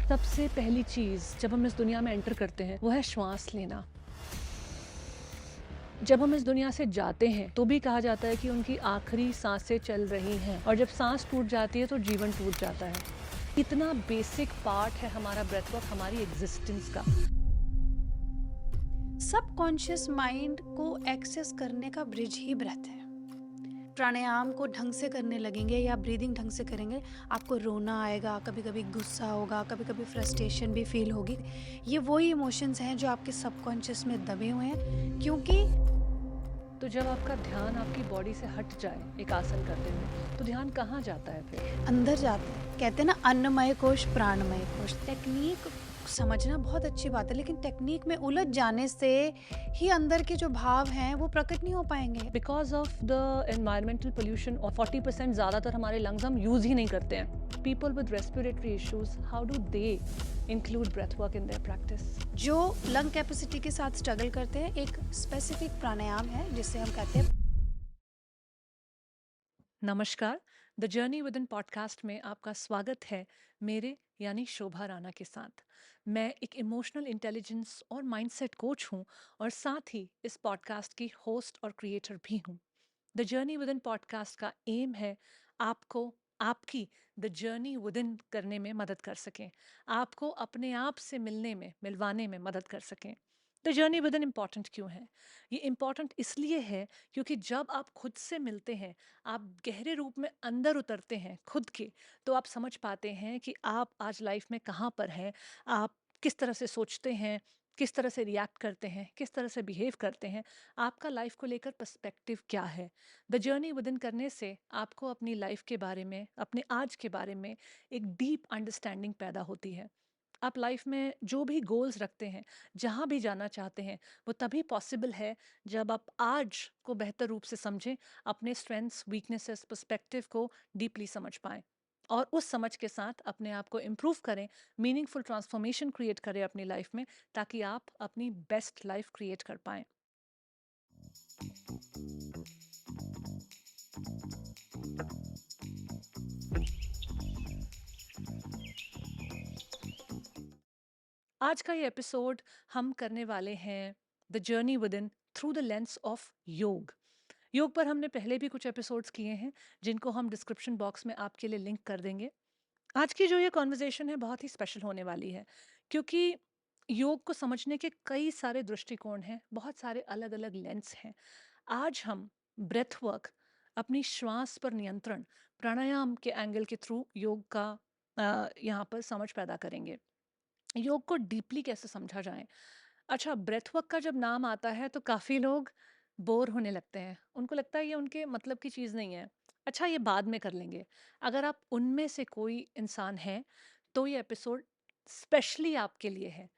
सबसे पहली चीज़ जब हम इस दुनिया में एंटर करते हैं वो है श्वास लेना। जब हम इस दुनिया से जाते हैं तो भी कहा जाता है कि उनकी आखिरी सांसें चल रही हैं और जब सांस टूट जाती है तो जीवन टूट जाता है। इतना बेसिक पार्ट है हमारा ब्रेथ वर्क हमारी एग्जिस्टेंस का। सबकॉन्शियस माइंड को एक्सेस करने का ब्रिज ही ब्रेथ है। प्राणायाम को ढंग से करने लगेंगे या ब्रीदिंग ढंग से करेंगे, आपको रोना आएगा, कभी कभी गुस्सा होगा, कभी कभी फ्रस्ट्रेशन भी फील होगी। ये वही इमोशंस हैं जो आपके सबकॉन्शियस में दबे हुए हैं, क्योंकि तो जब आपका ध्यान आपकी बॉडी से हट जाए एक आसन करते हुए तो ध्यान कहाँ जाता है फिर? अंदर जाते हैं। कहते हैं ना, अन्नमय कोश प्राणमय कोश। टेक्निक समझना बहुत अच्छी बात है, लेकिन टेक्निक में उलझ जाने से ही अंदर के जो भाव हैं वो प्रकट नहीं हो पाएंगे। Because of the environmental pollution और 40% ज़्यादातर हमारे लंग्स हम यूज़ ही नहीं करते हैं। People with respiratory issues, how do they include breath work in their practice? जो लंग कैपेसिटी के साथ स्ट्रगल करते हैं, एक स्पेसिफिक प्राणायाम है जिसे हम कहते हैं। नमस्कार, the journey within podcast में आपका स्वागत है मेरे यानी शोभा राणा के साथ। मैं एक इमोशनल इंटेलिजेंस और माइंडसेट कोच हूँ और साथ ही इस पॉडकास्ट की होस्ट और क्रिएटर भी हूँ। The journey within podcast का एम है आपको आपकी द जर्नी विद इन करने में मदद कर सकें, आपको अपने आप से मिलने में मिलवाने में मदद कर सकें। The journey with in important क्यों है? ये इम्पॉर्टेंट इसलिए है क्योंकि जब आप खुद से मिलते हैं, आप गहरे रूप में अंदर उतरते हैं खुद के, तो आप समझ पाते हैं कि आप आज लाइफ में कहाँ पर हैं, आप किस तरह से सोचते हैं, किस तरह से रिएक्ट करते हैं, किस तरह से बिहेव करते हैं, आपका लाइफ को लेकर पर्सपेक्टिव क्या है। द जर्नी विद इन करने से आपको अपनी लाइफ के बारे में, अपने आज के बारे में एक डीप अंडरस्टैंडिंग पैदा होती है। आप लाइफ में जो भी गोल्स रखते हैं, जहाँ भी जाना चाहते हैं, वो तभी पॉसिबल है जब आप आज को बेहतर रूप से समझें, अपने स्ट्रेंथ्स, वीकनेसेस, पर्सपेक्टिव को डीपली समझ पाएँ और उस समझ के साथ अपने आप को इम्प्रूव करें, मीनिंगफुल ट्रांसफॉर्मेशन क्रिएट करें अपनी लाइफ में, ताकि आप अपनी बेस्ट लाइफ क्रिएट कर पाएँ। आज का ये एपिसोड हम करने वाले हैं the journey with in through the lens of योग। योग पर हमने पहले भी कुछ एपिसोड्स किए हैं, जिनको हम डिस्क्रिप्शन बॉक्स में आपके लिए लिंक कर देंगे। आज की जो ये कॉन्वर्जेशन है बहुत ही स्पेशल होने वाली है, क्योंकि योग को समझने के कई सारे दृष्टिकोण हैं, बहुत सारे अलग अलग लेंस हैं। आज हम ब्रेथ वर्क, अपनी श्वास पर नियंत्रण, प्राणायाम के एंगल के थ्रू योग का यहाँ पर समझ पैदा करेंगे। योग को डीपली कैसे समझा जाए? अच्छा, ब्रेथ वर्क का जब नाम आता है तो काफ़ी लोग बोर होने लगते हैं। उनको लगता है ये उनके मतलब की चीज़ नहीं है। अच्छा, ये बाद में कर लेंगे। अगर आप उनमें से कोई इंसान हैं, तो ये एपिसोड स्पेशली आपके लिए है,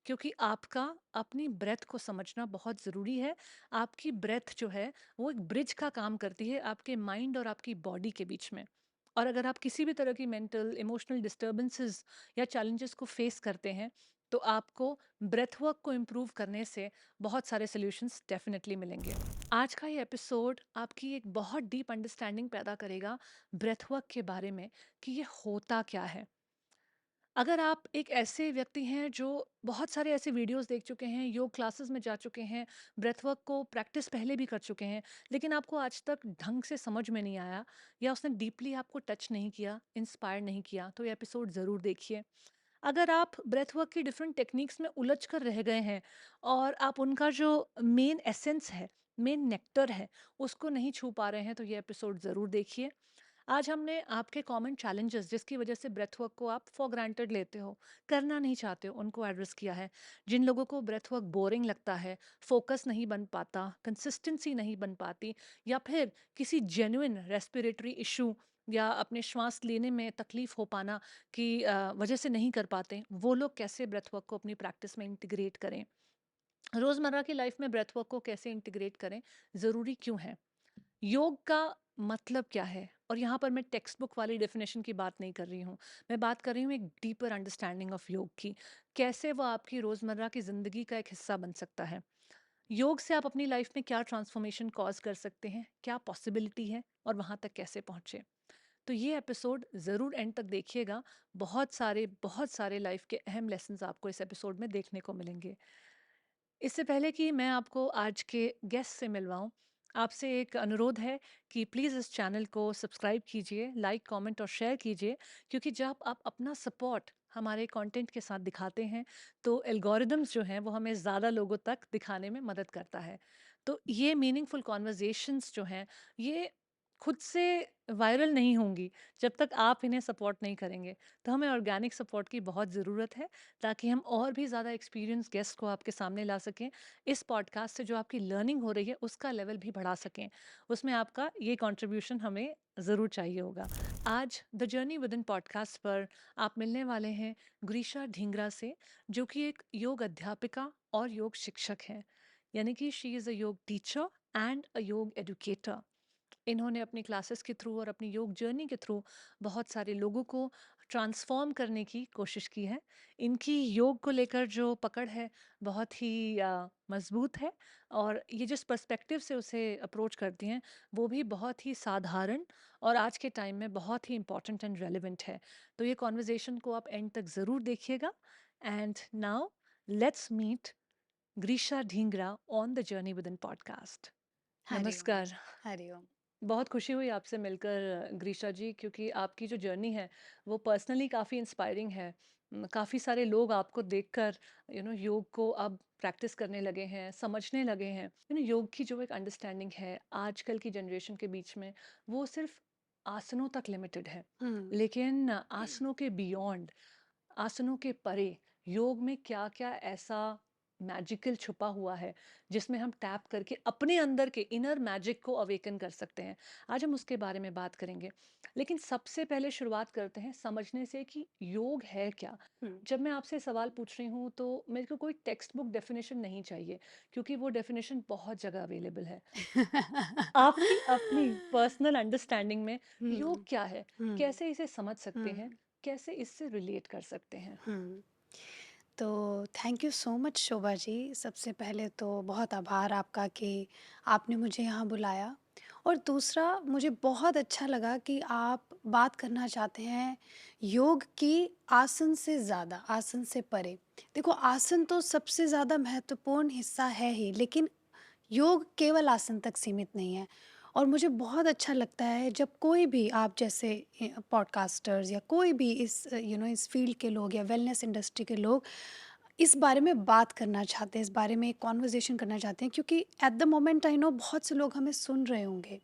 क्योंकि आपका अपनी ब्रेथ को समझना बहुत ज़रूरी है। आपकी ब्रेथ जो है, वो एक ब्रिज का काम करती है आपके माइंड और आपकी बॉडी के बीच में। और अगर आप किसी भी तरह की मेंटल, इमोशनल डिस्टर्बेंसेस या चैलेंजेस को फेस करते हैं, तो आपको ब्रेथ वर्क को इम्प्रूव करने से बहुत सारे सॉल्यूशंस डेफिनेटली मिलेंगे। आज का ये एपिसोड आपकी एक बहुत डीप अंडरस्टैंडिंग पैदा करेगा ब्रेथ वर्क के बारे में, कि ये होता क्या है। अगर आप एक ऐसे व्यक्ति हैं जो बहुत सारे ऐसे वीडियोस देख चुके हैं, योग क्लासेस में जा चुके हैं, ब्रेथ वर्क को प्रैक्टिस पहले भी कर चुके हैं, लेकिन आपको आज तक ढंग से समझ में नहीं आया या उसने डीपली आपको टच नहीं किया, इंस्पायर नहीं किया, तो ये एपिसोड ज़रूर देखिए। अगर आप ब्रेथ वर्क की डिफरेंट टेक्निक्स में उलझ कर रह गए हैं और आप उनका जो मेन एसेंस है, मेन नेक्टर है, उसको नहीं छू पा रहे हैं, तो ये एपिसोड ज़रूर देखिए। आज हमने आपके कॉमन चैलेंजेस जिसकी वजह से ब्रेथ वर्क को आप फॉर ग्रांटेड लेते हो, करना नहीं चाहते हो, उनको एड्रेस किया है। जिन लोगों को ब्रेथ वर्क बोरिंग लगता है, फोकस नहीं बन पाता, कंसिस्टेंसी नहीं बन पाती, या फिर किसी जेन्युइन रेस्पिरेटरी इशू या अपने श्वास लेने में तकलीफ हो पाना की वजह से नहीं कर पाते, वो लोग कैसे ब्रेथ वर्क को अपनी प्रैक्टिस में इंटीग्रेट करें, रोज़मर्रा की लाइफ में ब्रेथ वर्क को कैसे इंटीग्रेट करें, ज़रूरी क्यों है, योग का मतलब क्या है। और यहाँ पर मैं टेक्स्ट बुक वाली डेफिनेशन की बात नहीं कर रही हूँ, मैं बात कर रही हूँ एक डीपर अंडरस्टैंडिंग ऑफ योग की, कैसे वो आपकी रोज़मर्रा की ज़िंदगी का एक हिस्सा बन सकता है। योग से आप अपनी लाइफ में क्या ट्रांसफॉर्मेशन कॉज कर सकते हैं, क्या पॉसिबिलिटी है और वहाँ तक कैसे पहुँचे। तो ये एपिसोड ज़रूर एंड तक देखिएगा। बहुत सारे लाइफ के अहम लेसन्स आपको इस एपिसोड में देखने को मिलेंगे। इससे पहले कि मैं आपको आज के गेस्ट से मिलवाऊँ, आपसे एक अनुरोध है कि प्लीज़ इस चैनल को सब्सक्राइब कीजिए, लाइक, कमेंट और शेयर कीजिए, क्योंकि जब आप अपना सपोर्ट हमारे कंटेंट के साथ दिखाते हैं, तो एल्गोरिदम्स जो हैं, वो हमें ज़्यादा लोगों तक दिखाने में मदद करता है। तो ये मीनिंगफुल कन्वर्सेशंस जो हैं, ये खुद से वायरल नहीं होंगी, जब तक आप इन्हें सपोर्ट नहीं करेंगे। तो हमें ऑर्गेनिक सपोर्ट की बहुत ज़रूरत है, ताकि हम और भी ज़्यादा एक्सपीरियंस गेस्ट को आपके सामने ला सकें। इस पॉडकास्ट से जो आपकी लर्निंग हो रही है उसका लेवल भी बढ़ा सकें। उसमें आपका ये कंट्रीब्यूशन हमें ज़रूर चाहिए होगा। आज द जर्नी विदिन पॉडकास्ट पर आप मिलने वाले हैं ग्रीशा ढींगरा से, जो कि एक योग अध्यापिका और योग शिक्षक हैं। यानी कि she is a yoga teacher and अ योग एजुकेटर। इन्होंने अपनी क्लासेस के थ्रू और अपनी योग जर्नी के थ्रू बहुत सारे लोगों को ट्रांसफॉर्म करने की कोशिश की है। इनकी योग को लेकर जो पकड़ है बहुत ही मजबूत है, और ये जिस पर्सपेक्टिव से उसे अप्रोच करती हैं वो भी बहुत ही साधारण और आज के टाइम में बहुत ही इम्पोर्टेंट एंड रेलिवेंट है। तो ये कॉन्वर्जेसन को आप एंड तक ज़रूर देखिएगा। And now let's meet Greesha Dhingra on the journey within podcast. Hariom. नमस्कार। हरिओम। बहुत खुशी हुई आपसे मिलकर ग्रीशा जी, क्योंकि आपकी जो जर्नी है वो पर्सनली काफ़ी इंस्पायरिंग है। काफ़ी सारे लोग आपको देखकर योग को अब प्रैक्टिस करने लगे हैं, समझने लगे हैं। योग की जो एक अंडरस्टैंडिंग है आजकल की जनरेशन के बीच में, वो सिर्फ आसनों तक लिमिटेड है। हुँ। लेकिन आसनों के बियॉन्ड, आसनों के परे योग में क्या-क्या ऐसा मैजिकल छुपा हुआ है, जिसमें हम टैप करके अपने अंदर के इनर मैजिक को अवेकन कर सकते हैं। आज हम उसके बारे में बात करेंगे। लेकिन सबसे पहले शुरुआत करते हैं समझने से कि योग है क्या? हुँ। जब मैं आपसे सवाल पूछ रही हूँ तो मेरे को कोई टेक्स्ट बुक डेफिनिशन नहीं चाहिए, क्योंकि वो डेफिनिशन बहुत जगह अवेलेबल है। आपकी अपनी पर्सनल अंडरस्टैंडिंग में योग हुँ, क्या है? हुँ, कैसे इसे समझ सकते हैं? हुँ, कैसे इससे रिलेट कर सकते हैं? हुँ। तो thank you so much Shobha ji. सबसे पहले तो बहुत आभार आपका कि आपने मुझे यहाँ बुलाया, और दूसरा मुझे बहुत अच्छा लगा कि आप बात करना चाहते हैं योग की आसन से ज़्यादा, आसन से परे। देखो, आसन तो सबसे ज़्यादा महत्वपूर्ण हिस्सा है ही, लेकिन योग केवल आसन तक सीमित नहीं है। और मुझे बहुत अच्छा लगता है जब कोई भी आप जैसे पॉडकास्टर्स या कोई भी इस इस फील्ड के लोग या वेलनेस इंडस्ट्री के लोग इस बारे में बात करना चाहते हैं, इस बारे में एक कॉन्वर्जेसन करना चाहते हैं, क्योंकि at the moment I know बहुत से लोग हमें सुन रहे होंगे,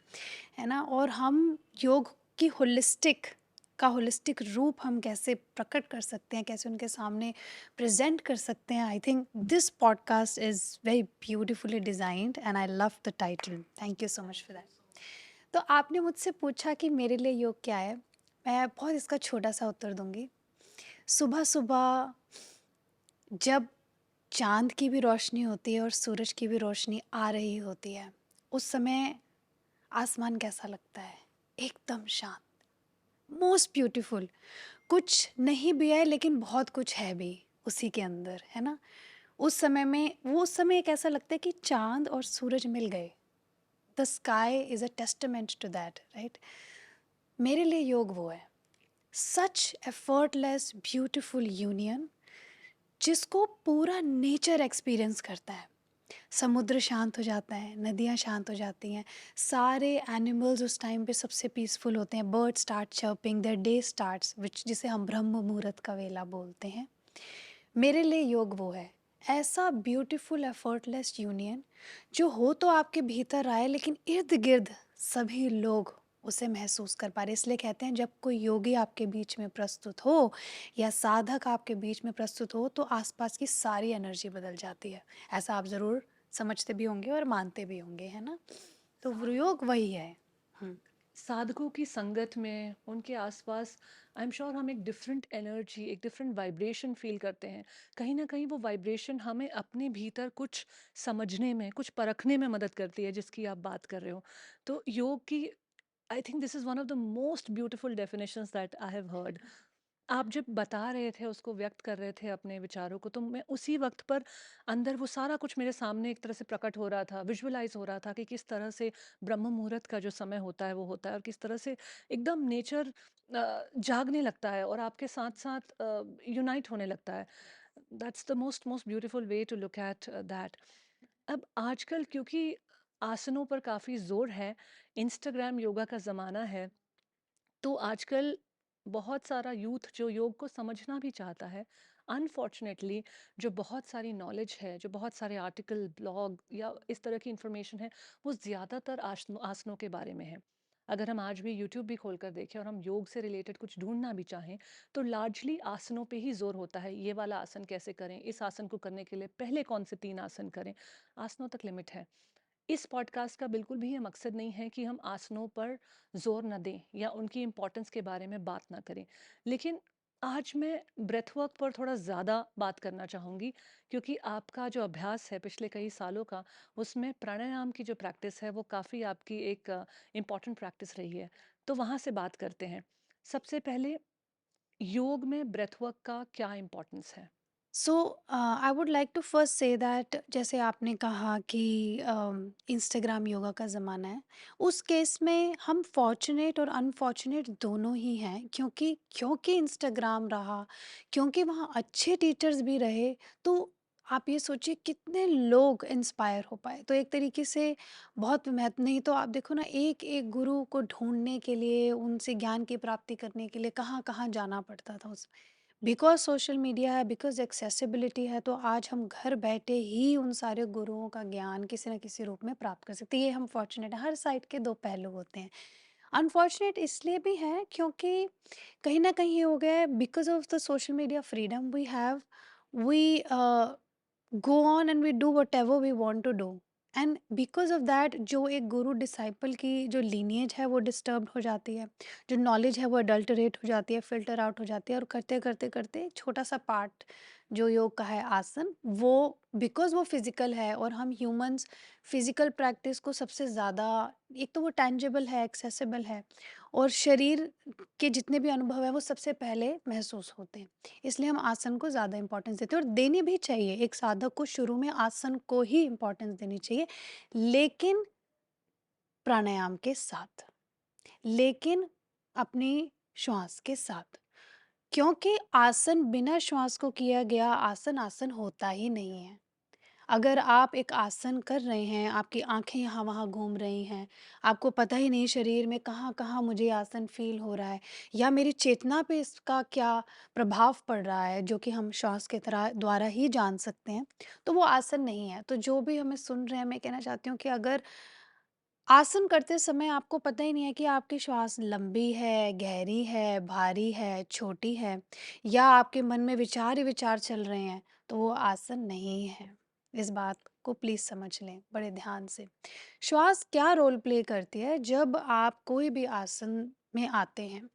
है ना? और हम योग की होलिस्टिक रूप हम कैसे प्रकट कर सकते हैं, कैसे उनके सामने प्रेज़ेंट कर सकते हैं। I think this podcast is very beautifully designed and I love the title. Thank you so much for that. तो आपने मुझसे पूछा कि मेरे लिए योग क्या है? मैं बहुत इसका छोटा-सा उत्तर दूँगी। सुबह-सुबह जब चाँद की भी रोशनी होती है और सूरज की भी रोशनी आ रही होती है, उस समय आसमान कैसा लगता है? एकदम शांत, मोस्ट ब्यूटीफुल। कुछ नहीं भी है लेकिन बहुत कुछ है भी उसी के अंदर, है ना? उस समय एक ऐसा लगता है कि चाँद और सूरज मिल गए। The sky is a testament to that, right? मेरे लिए योग वो है। सच एफर्टलेस ब्यूटीफुल यूनियन जिसको पूरा नेचर एक्सपीरियंस करता है। समुद्र शांत हो जाता है, नदियाँ शांत हो जाती हैं, सारे एनिमल्स उस टाइम पे सबसे पीसफुल होते हैं, bird start chirping, their day starts, which जिसे हम ब्रह्म मुहूर्त का वेला बोलते हैं। मेरे लिए योग वो है, ऐसा ब्यूटीफुल एफर्टलेस यूनियन जो हो तो आपके भीतर आए, लेकिन इर्द गिर्द सभी लोग उसे महसूस कर पा रहे। इसलिए कहते हैं जब कोई योगी आपके बीच में प्रस्तुत हो या साधक आपके बीच में प्रस्तुत हो तो आसपास की सारी एनर्जी बदल जाती है। ऐसा आप ज़रूर समझते भी होंगे और मानते भी होंगे, है ना? तो योग वही है। हुँ। साधकों की संगत में, उनके आसपास, आई एम श्योर हम एक डिफरेंट एनर्जी, एक डिफरेंट वाइब्रेशन फील करते हैं। कहीं ना कहीं वो वाइब्रेशन हमें अपने भीतर कुछ समझने में, कुछ परखने में मदद करती है, जिसकी आप बात कर रहे हो। तो योग की, आई think this is one of the most beautiful definitions that I have heard. आप जब बता रहे थे, उसको व्यक्त कर रहे थे अपने विचारों को, तो मैं उसी वक़्त पर अंदर वो सारा कुछ मेरे सामने एक तरह से प्रकट हो रहा था, विज़ुअलाइज़ हो रहा था कि किस तरह से ब्रह्म मुहूर्त का जो समय होता है, वो होता है और किस तरह से एकदम नेचर जागने लगता है और आपके साथ-साथ यूनाइट होने लगता है। That's the most beautiful way to look at that. अब आजकल क्योंकि आसनों पर काफ़ी ज़ोर है, इंस्टाग्राम योगा का ज़माना है, तो आजकल बहुत सारा यूथ जो योग को समझना भी चाहता है, अनफॉर्चुनेटली जो बहुत सारी नॉलेज है, जो बहुत सारे आर्टिकल, ब्लॉग या इस तरह की इंफॉर्मेशन है, वो ज़्यादातर आसनों आसनों के बारे में है। अगर हम आज भी यूट्यूब भी खोल कर देखें और हम योग से रिलेटेड कुछ ढूंढना भी चाहें, तो लार्जली आसनों पे ही जोर होता है। ये वाला आसन कैसे करें, इस आसन को करने के लिए पहले कौन से 3 आसन करें, आसनों तक लिमिट है। इस पॉडकास्ट का बिल्कुल भी ये मकसद नहीं है कि हम आसनों पर जोर न दें या उनकी इम्पोर्टेंस के बारे में बात ना करें। लेकिन आज मैं ब्रेथ वर्क पर थोड़ा ज़्यादा बात करना चाहूँगी, क्योंकि आपका जो अभ्यास है पिछले कई सालों का, उसमें प्राणायाम की जो प्रैक्टिस है वो काफ़ी आपकी एक इम्पॉर्टेंट प्रैक्टिस रही है। तो वहाँ से बात करते हैं। सबसे पहले, योग में ब्रेथ वर्क का क्या इम्पोर्टेंस है? So I would like to first say that जैसे आपने कहा कि इंस्टाग्राम योगा का ज़माना है, उस केस में हम फॉर्चुनेट और अनफॉर्चुनेट दोनों ही हैं, क्योंकि क्योंकि इंस्टाग्राम रहा, क्योंकि वहाँ अच्छे टीचर्स भी रहे, तो आप ये सोचिए कितने लोग इंस्पायर हो पाए। तो एक तरीके से बहुत महत्व, नहीं तो आप देखो ना, एक एक गुरु को ढूंढने के लिए, उनसे ज्ञान की प्राप्ति करने के लिए कहाँ कहाँ जाना पड़ता था। बिकॉज़ सोशल मीडिया है, बिकॉज़ एक्सेसिबिलिटी है, तो आज हम घर बैठे ही उन सारे गुरुओं का ज्ञान किसी न किसी रूप में प्राप्त कर सकते हैं। ये हम फॉर्च्यूनेट हैं, हर साइड के 2 पहलू होते हैं। अनफॉर्च्यूनेट इसलिए भी है क्योंकि कहीं न कहीं ये हो गया है, because of the social media freedom we have, we go on and we do whatever we want to do, and because of that जो एक गुरु डिसाइपल की जो लीनिएज है वो डिस्टर्ब्ड हो जाती है। जो नॉलेज है वो अडल्टरेट हो जाती है, फ़िल्टर आउट हो जाती है, और करते-करते छोटा-सा पार्ट जो योग का है आसन, वो बिकॉज़ वो फ़िज़िकल है और हम ह्यूमन्स फ़िज़िकल प्रैक्टिस को सबसे ज़्यादा, एक तो वो टैंजिबल है, एक्सेसिबल है, और शरीर के जितने भी अनुभव हैं वो सबसे पहले महसूस होते हैं। इसलिए हम आसन को ज़्यादा इम्पोर्टेंस देते हैं, और देनी भी चाहिए। एक साधक को शुरू में आसन को ही इम्पोर्टेंस देनी चाहिए, लेकिन प्राणायाम के साथ, लेकिन अपनी श्वास के साथ। क्योंकि आसन बिना श्वास को किया गया आसन, आसन होता ही नहीं है। अगर आप एक आसन कर रहे हैं, आपकी आँखें यहाँ-वहाँ घूम रही हैं, आपको पता ही नहीं शरीर में कहाँ-कहाँ मुझे ये आसन फ़ील हो रहा है, या मेरी चेतना पे इसका क्या प्रभाव पड़ रहा है, जो कि हम श्वास के तरह द्वारा ही जान सकते हैं, तो वो आसन नहीं है। तो जो भी हमें सुन रहे हैं, मैं कहना चाहती हूँ कि अगर आसन करते समय आपको पता ही नहीं है कि आपकी श्वास लंबी है, गहरी है, भारी है, छोटी है, या आपके मन में विचार ही विचार चल रहे हैं, तो वो आसन नहीं है। इस बात को प्लीज़ समझ लें बड़े ध्यान से। श्वास क्या रोल प्ले करती है जब आप कोई भी आसन में आते हैं?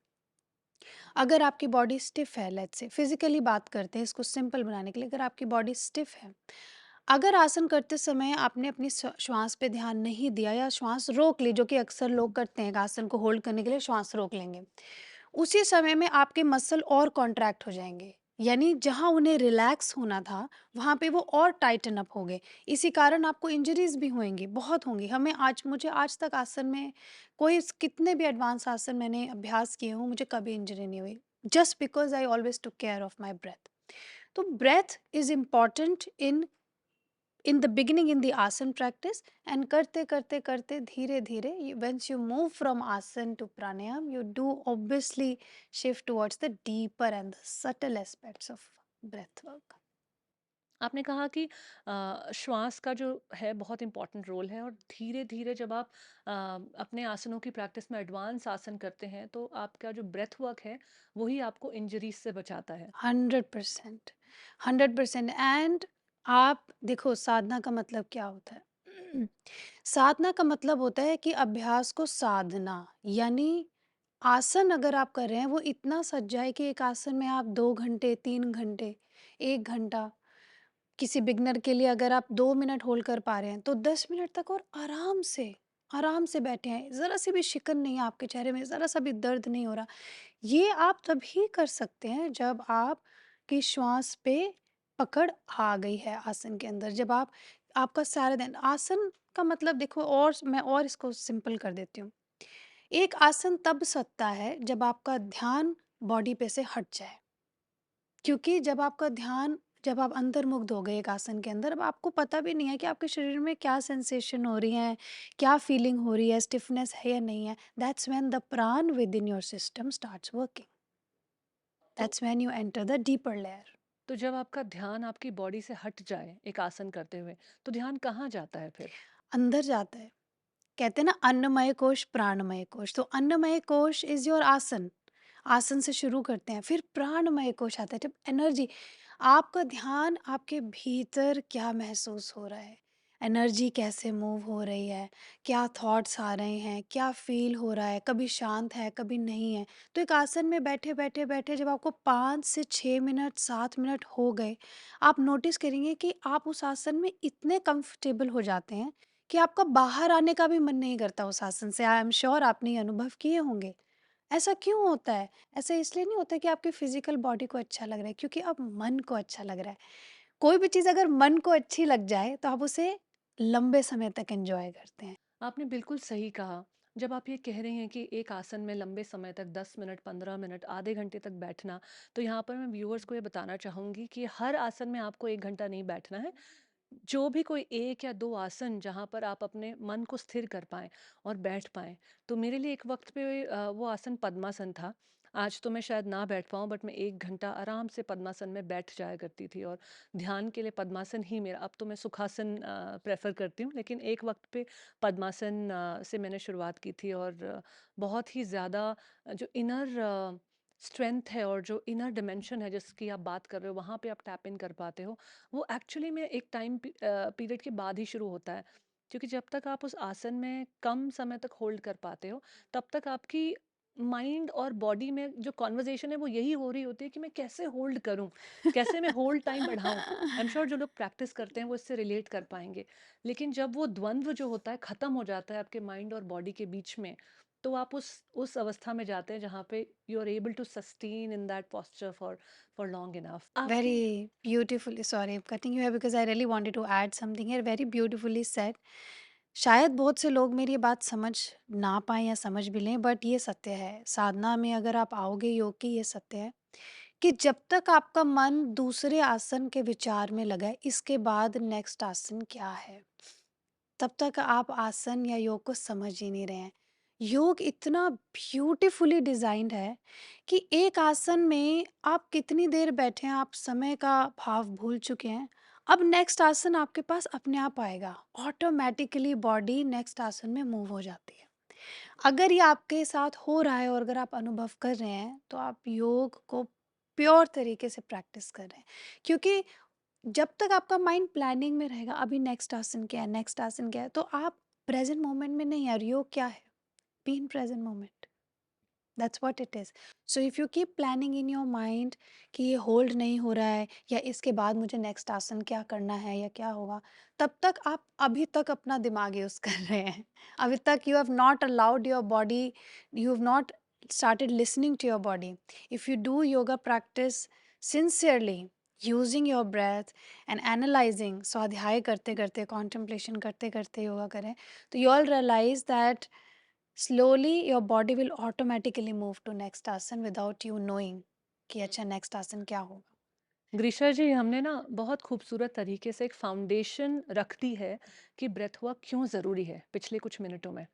अगर आपकी बॉडी स्टिफ है, लेट्स से फिज़िकली बात करते हैं इसको सिंपल बनाने के लिए, अगर आपकी बॉडी स्टिफ है, अगर आसन करते समय आपने अपनी श्वास पे ध्यान नहीं दिया या श्वास रोक ली, जो कि अक्सर लोग करते हैं, आसन को होल्ड करने के लिए श्वास रोक लेंगे, उसी समय में आपके मसल और कॉन्ट्रैक्ट हो जाएंगे, यानी जहां उन्हें रिलैक्स होना था वहां पे वो और टाइटन अप हो गए। इसी कारण आपको इंजरीज भी होंगी, बहुत होंगी। मुझे आज तक आसन में कितने भी एडवांस आसन मैंने अभ्यास किए हों, मुझे कभी इंजरी नहीं हुई, just because I always took care of my breath. तो breath is important in the beginning in the asana practice, and करते करते करते धीरे धीरे once you move from asana to pranayama, you do obviously shift towards the deeper and the subtle aspects of breath work. आपने कहा कि श्वास का जो है बहुत इम्पोर्टेंट रोल है और धीरे-धीरे जब आप अपने आसनों की प्रैक्टिस में एडवांस आसन करते हैं, तो आपका जो ब्रेथ वर्क है, वही आपको इंजरीज़ से बचाता है। 100%, 100%। एंड आप देखो, साधना का मतलब क्या होता है? साधना का मतलब होता है कि अभ्यास को साधना, यानी आसन अगर आप कर रहे हैं वो इतना सज जाए कि एक आसन में आप 2 घंटे, 3 घंटे, 1 घंटा, किसी बिगनर के लिए अगर आप 2 मिनट होल्ड कर पा रहे हैं तो 10 मिनट तक और आराम से, आराम से बैठे हैं, ज़रा सी भी शिकन नहीं है आपके चेहरे में, ज़रा सा भी दर्द नहीं हो रहा। ये आप तभी कर सकते हैं जब आपकी श्वास पे पकड़ आ गई है आसन के अंदर। जब आपका सारा दिन आसन का मतलब देखो, और मैं और इसको सिंपल कर देती हूँ। एक आसन तब सत्ता है जब आपका ध्यान बॉडी पे से हट जाए। क्योंकि जब आप अंतर्मुग्ध हो गए एक आसन के अंदर, अब आपको पता भी नहीं है कि आपके शरीर में क्या सेंसेशन हो रही है, क्या फीलिंग हो रही है, स्टिफनेस है या नहीं है। That's when the prana within your system starts working. तो that's when you enter the deeper layer. तो जब आपका ध्यान आपकी बॉडी से हट जाए एक आसन करते हुए, तो ध्यान कहाँ जाता है फिर? अंदर जाता है। कहते हैं ना, अन्नमय कोश प्राणमय कोश, तो अन्नमय कोश इज योर आसन। आसन से शुरू करते हैं, फिर प्राणमय कोश आता है, जब एनर्जी, आपका ध्यान आपके भीतर क्या महसूस हो रहा है, एनर्जी कैसे मूव हो रही है, क्या थॉट्स आ रहे हैं, क्या फील हो रहा है, कभी शांत है कभी नहीं है। तो एक आसन में बैठे बैठे बैठे जब आपको 5 से 6 मिनट 7 मिनट हो गए, आप नोटिस करेंगे कि आप उस आसन में इतने कंफर्टेबल हो जाते हैं कि आपका बाहर आने का भी मन नहीं करता उस आसन से। आई एम श्योर आपने ये अनुभव किए होंगे। ऐसा क्यों होता है? ऐसा इसलिए नहीं होता कि आपकी फिजिकल बॉडी को अच्छा लग रहा है, क्योंकि अब मन को अच्छा लग रहा है। कोई भी चीज़ अगर मन को अच्छी लग जाए तो आप उसे लंबे समय तक एंजॉय करते हैं। आपने बिल्कुल सही कहा। जब आप ये कह रही हैं कि एक आसन में लंबे समय तक 10 मिनट, 15 मिनट, आधे घंटे तक बैठना, तो यहाँ पर मैं व्यूअर्स को ये बताना चाहूँगी कि हर आसन में आपको 1 घंटा नहीं बैठना है। जो भी कोई 1 या 2 आसन जहाँ पर आप अपने मन को स्थिर कर पाएँ और बैठ पाएँ। तो मेरे लिए एक वक़्त पे वो आसन पद्मासन था। आज तो मैं शायद ना बैठ पाऊँ, बट मैं 1 घंटा आराम से पद्मासन में बैठ जाया करती थी, और ध्यान के लिए पद्मासन ही मेरा, अब तो मैं सुखासन प्रेफ़र करती हूँ। लेकिन एक वक़्त पे पद्मासन से मैंने शुरुआत की थी, और बहुत ही ज़्यादा जो इनर स्ट्रेंथ है और जो इनर डिमेंशन है जिसकी आप बात कर रहे हो, वहाँ पे आप टैप इन कर पाते हो। वो एक्चुअली में एक पीरियड के बाद ही शुरू होता है, क्योंकि जब तक आप उस आसन में कम समय तक होल्ड कर पाते हो, तब तक आपकी माइंड और बॉडी में जो कॉन्वर्जेशन है वो यही हो रही होती है कि मैं कैसे होल्ड करूं, कैसे मैं होल्ड टाइम बढ़ाऊं। आई एम श्योर जो लोग प्रैक्टिस करते हैं वो इससे रिलेट कर पाएंगे। लेकिन जब वो द्वंद्व जो होता है ख़त्म हो जाता है आपके माइंड और बॉडी के बीच में, तो आप उस अवस्था में जाते हैं जहाँ पे you are able to sustain in that posture for long enough आपके। Very beautifully, sorry I'm cutting you here because I really wanted to add something here. Very beautifully said. शायद बहुत से लोग मेरी ये बात समझ ना पाएँ या समझ भी लें, बट ये सत्य है। साधना में अगर आप आओगे योग की, ये सत्य है कि जब तक आपका मन दूसरे आसन के विचार में लगा है, इसके बाद नेक्स्ट आसन क्या है, तब तक आप आसन या योग को समझ ही नहीं रहे हैं। योग इतना ब्यूटीफुली डिज़ाइंड है कि एक आसन में आप कितनी देर बैठे हैं, आप समय का भाव भूल चुके हैं। अब नेक्स्ट आसन आपके पास अपने आप आएगा। ऑटोमैटिकली बॉडी नेक्स्ट आसन में मूव हो जाती है। अगर ये आपके साथ हो रहा है और अगर आप अनुभव कर रहे हैं, तो आप योग को प्योर तरीके से प्रैक्टिस कर रहे हैं। क्योंकि जब तक आपका माइंड प्लानिंग में रहेगा, अभी नेक्स्ट आसन क्या है, नेक्स्ट आसन क्या है, तो आप प्रेजेंट मोमेंट में नहीं। यार, योग क्या है? Be in present moment. That's what it is. So if you keep planning in your mind कि ये होल्ड नहीं हो रहा है, या इसके बाद मुझे नेक्स्ट आसन क्या करना है या क्या होगा, तब तक आप अभी तक अपना दिमाग यूज कर रहे हैं। अभी तक you have not allowed your body, you have not started listening to your body. If you do yoga practice sincerely, using your breath and analyzing, स्वाध्याय करते करते, contemplation करते करते योगा करें, तो you all realize that slowly your body will automatically move to next आसन without you knowing कि अच्छा नेक्स्ट आसन क्या होगा। ग्रीशा जी, हमने ना बहुत खूबसूरत तरीके से एक फाउंडेशन रख दी है कि ब्रेथ वर्क क्यों ज़रूरी है पिछले कुछ मिनटों में।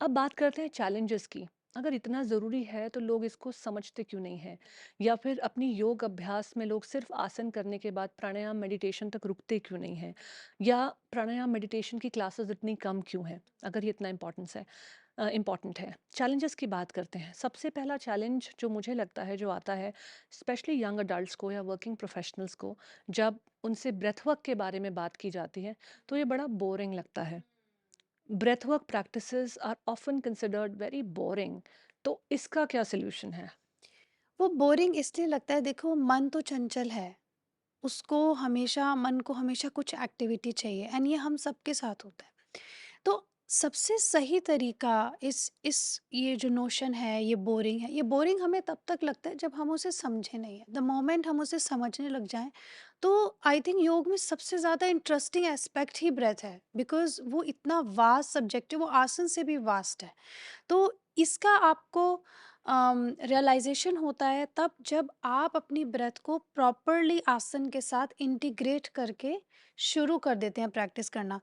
अब बात करते हैं चैलेंजेस की। अगर इतना ज़रूरी है तो लोग इसको समझते क्यों नहीं हैं? या फिर अपनी योग अभ्यास में लोग सिर्फ आसन करने के बाद प्राणायाम मेडिटेशन तक रुकते क्यों नहीं हैं? या प्राणायाम मेडिटेशन की क्लासेस इतनी कम क्यों हैं? अगर ये इतना इम्पॉर्टेंट है। चैलेंजेस की बात करते हैं। सबसे पहला चैलेंज जो मुझे लगता है जो आता है, स्पेशली यंग अडल्ट्स को या वर्किंग प्रोफेशनल्स को, जब उनसे ब्रेथ वर्क के बारे में बात की जाती है, तो ये बड़ा बोरिंग लगता है। Breathwork practices are often considered very boring. तो इसका क्या सॉल्यूशन है? वो बोरिंग इसलिए लगता है, देखो मन तो चंचल है, उसको हमेशा, मन को हमेशा कुछ एक्टिविटी चाहिए, एंड ये हम सबके साथ होता है। तो सबसे सही तरीका इस ये जो नोशन है, ये बोरिंग है, ये बोरिंग हमें तब तक लगता है जब हम उसे समझे नहीं है। द मोमेंट हम उसे समझने लग जाएं, तो आई थिंक योग में सबसे ज़्यादा इंटरेस्टिंग एस्पेक्ट ही ब्रेथ है, बिकॉज वो इतना वास्ट सब्जेक्ट है, वो आसन से भी वास्ट है। तो इसका आपको रियलाइजेशन होता है तब जब आप अपनी ब्रेथ को प्रॉपरली आसन के साथ इंटीग्रेट करके शुरू कर देते हैं प्रैक्टिस करना।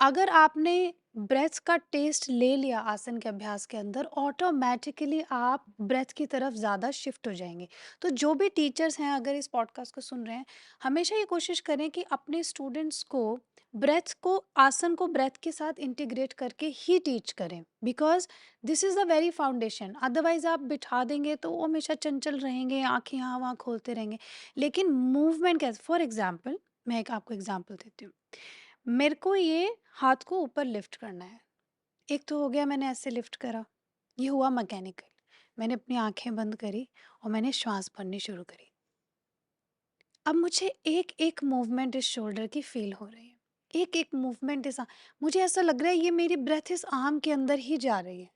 अगर आपने ब्रेथ का टेस्ट ले लिया आसन के अभ्यास के अंदर, ऑटोमेटिकली आप ब्रेथ की तरफ ज़्यादा शिफ्ट हो जाएंगे। तो जो भी टीचर्स हैं अगर इस पॉडकास्ट को सुन रहे हैं, हमेशा ये कोशिश करें कि अपने स्टूडेंट्स को ब्रेथ को आसन को ब्रेथ के साथ इंटीग्रेट करके ही टीच करें, because this is the very foundation. Otherwise आप बिठा देंगे तो वो हमेशा चंचल रहेंगे, आंखें यहाँ वहाँ खोलते रहेंगे। लेकिन मूवमेंट कैसे, फॉर एग्जाम्पल मैं एक आपको एग्जाम्पल देती हूँ। मेरे को ये हाथ को ऊपर लिफ्ट करना है। एक तो हो गया, मैंने ऐसे लिफ्ट करा, ये हुआ मैकेनिकल। मैंने अपनी आँखें बंद करी और मैंने श्वास भरनी शुरू करी। अब मुझे एक-एक मूवमेंट इस शोल्डर की फ़ील हो रही है। एक-एक मूवमेंट इस मुझे ऐसा लग रहा है ये मेरी ब्रेथ इस आर्म के अंदर ही जा रही है।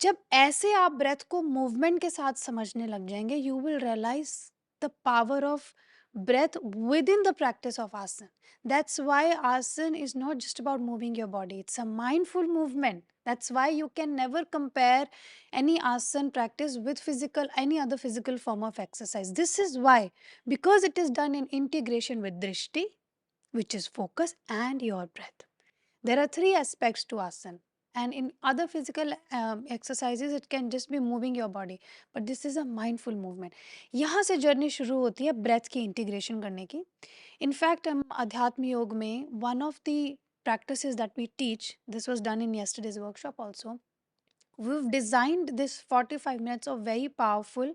जब ऐसे आप ब्रेथ को मूवमेंट के साथ समझने लग जाएंगे, you will realise the power of breath within the practice of asana. That's why asana is not just about moving your body, it's a mindful movement. That's why you can never compare any asana practice with physical any other physical form of exercise. This is why, because it is done in integration with drishti, which is focus, and your breath. There are three aspects to asana, and in other physical exercises, it can just be moving your body, but this is a mindful movement. यहाँ से journey शुरू होती है breath की integration करने की। In fact हम अध्यात्म योग में one of the practices that we teach, this was done in yesterday's workshop also, we've designed this 45 minutes of very powerful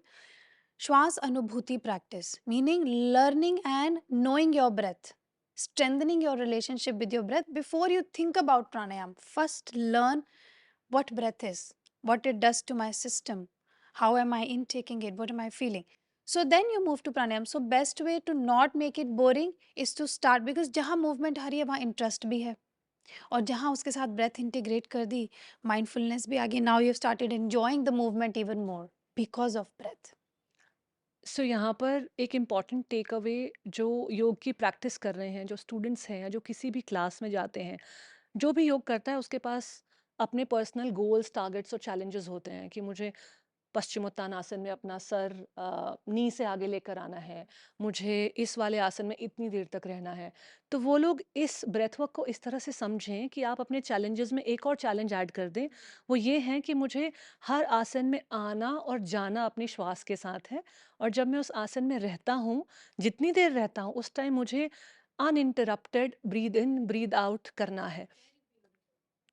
Shwas Anubhuti practice, meaning learning and knowing your breath, strengthening your relationship with your breath before you think about pranayam. First, learn what breath is, what it does to my system, how am I intaking it, what am I feeling. So then you move to pranayam. So best way to not make it boring is to start, because जहाँ movement आ रही है वहाँ interest भी है, और जहाँ उसके साथ breath integrate कर दी, mindfulness भी आ गई. Now you've started enjoying the movement even more because of breath. सो यहाँ पर एक इम्पॉर्टेंट टेक अवे जो योग की प्रैक्टिस कर रहे हैं, जो स्टूडेंट्स हैं या जो किसी भी क्लास में जाते हैं, जो भी योग करता है उसके पास अपने पर्सनल गोल्स, टारगेट्स और चैलेंजेस होते हैं कि मुझे पश्चिमोत्तानासन में अपना सर नी से आगे लेकर आना है, मुझे इस वाले आसन में इतनी देर तक रहना है। तो वो लोग इस ब्रेथ वर्क को इस तरह से समझें कि आप अपने चैलेंजेस में एक और चैलेंज ऐड कर दें। वो ये है कि मुझे हर आसन में आना और जाना अपनी श्वास के साथ है, और जब मैं उस आसन में रहता हूँ, जितनी देर रहता हूँ, उस टाइम मुझे अनइंटरप्टेड ब्रीथ इन, ब्रीथ आउट करना है।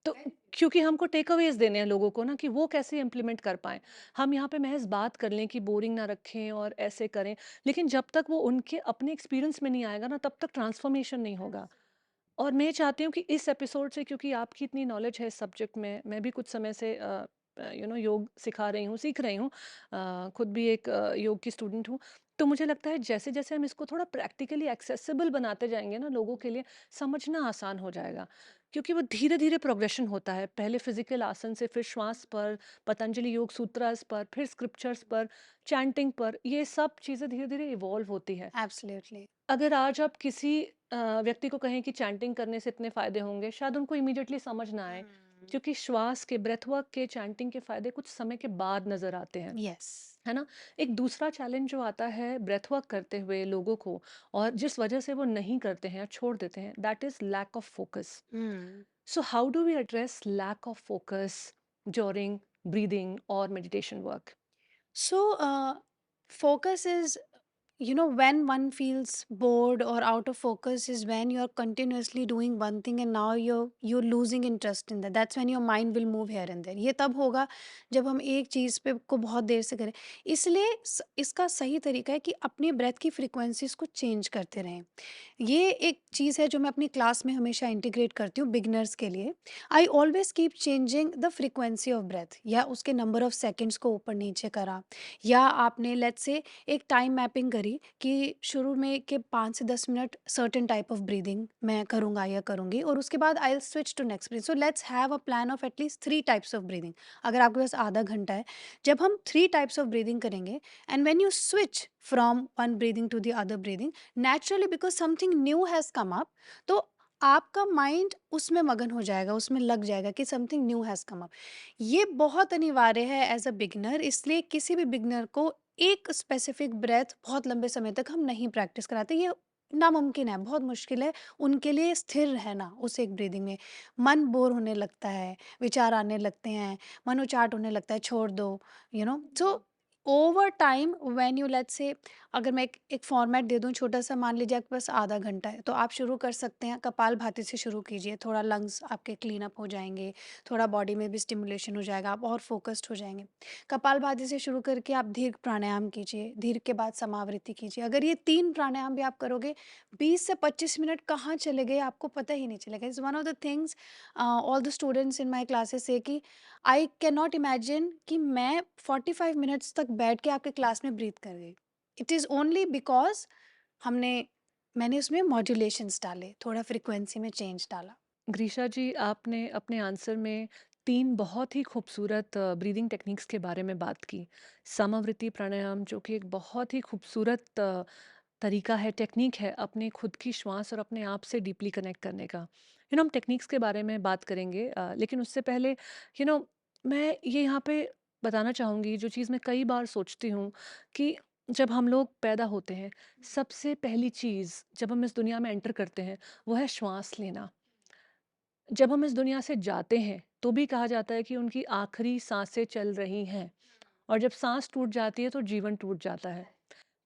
तो क्योंकि हमको टेकअवेज़ देने हैं लोगों को ना कि वो कैसे इम्प्लीमेंट कर पाएँ। हम यहाँ पे महज़ बात कर लें कि बोरिंग ना रखें और ऐसे करें, लेकिन जब तक वो उनके अपने एक्सपीरियंस में नहीं आएगा ना, तब तक ट्रांसफ़ॉर्मेशन नहीं होगा। और मैं चाहती हूँ कि इस एपिसोड से, क्योंकि आपकी इतनी नॉलेज है इस सब्जेक्ट में, मैं भी कुछ समय से योग सिखा रही हूँ, सीख रही हूँ। खुद भी एक योग की स्टूडेंट हूँ। तो मुझे लगता है जैसे-जैसे हम इसको थोड़ा प्रैक्टिकली एक्सेसिबल बनाते जाएँगे ना लोगों के लिए, समझना आसान हो जाएगा। क्योंकि वो धीरे-धीरे प्रोग्रेशन होता है। पहले फिज़िकल आसन से, फिर श्वास पर, पतंजलि योग सूत्रास पर, फिर स्क्रिप्चर्स पर, चैंटिंग पर, ये सब चीज़ें धीरे-धीरे इवॉल्व होती है। Absolutely. अगर आज आप किसी व्यक्ति को कहें कि चैंटिंग करने से इतने फ़ायदे होंगे, शायद उनको इमीडिएटली समझ ना आए, Hmm. क्योंकि श्वास के, ब्रेथ वर्क के, चैंटिंग के फ़ायदे कुछ समय के बाद नज़र आते हैं, Yes. है ना? एक दूसरा चैलेंज जो आता है ब्रेथ वर्क करते हुए लोगों को, और जिस वजह से वो नहीं करते हैं या छोड़ देते हैं, that is lack of focus. Hmm. So how do we address lack of focus during breathing और meditation work? So, focus is, when one feels bored or out of focus is when you're continuously doing one thing and now you're losing interest in that. That's when your mind will move here and there. ये तब होगा जब हम एक चीज़ पे को बहुत देर से करें। इसलिए इसका सही तरीका है कि अपनी ब्रेथ की फ्रीक्वेंसीज को चेंज करते रहें। ये एक चीज़ है जो मैं अपनी क्लास में हमेशा इंटीग्रेट करती हूँ बिगनर्स के लिए। I always keep changing the frequency of breath, या उसके नंबर ऑफ सेकेंड्स को ऊपर नीचे करा, या आपने लेट्स से एक टाइम मैपिंग करी करी कि शुरू में के 5 से 10 minute certain type of breathing मैं करूँगा या करूँगी, और उसके बाद I will switch to next breath. So let's have a plan of at least 3 types of breathing. अगर आपके पास आधा घंटा है, जब हम 3 टाइप्स ऑफ ब्रीदिंग करेंगे, and when you switch from one breathing to the other breathing, naturally because something new has come up, तो आपका माइंड उसमें मगन हो जाएगा, उसमें लग जाएगा कि something new has come up. ये बहुत अनिवार्य है एज़ अ बिगिनर, इसलिए किसी भी बिगिनर को एक स्पेसिफिक ब्रेथ बहुत लंबे समय तक हम नहीं प्रैक्टिस कराते। ये नामुमकिन है, बहुत मुश्किल है उनके लिए स्थिर रहना उस एक ब्रीदिंग में। मन बोर होने लगता है, विचार आने लगते हैं, मनोचाट होने लगता है, छोड़ दो, you know. So over time when you let's say, अगर मैं एक फॉर्मेट दे दूं छोटा सा, मान लीजिए आपके पास आधा घंटा है, तो आप शुरू कर सकते हैं कपालभाति से शुरू कीजिए। थोड़ा लंग्स आपके क्लीन अप हो जाएंगे, थोड़ा बॉडी में भी स्टिमुलेशन हो जाएगा, आप और फोकस्ड हो जाएंगे। कपालभाति से शुरू करके आप दीर्घ प्राणायाम कीजिए, दीर्घ के बाद समावृत्ति कीजिए। अगर ये 3 प्राणायाम भी आप करोगे, 20 से 25 मिनट कहाँ चले गए आपको पता ही नहीं चलेगा। Is one of the things all the students in my classes से कि आई कैन नॉट इमेजिन कि मैं 45 मिनट्स तक बैठ के आपके क्लास में ब्रीथ कर गई। इट इज़ ओनली बिकॉज़ हमने मैंने उसमें मॉड्यूलेशंस डाले, थोड़ा फ्रीक्वेंसी में चेंज डाला। ग्रीशा जी, आपने अपने आंसर में 3 बहुत ही खूबसूरत ब्रीदिंग टेक्निक्स के बारे में बात की। समावृत्ति प्राणायाम जो कि एक बहुत ही खूबसूरत तरीका है, टेक्नीक है अपने खुद की श्वास और अपने आप से डीपली कनेक्ट करने का। हम टेक्निक्स के बारे में बात करेंगे, लेकिन उससे पहले यू नो मैं ये यहाँ पे बताना चाहूँगी जो चीज़ मैं कई बार सोचती हूँ कि जब हम लोग पैदा होते हैं, सबसे पहली चीज़ जब हम इस दुनिया में एंटर करते हैं, वो है श्वास लेना। जब हम इस दुनिया से जाते हैं, तो भी कहा जाता है कि उनकी आखिरी साँसें चल रही हैं, और जब साँस टूट जाती है तो जीवन टूट जाता है।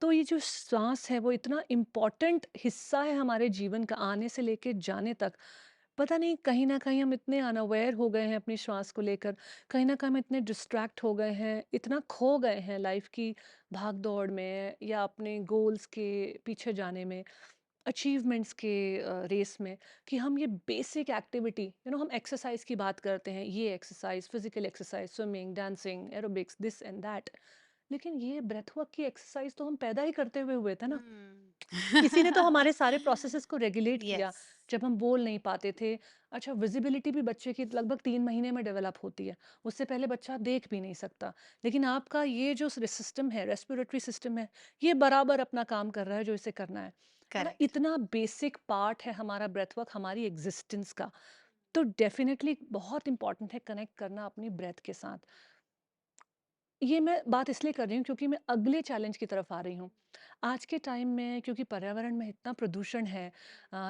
तो ये जो साँस है वो इतना इम्पोर्टेंट हिस्सा है हमारे जीवन का, आने से लेके जाने तक। पता नहीं कहीं न कहीं हम इतने अनअवेयर हो गए हैं अपनी श्वास को लेकर, कहीं न कहीं हम इतने डिस्ट्रैक्ट हो गए हैं, इतना खो गए हैं लाइफ़ की भाग-दौड़ में या अपने गोल्स के पीछे जाने में, अचीवमेंट्स के रेस में, कि हम ये बेसिक एक्टिविटी हम एक्सरसाइज़ की बात करते हैं, ये exercise, physical exercise, swimming, dancing, aerobics, this and that. लेकिन ये ब्रेथ वर्क की एक्सरसाइज़ तो हम पैदा ही करते हुए थे ना। हुँ। किसी ने तो हमारे सारे प्रोसेसेस को रेगुलेट किया, यस, जब हम बोल नहीं पाते थे। अच्छा, विज़िबिलिटी भी बच्चे की लगभग 3 महीने में डेवलप होती है, उससे पहले बच्चा देख भी नहीं सकता। लेकिन आपका ये जो सिस्टम है, रेस्पिरेटरी सिस्टम है, ये बराबर अपना काम कर रहा है जो इसे करना है ना? करेक्ट। इतना बेसिक पार्ट है हमारा ब्रेथ वर्क हमारी एग्ज़िस्टेंस का। तो डेफ़िनिटली बहुत इम्पोर्टेंट है कनेक्ट करना अपनी ब्रेथ के साथ। ये मैं बात इसलिए कर रही हूँ क्योंकि मैं अगले चैलेंज की तरफ आ रही हूँ। आज के टाइम में क्योंकि पर्यावरण में इतना प्रदूषण है,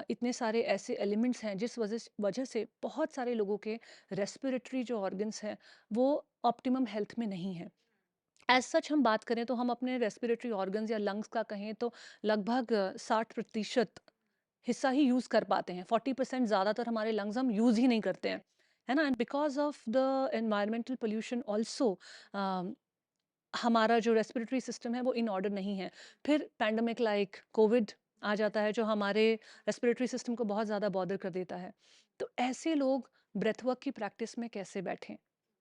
इतने सारे ऐसे एलिमेंट्स हैं जिस वजह से बहुत सारे लोगों के रेस्पिरेटरी जो ऑर्गन्स हैं वो ऑप्टिमम हेल्थ में नहीं है। एज सच हम बात करें तो हम अपने रेस्पिरेटरी ऑर्गन्स या लंग्स का कहें तो लगभग 60% हिस्सा ही यूज कर पाते हैं। 40% ज्यादातर हमारे लंग्स हम यूज ही नहीं करते हैं, है ना? And because of the environmental pollution also हमारा जो रेस्पिरेटरी सिस्टम है वो इन ऑर्डर नहीं है। फिर पैंडेमिक लाइक कोविड आ जाता है जो हमारे रेस्पिरेटरी सिस्टम को बहुत ज़्यादा बॉदर कर देता है। तो ऐसे लोग ब्रेथ वर्क की प्रैक्टिस में कैसे बैठें?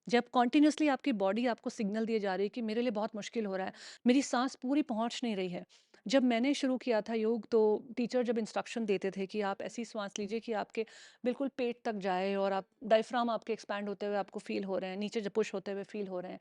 जब कॉन्टिन्यूअसली आपकी बॉडी आपको सिग्नल दिए जा रही है कि मेरे लिए बहुत मुश्किल हो रहा है, मेरी साँस पूरी पहुँच नहीं रही है। जब मैंने शुरू किया था योग तो टीचर जब इंस्ट्रक्शन देते थे कि आप ऐसी श्वास लीजिए कि आपके बिल्कुल पेट तक जाए और आप डायफ्राम आपके एक्सपैंड होते हुए आपको फ़ील हो रहे हैं, नीचे जब पुश होते हुए फ़ील हो रहे हैं।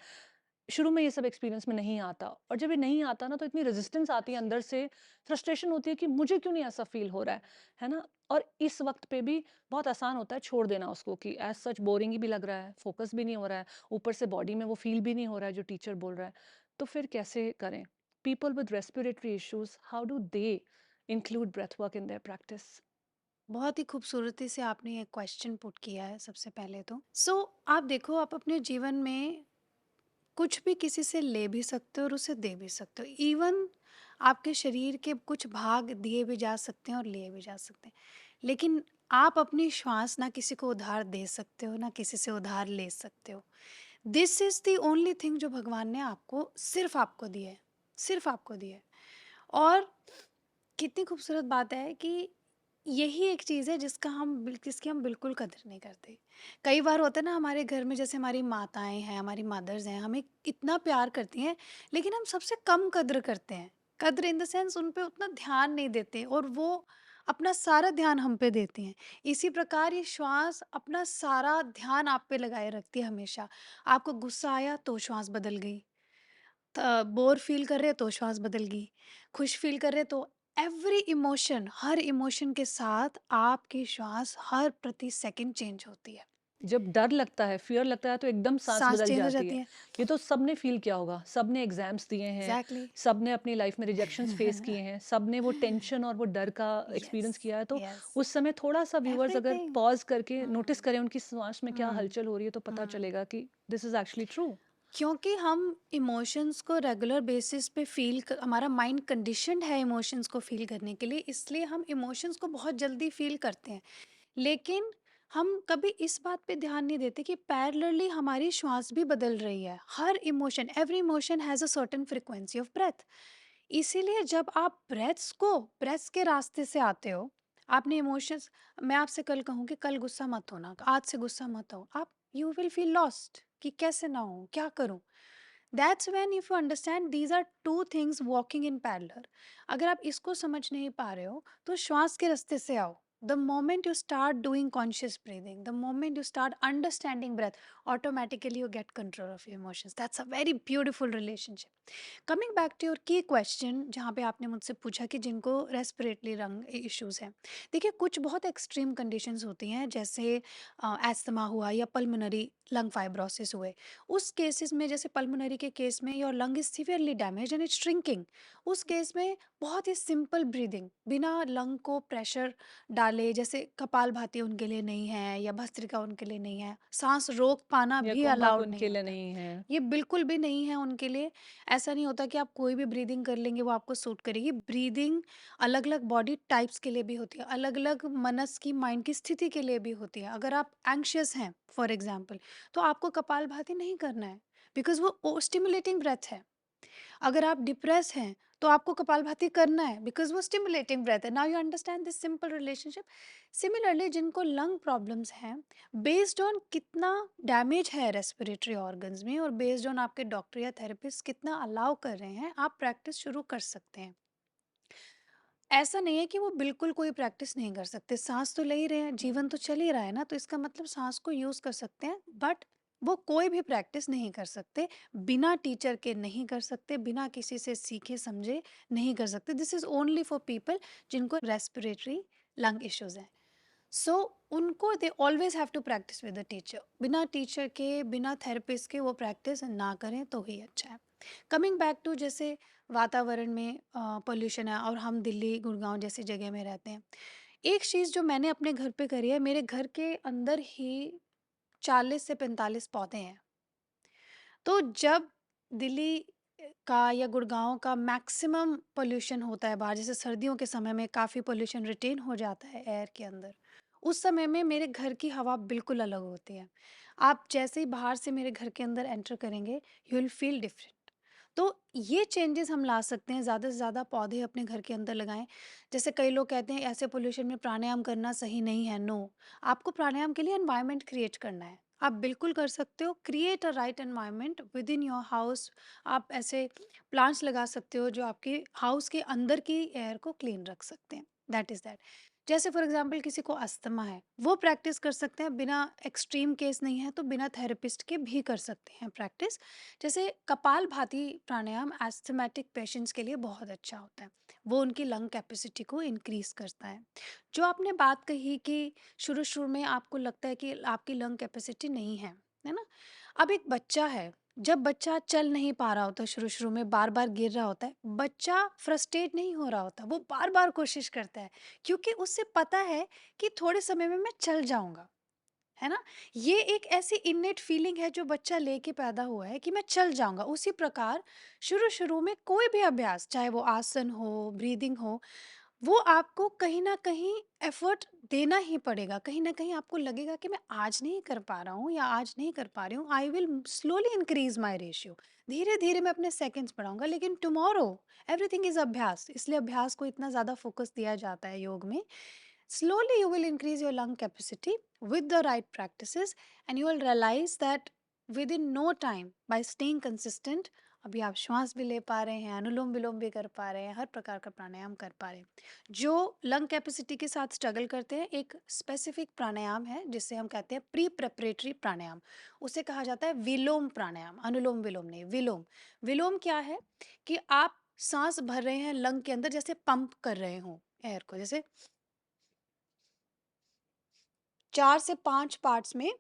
शुरू में ये सब एक्सपीरियंस में नहीं आता, और जब ये नहीं आता ना तो इतनी रेजिस्टेंस आती है अंदर से, फ्रस्ट्रेशन होती है कि मुझे क्यों नहीं ऐसा फील हो रहा है ना? और इस वक्त पे भी बहुत आसान होता है छोड़ देना उसको कि एज सच बोरिंग भी लग रहा है, फोकस भी नहीं हो रहा है, ऊपर से बॉडी में वो फील भी नहीं हो रहा है जो टीचर बोल रहा है। तो फिर कैसे करें? People with respiratory issues, how do they include breath work in their practice? बहुत ही खूबसूरती से आपने ये क्वेश्चन पुट किया है सबसे पहले तो। आप देखो, आप अपने जीवन में कुछ भी किसी से ले भी सकते हो और उसे दे भी सकते हो। इवन आपके शरीर के कुछ भाग दिए भी जा सकते हैं और लिए भी जा सकते हैं। लेकिन आप अपनी श्वास ना किसी को उधार दे सकते हो, ना किसी से उधार ले सकते हो। This is the only thing जो भगवान ने आपको, सिर्फ़ आपको दी है, सिर्फ़ आपको दी है। और कितनी खूबसूरत बात है कि यही एक चीज़ है जिसकी हम बिल्कुल कदर नहीं करते। कई बार होता है ना हमारे घर में, जैसे हमारी माताएँ हैं, हमारी मदर्स हैं, हमें इतना प्यार करती हैं, लेकिन हम सबसे कम कद्र करते हैं। कद्र इन द सेंस उन पे उतना ध्यान नहीं देते और वो अपना सारा ध्यान हम पे देते हैं। इसी प्रकार ये श्वास अपना सारा ध्यान आप पे लगाए रखती है हमेशा। आपको गुस्सा आया तो श्वास बदल गई, बोर फील कर रहे तो श्वास बदल गई, खुश फील कर रहे तो एवरी इमोशन, हर इमोशन के साथ आपकी श्वास हर प्रति सेकंड चेंज होती है, जब डर लगता है, फ़ियर लगता है तो एकदम साँस सांस बदल चेंज हो जाती जाती है। है। ये तो सबने फ़ील किया होगा, सबने एग्ज़ाम्स दिए हैं, एग्जैक्टली। सबने अपनी लाइफ़ में रिजेक्शंस फ़ेस किए हैं, सबने वो टेंशन और वो डर का यस, एक्सपीरियंस किया है। तो यस, उस समय थोड़ा-सा व्यूअर्स अगर एवरीथिंग। पॉज़ करके नोटिस हम्म। करें उनकी श्वास में क्या हम्म। हलचल हो रही है, तो पता हम्म। चलेगा कि दिस इज़ एक्चुअली ट्रू। क्योंकि हम इमोशंस को रेगुलर बेसिस पे हमारा माइंड कंडीशन्ड है इमोशंस को फील करने के लिए, इसलिए हम इमोशंस को बहुत जल्दी फील करते हैं। लेकिन हम कभी इस बात पे ध्यान नहीं देते कि पैरेलली हमारी श्वास भी बदल रही है। हर emotion, every emotion has a certain frequency of breath. इसीलिए जब आप ब्रेथ्स के रास्ते से आते हो, आपने इमोशंस, मैं आपसे कल कहूँ कि कल गुस्सा मत होना, आज से गुस्सा मत हो, आप यू विल फील लॉस्ट कि कैसे ना हो, क्या करूँ? That's when if you understand these are two things walking in parallel. अगर आप इसको समझ नहीं पा रहे हो तो श्वास के रास्ते से आओ। The moment you start doing conscious breathing, the moment you start understanding breath, automatically you get control of your emotions. That's a very beautiful relationship. Coming back to your key question, जहाँ पे आपने मुझसे पूछा कि जिनको respiratory lung issues हैं, देखिए कुछ बहुत एक्सट्रीम कंडीशंस होती हैं, जैसे एस्थमा हुआ या पल्मोनरी लंग फाइब्रोसिस हुए। उस केसेस में, जैसे पल्मोनरी के केस में your lung is severely damage and it's shrinking, उस केस में बहुत ही सिंपल ब्रीदिंग, बिना लंग को प्रेशर डाले, जैसे कपालभाति उनके लिए नहीं है या भस्त्रिका उनके लिए नहीं है, सांस रोक पाना या भी कुंभक अलाउड उनके नहीं लिए होता है। नहीं है। ये बिल्कुल भी नहीं है उनके लिए। ऐसा नहीं होता कि आप कोई भी ब्रीदिंग कर लेंगे वो आपको सूट करेगी। ब्रीदिंग अलग अलग बॉडी टाइप्स के लिए भी होती है, अलग अलग मनस की, माइंड की स्थिति के लिए भी होती है। अगर आप एंग्शियस हैं फॉर एग्जाम्पल, तो आपको कपालभाति नहीं करना है, बिकॉज वो स्टिमुलेटिंग ब्रेथ है। अगर आप डिप्रेस हैं तो आपको कपालभाति करना है, बिकॉज वो स्टिमुलेटिंग ब्रेथ है। Now you understand this simple relationship. Similarly जिनको लंग प्रॉब्लम्स हैं, बेस्ड ऑन कितना डैमेज है रेस्पिरेटरी ऑर्गन्स में और बेस्ड ऑन आपके डॉक्टर या थेरेपिस्ट कितना अलाउ कर रहे हैं, आप प्रैक्टिस शुरू कर सकते हैं। ऐसा नहीं है कि वो बिल्कुल कोई प्रैक्टिस नहीं कर सकते, सांस तो ले ही रहे हैं, जीवन तो चल ही रहा है ना, तो इसका मतलब सांस को यूज कर सकते हैं, बट वो कोई भी प्रैक्टिस नहीं कर सकते, बिना टीचर के नहीं कर सकते, बिना किसी से सीखे समझे नहीं कर सकते। This is only for people जिनको रेस्पिरेटरी लंग इश्यूज हैं। सो उनको they always have to practise with the teacher. बिना टीचर के, बिना थेरेपिस्ट के वो प्रैक्टिस ना करें तो ही अच्छा है। कमिंग बैक टू, जैसे वातावरण में पोल्यूशन है और हम दिल्ली गुड़गांव जैसी जगह में रहते हैं, एक चीज़ जो मैंने अपने घर पे करी है, मेरे घर के अंदर ही 40 से 45 पौधे हैं। तो जब दिल्ली का या गुड़गांव का मैक्सिमम पोल्यूशन होता है बाहर, जैसे सर्दियों के समय में काफ़ी पोल्यूशन रिटेन हो जाता है एयर के अंदर, उस समय में मेरे घर की हवा बिल्कुल अलग होती है। आप जैसे ही बाहर से मेरे घर के अंदर एंटर करेंगे, यू विल फील डिफरेंट। तो ये चेंजेस हम ला सकते हैं, ज़्यादा से ज़्यादा पौधे अपने घर के अंदर लगाएं। जैसे कई लोग कहते हैं ऐसे पोल्यूशन में प्राणायाम करना सही नहीं है, नो, आपको प्राणायाम के लिए एनवायरनमेंट क्रिएट करना है, आप बिल्कुल कर सकते हो। Create a right environment with in your house. आप ऐसे प्लांट्स लगा सकते हो जो आपके हाउस के अंदर की एयर को क्लीन रख सकते हैं। That is that. जैसे फॉर एग्जांपल किसी को अस्थमा है, वो प्रैक्टिस कर सकते हैं, बिना एक्सट्रीम केस नहीं है तो बिना थेरेपिस्ट के भी कर सकते हैं प्रैक्टिस। जैसे कपाल भाती प्राणायाम एस्थमेटिक पेशेंट्स के लिए बहुत अच्छा होता है, वो उनकी लंग कैपेसिटी को इंक्रीज करता है। जो आपने बात कही कि शुरू शुरू में आपको लगता है कि आपकी लंग कैपेसिटी नहीं है ना? अब एक बच्चा है, जब बच्चा चल नहीं पा रहा होता, शुरू शुरू में बार बार गिर रहा होता है, बच्चा फ्रस्ट्रेट नहीं हो रहा होता, वो बार बार कोशिश करता है, क्योंकि उससे पता है कि थोड़े समय में मैं चल जाऊंगा, है ना? ये एक ऐसी इनेट फीलिंग है जो बच्चा लेके पैदा हुआ है कि मैं चल जाऊंगा। उसी प्रकार शुरू शुरू में कोई भी अभ्यास, चाहे वो आसन हो, ब्रीदिंग हो, वो आपको कहीं न कहीं एफर्ट देना ही पड़ेगा। कहीं न कहीं आपको लगेगा कि मैं आज नहीं कर पा रहा हूँ या आज नहीं कर पा रही हूँ। I will slowly increase my ratio. धीरे-धीरे मैं अपने सेकंड्स बढ़ाऊँगा, लेकिन टुमारो एवरीथिंग इज़ अभ्यास। इसलिए अभ्यास को इतना ज़्यादा फोकस दिया जाता है योग में। Slowly you will increase your lung capacity with the right practices, and you will realize that within no time, by staying consistent, अभी आप श्वास भी ले पा रहे हैं, अनुलोम-विलोम भी कर पा रहे हैं, हर प्रकार का प्राणायाम कर पा रहे हैं। जो लंग कैपेसिटी के साथ स्ट्रगल करते हैं, एक स्पेसिफिक प्राणायाम है जिसे हम कहते हैं प्री प्रिपरेटरी प्राणायाम। उसे कहा जाता है विलोम प्राणायाम, अनुलोम-विलोम नहीं, विलोम। विलोम क्या है कि आप साँस भर रहे हैं लंग के अंदर, जैसे पंप कर रहे हों एयर को, जैसे 4 से 5 पार्ट्स में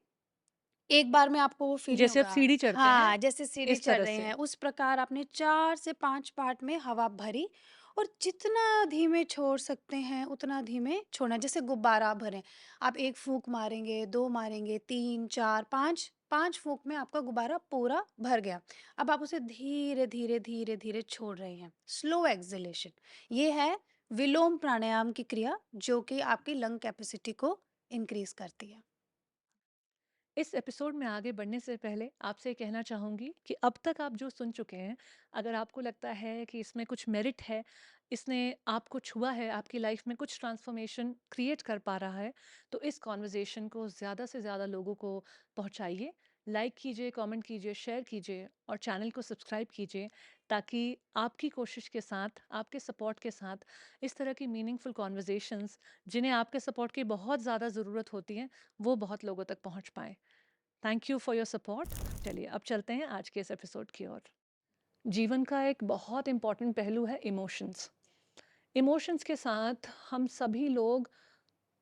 एक बार में आपको वो फ़ील नहीं जैसे आप होगा। सीढ़ी चढ़ते हैं, हाँ, जैसे सीढ़ी इस चढ़ तरह रहे से। हैं, उस प्रकार आपने 4 से 5 पार्ट में हवा भरी और जितना धीमे छोड़ सकते हैं, उतना धीमे छोड़ना है। जैसे गुब्बारा आप भरें, आप 1 फूँक मारेंगे, 2 मारेंगे, 3, 4, 5, 5 फूँक में आपका गुब्बारा पूरा भर गया। अब आप उसे धीरे-धीरे, धीरे-धीरे छोड़ रहे हैं, स्लो एक्सहेलेशन। ये है विलोम प्राणायाम की क्रिया, जो कि आपकी लंग कैपेसिटी को इंक्रीज़ करती है। इस एपिसोड में आगे बढ़ने से पहले आपसे ये कहना चाहूँगी कि अब तक आप जो सुन चुके हैं, अगर आपको लगता है कि इसमें कुछ मेरिट है, इसने आपको छुआ है, आपकी लाइफ में कुछ ट्रांसफॉर्मेशन क्रिएट कर पा रहा है, तो इस कॉन्वर्जेशन को ज़्यादा से ज़्यादा लोगों को पहुँचाइए। लाइक कीजिए, कमेंट कीजिए, शेयर कीजिए और चैनल को सब्सक्राइब कीजिए, ताकि आपकी कोशिश के साथ, आपके सपोर्ट के साथ इस तरह की मीनिंगफुल कॉन्वर्जेशंस, जिन्हें आपके सपोर्ट की बहुत ज़्यादा ज़रूरत होती है, वो बहुत लोगों तक पहुँच पाएँ। Thank you for your support. चलिए अब चलते हैं आज के इस एपिसोड की ओर। जीवन का एक बहुत इम्पोर्टेंट पहलू है इमोशंस। इमोशंस के साथ हम सभी लोग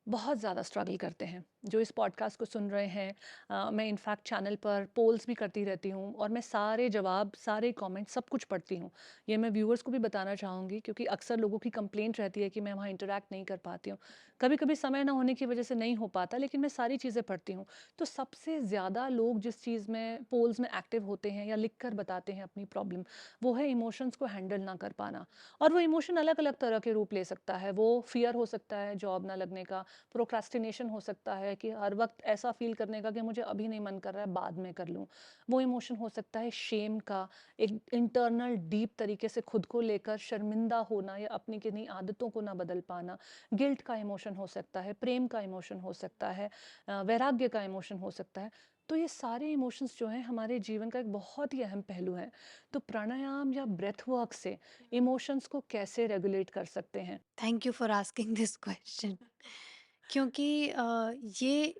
बहुत ज़्यादा स्ट्रगल करते हैं। जो इस पॉडकास्ट को सुन रहे हैं, मैं इनफैक्ट चैनल पर पोल्स भी करती रहती हूँ और मैं सारे जवाब, सारे कमेंट सब कुछ पढ़ती हूँ। ये मैं व्यूअर्स को भी बताना चाहूँगी, क्योंकि अक्सर लोगों की कंप्लेंट रहती है कि मैं वहाँ इंटरैक्ट नहीं कर पाती हूँ। कभी कभी समय ना होने की वजह से नहीं हो पाता, लेकिन मैं सारी चीज़ें पढ़ती हूँ। तो सबसे ज़्यादा लोग जिस चीज़ में पोल्स में एक्टिव होते हैं या लिख कर बताते हैं अपनी प्रॉब्लम, वो है इमोशंस को हैंडल ना कर पाना। और वो इमोशन अलग अलग तरह के रूप ले सकता है। वो फियर हो सकता है जॉब ना लगने का, प्रोक्रास्टिनेशन हो सकता है कि हर वक्त ऐसा फील करने का कि मुझे अभी नहीं मन कर रहा है, बाद में कर लूँ। वो इमोशन हो सकता है शेम का, एक इंटरनल डीप तरीके से खुद को लेकर शर्मिंदा होना या अपनी किन्हीं आदतों को ना बदल पाना। गिल्ट का इमोशन हो सकता है, प्रेम का इमोशन हो सकता है, वैराग्य का इमोशन हो सकता है। तो ये सारे इमोशंस जो हैं हमारे जीवन का एक बहुत ही अहम पहलू है। तो प्राणायाम या ब्रेथ वर्क से इमोशंस को कैसे रेगुलेट कर सकते हैं? Thank you for asking this question. क्योंकि ये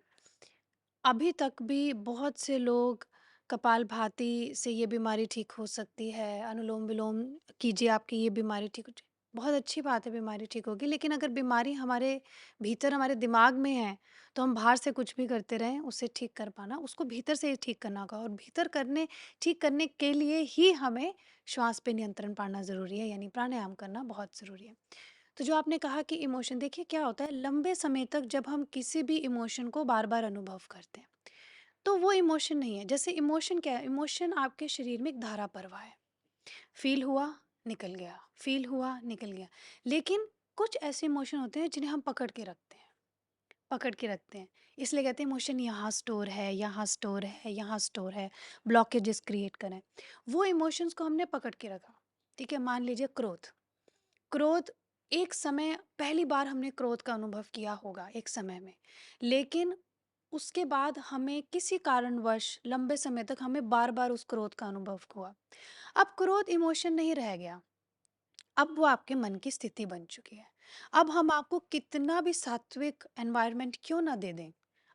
अभी तक भी बहुत से लोग कपालभाति से ये बीमारी ठीक हो सकती है, अनुलोम-विलोम कीजिए आपकी ये बीमारी ठीक हो जाए। बहुत अच्छी बात है बीमारी ठीक होगी, लेकिन अगर बीमारी हमारे भीतर हमारे दिमाग में है, तो हम बाहर से कुछ भी करते रहें, उसे ठीक कर पाना उसको भीतर से ही ठीक करना होगा और भीतर करने ठीक करने के लिए ही हमें श्वास पे नियंत्रण पाना ज़रूरी है, यानी प्राणायाम करना बहुत ज़रूरी है। तो जो आपने कहा कि इमोशन, देखिए क्या होता है लंबे समय तक जब हम किसी भी इमोशन को बार बार अनुभव करते हैं, तो वो इमोशन नहीं है। जैसे इमोशन क्या है, इमोशन आपके शरीर में एक धारा प्रवाह है। फील हुआ, निकल गया, फील हुआ, निकल गया। लेकिन कुछ ऐसे इमोशन होते हैं जिन्हें हम पकड़ के रखते हैं, पकड़ के रखते हैं। इसलिए कहते हैं इमोशन यहाँ स्टोर है, यहाँ स्टोर है, यहाँ स्टोर है, ब्लॉकेजेस क्रिएट करें। वो इमोशंस को हमने पकड़ के रखा। ठीक है, मान लीजिए क्रोध। क्रोध, एक समय पहली बार हमने क्रोध का अनुभव किया होगा एक समय में, लेकिन उसके बाद हमें किसी कारणवश लंबे समय तक हमें बार-बार उस क्रोध का अनुभव हुआ। अब क्रोध इमोशन नहीं रह गया, अब वो आपके मन की स्थिति बन चुकी है। अब हम आपको कितना भी सात्विक एनवायरनमेंट क्यों ना दे दें,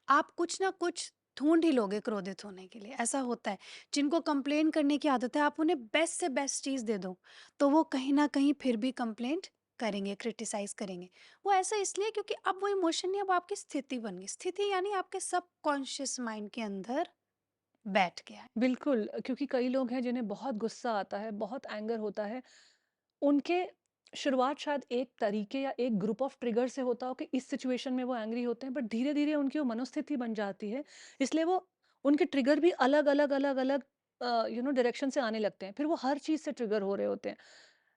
आप कुछ ना कुछ ढूँढ ही लोगे क्रोधित होने के लिए, ऐसा होता है। जिनको कंप्लेन करने की आदत है, आप उन्हें बेस्ट से बेस्ट चीज़ दे दो, तो वो कहीं न कहीं फिर भी कंप्लेंट करेंगे, क्रिटिसाइज़ करेंगे। वो ऐसा इसलिए क्योंकि अब वो इमोशन नहीं, अब आपकी स्थिति बन गई। स्थिति यानी आपके सबकॉन्शियस माइंड के अंदर बैठ गया है। बिल्कुल, क्योंकि कई लोग हैं जिन्हें बहुत गुस्सा आता है, बहुत एंगर होता है। उनके शुरुआत शायद एक तरीके या एक ग्रुप ऑफ ट्रिगर से होता हो कि इस सिचुएशन में वो एंग्री होते हैं, बट धीरे-धीरे उनकी वो मनोस्थिति बन जाती है। इसलिए वो उनके ट्रिगर भी अलग-अलग, अलग-अलग डायरेक्शन से आने लगते हैं। फिर वो हर चीज़ से ट्रिगर हो रहे होते हैं।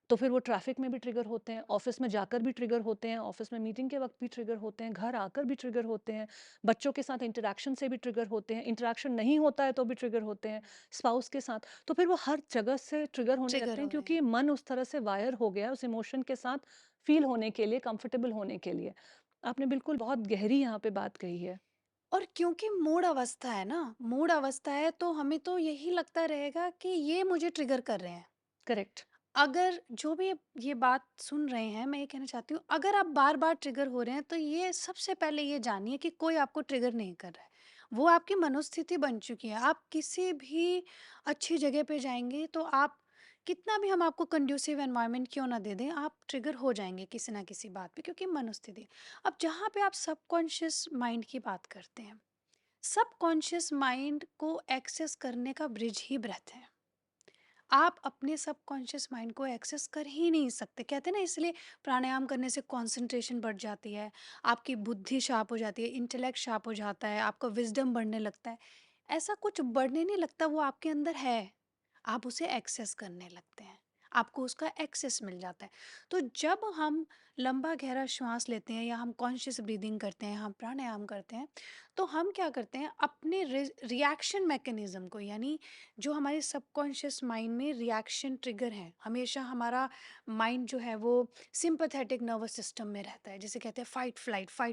तो फिर वो ट्रैफ़िक में भी ट्रिगर होते हैं, ऑफ़िस में जाकर भी ट्रिगर होते हैं, ऑफ़िस में मीटिंग के वक़्त भी ट्रिगर होते हैं, घर आकर भी ट्रिगर होते हैं, बच्चों के साथ इंटरैक्शन से भी ट्रिगर होते हैं, इंटरैक्शन नहीं होता है तो भी ट्रिगर होते हैं, स्पाउस के साथ। तो फिर वो हर जगह से ट्रिगर होने ट्रिगर लगते हो हैं, रहे क्योंकि हैं। मन उस तरह से वायर हो गया है उस इमोशन के साथ फ़ील होने के लिए, कंफ़र्टेबल होने के लिए। आपने बिल्कुल बहुत गहरी यहाँ पे बात कही है। और क्योंकि मूड अवस्था है ना, मूड अवस्था है तो हमें तो यही लगता रहेगा कि ये मुझे ट्रिगर कर रहे हैं। करेक्ट। अगर जो भी ये बात सुन रहे हैं, मैं ये कहना चाहती हूँ, अगर आप बार-बार ट्रिगर हो रहे हैं, तो ये सबसे पहले ये जानिए कि कोई आपको ट्रिगर नहीं कर रहा है। वो आपकी मनोस्थिति बन चुकी है। आप किसी भी अच्छी जगह पे जाएँगे, तो आप कितना भी हम आपको कंड्यूसिव एनवायरनमेंट क्यों ना दे दें, आप ट्रिगर हो जाएँगे किसी ना किसी बात पे, क्योंकि मनोस्थिति। अब जहाँ पे आप सबकॉन्शियस माइंड की बात करते हैं, सबकॉन्शियस माइंड को एक्सेस करने का ब्रिज ही ब्रेथ है। आप अपने सबकॉन्शियस माइंड को एक्सेस कर ही नहीं सकते। कहते हैं ना, इसलिए प्राणायाम करने से कंसंट्रेशन बढ़ जाती है, आपकी बुद्धि शार्प हो जाती है, इंटेलेक्ट शार्प हो जाता है, आपका विज़डम बढ़ने लगता है। ऐसा कुछ बढ़ने नहीं लगता, वो आपके अंदर है। आप उसे एक्सेस करने लगते हैं, आपको उसका एक्सेस मिल जाता है। तो जब हम लंबा गहरा श्वास लेते हैं या हम कॉन्शियस ब्रीदिंग करते हैं, हम प्राणायाम करते हैं, तो हम क्या करते हैं, अपने रिएक्शन मैकेनिज़्म को, यानी जो हमारे सबकॉन्शियस माइंड में रिएक्शन ट्रिगर हैं, हमेशा हमारा माइंड जो है वो सिंपैथेटिक नर्वस सिस्टम में रहता है, जिसे कहते हैं फाइट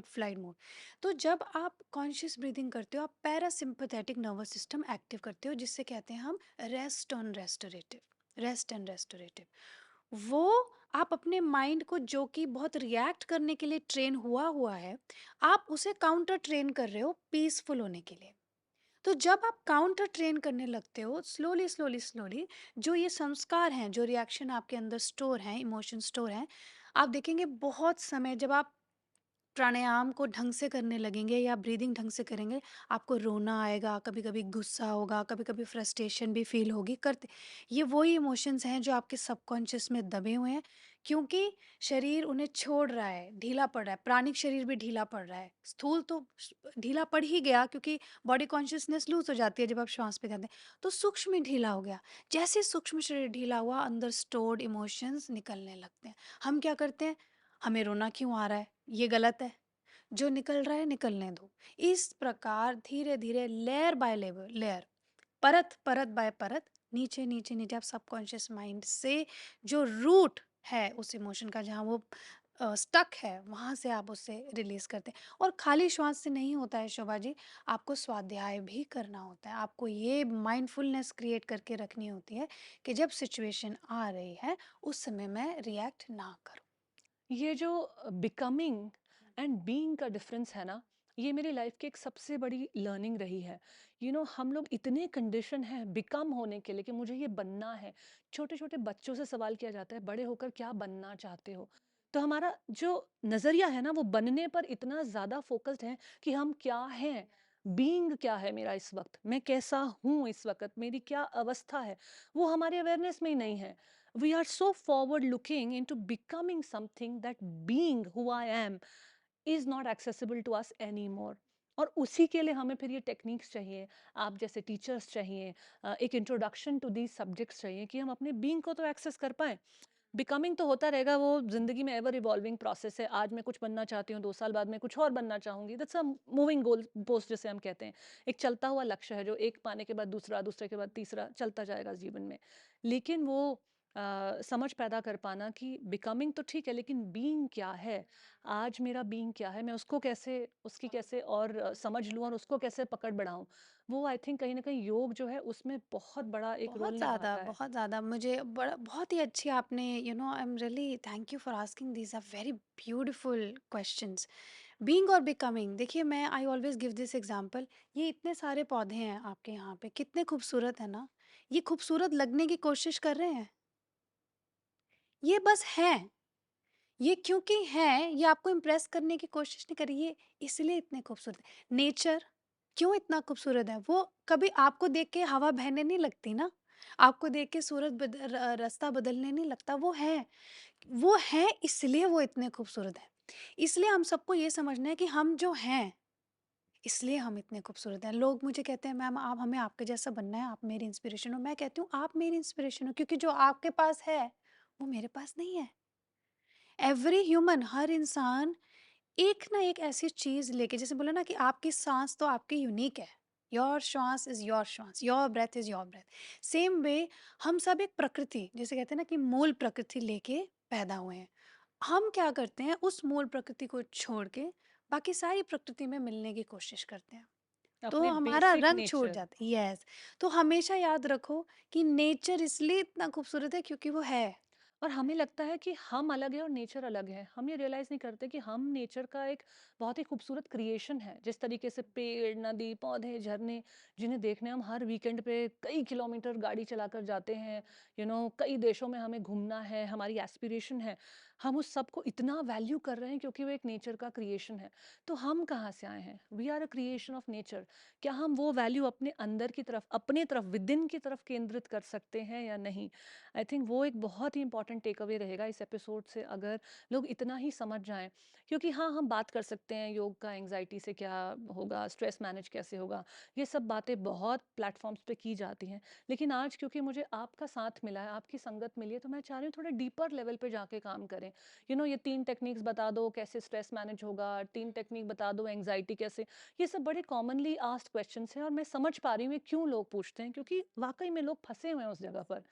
फ्लाइट मोड। तो जब आप कॉन्शियस ब्रीदिंग करते हो, आप पैरासिम्पैथेटिक नर्वस सिस्टम एक्टिव करते हो, जिससे कहते हैं हम रेस्ट एंड रेस्टोरेटिव। वो आप अपने माइंड को, जो कि बहुत रिएक्ट करने के लिए ट्रेन हुआ हुआ है, आप उसे काउंटर ट्रेन कर रहे हो पीसफुल होने के लिए। तो जब आप काउंटर ट्रेन करने लगते हो, स्लोली स्लोली स्लोली, जो ये संस्कार हैं, जो रिएक्शन आपके अंदर स्टोर हैं, इमोशन स्टोर हैं, आप देखेंगे बहुत समय जब आप प्राणायाम को ढंग से करने लगेंगे या ब्रीदिंग ढंग से करेंगे, आपको रोना आएगा, कभी कभी गुस्सा होगा, कभी कभी फ्रस्ट्रेशन भी फील होगी करते। ये वही इमोशंस हैं जो आपके सबकॉन्शियस में दबे हुए हैं, क्योंकि शरीर उन्हें छोड़ रहा है, ढीला पड़ रहा है, प्राणिक शरीर भी ढीला पड़ रहा है, स्थूल तो ढीला पड़ ही गया, क्योंकि बॉडी कॉन्शियसनेस लूज हो जाती है जब आप श्वास पे ध्यान दें। तो सूक्ष्म ही ढीला हो गया। जैसे सूक्ष्म शरीर ढीला हुआ, अंदर स्टोर्ड इमोशंस निकलने लगते हैं। हम क्या करते हैं, हमें रोना क्यों आ रहा है, ये गलत है, जो निकल रहा है निकलने दो। इस प्रकार धीरे धीरे, लेयर बाय लेयर, परत परत बाय परत, नीचे नीचे नीचे, आप सबकॉन्शियस माइंड से जो रूट है उस इमोशन का, जहाँ वो स्टक है, वहां से आप उससे रिलीज करते हैं। और खाली श्वास से नहीं होता है शोभा जी, आपको स्वाध्याय भी करना होता है। आपको ये माइंडफुलनेस क्रिएट करके रखनी होती है कि जब सिचुएशन आ रही है, उस समय मैं रिएक्ट ना करूं। ये जो बिकमिंग एंड बीइंग का डिफरेंस है ना, ये मेरी लाइफ की एक सबसे बड़ी लर्निंग रही है। हम लोग इतने कंडीशन हैं बिकम होने के लिए कि मुझे ये बनना है। छोटे छोटे बच्चों से सवाल किया जाता है, बड़े होकर क्या बनना चाहते हो? तो हमारा जो नज़रिया है ना, वो बनने पर इतना ज़्यादा फोकस्ड है कि हम क्या हैं। बीइंग क्या है मेरा इस वक्त, मैं कैसा हूँ इस वक्त, मेरी क्या अवस्था है, वो हमारे अवेयरनेस में ही नहीं है। We are so forward looking into becoming something that being who I am is not accessible to us anymore. और उसी के लिए हमें फिर ये टेक्निक्स चाहिए, आप जैसे टीचर्स चाहिए, एक इंट्रोडक्शन टू दीज सब्जेक्ट्स चाहिए कि हम अपने बीइंग को तो एक्सेस कर पाएं। बिकमिंग तो होता रहेगा, वो जिंदगी में एवर इवॉल्विंग प्रोसेस है। आज मैं कुछ बनना चाहती हूँ, 2 साल बाद मैं कुछ और बनना चाहूंगी। That's a moving goal post जिसे हम कहते हैं। एक चलता हुआ लक्ष्य है, जो एक पाने के बाद दूसरा, दूसरे के बाद तीसरा चलता जाएगा जीवन में। लेकिन वो समझ पैदा कर पाना कि बिकमिंग तो ठीक है, लेकिन बीइंग क्या है, आज मेरा बीइंग क्या है, मैं उसको कैसे, उसकी कैसे और समझ लूँ और उसको कैसे पकड़ बढ़ाऊं, वो आई थिंक कहीं ना कहीं योग जो है उसमें बहुत बड़ा एक रोल निभाता है। बहुत ज़्यादा मुझे बड़ा, बहुत ही अच्छी आपने, I am really thank you for asking these are very beautiful questions. Being और बिकमिंग, देखिए मैं I always give this example. ये इतने सारे पौधे हैं आपके यहाँ पे, कितने खूबसूरत है ना, ये खूबसूरत लगने की कोशिश कर रहे हैं, ये बस हैं। ये क्योंकि हैं, ये आपको इम्प्रेस करने की कोशिश नहीं कर रही, ये इसलिए इतने खूबसूरत है। नेचर क्यों इतना खूबसूरत है, वो कभी आपको देख के हवा बहने नहीं लगती ना, आपको देख के सूरज रास्ता बदलने नहीं लगता, वो है इसलिए वो इतने खूबसूरत है। इसलिए हम सबको ये समझना है कि हम जो हैं, इसलिए हम इतने खूबसूरत हैं। लोग मुझे कहते हैं, मैम आप, हमें आपके जैसा बनना है, आप मेरी इंस्पिरेशन हो। मैं कहती हूँ आप मेरी इंस्पिरेशन हो, क्योंकि जो आपके पास है वो मेरे पास नहीं है। एवरी ह्यूमन, हर इंसान एक ना एक ऐसी चीज लेके, जैसे बोला ना कि आपकी सांस तो आपकी यूनिक है, योर श्वास इज योर श्वास, your breath is your breath. Same way हम सब एक प्रकृति, जैसे कहते हैं ना कि मूल प्रकृति लेके पैदा हुए हैं। हम क्या करते हैं, उस मूल प्रकृति को छोड़ के बाकी सारी प्रकृति में मिलने की कोशिश करते हैं। तो अपने हमारा बेसिक रंग छूट नेचर। जाता है। यस, तो हमेशा याद रखो कि नेचर इसलिए इतना खूबसूरत है क्योंकि वो है। और हमें लगता है कि हम अलग हैं और नेचर अलग है। हम ये रियलाइज़ नहीं करते कि हम नेचर का एक बहुत ही खूबसूरत क्रिएशन है। जिस तरीके से पेड़, नदी, पौधे, झरने, जिन्हें देखने हम हर वीकेंड पे कई किलोमीटर गाड़ी चलाकर जाते हैं, कई देशों में हमें घूमना है, हमारी एस्पिरेशन है। हम उस सब को इतना वैल्यू कर रहे हैं क्योंकि वो एक नेचर का क्रिएशन है। तो हम कहाँ से आए हैं? We are a creation of nature. क्या हम वो वैल्यू अपने अंदर की तरफ, अपने तरफ, विदिन की तरफ केंद्रित कर सकते हैं या नहीं? आई थिंक वो एक बहुत ही इंपॉर्टेंट टेक अवे रहेगा इस एपिसोड से, अगर लोग इतना ही समझ जाएं। क्योंकि हाँ, हम बात कर सकते हैं योग का एंजाइटी से क्या होगा, स्ट्रेस मैनेज कैसे होगा, ये सब बातें बहुत प्लेटफॉर्म्स पे की जाती हैं। लेकिन आज क्योंकि मुझे आपका साथ मिला है, आपकी संगत मिली है, तो मैं चाह रही हूँ थोड़े डीपर लेवल पे जाके काम करें। ये 3 टेक्निक्स बता दो कैसे स्ट्रेस मैनेज होगा, 3 टेक्निक बता दो एंजाइटी कैसे। ये सब बड़े कॉमनली आस्क्ड क्वेश्चंस हैं और मैं समझ पा रही हूँ ये क्यों लोग पूछते हैं, क्योंकि वाकई में लोग फंसे हुए हैं उस जगह पर।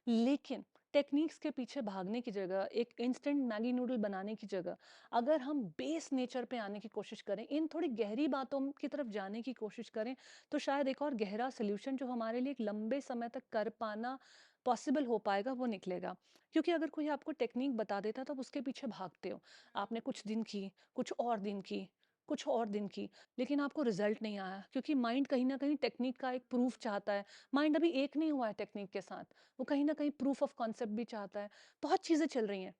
लेकिन टेक्निक्स के पीछे भागने की जगह, एक इंस्टेंट मैगी नूडल बनाने की जगह, अगर हम बेस नेचर पे आने की कोशिश करें, इन थोड़ी गहरी बातों की तरफ जाने की कोशिश करें, तो शायद एक और गहरा सोल्यूशन जो हमारे लिए एक लंबे समय तक कर पाना पॉसिबल हो पाएगा, वो निकलेगा। क्योंकि अगर कोई आपको टेक्निक बता देता तो आप उसके पीछे भागते हो। आपने कुछ दिन की, कुछ और दिन की, कुछ और दिन की, लेकिन आपको रिजल्ट नहीं आया, क्योंकि माइंड कहीं ना कहीं टेक्निक का एक प्रूफ चाहता है। माइंड अभी एक नहीं हुआ है टेक्निक के साथ, वो कहीं न कहीं प्रूफ ऑफ कॉन्सेप्ट भी चाहता है। बहुत चीज़ें चल रही हैं।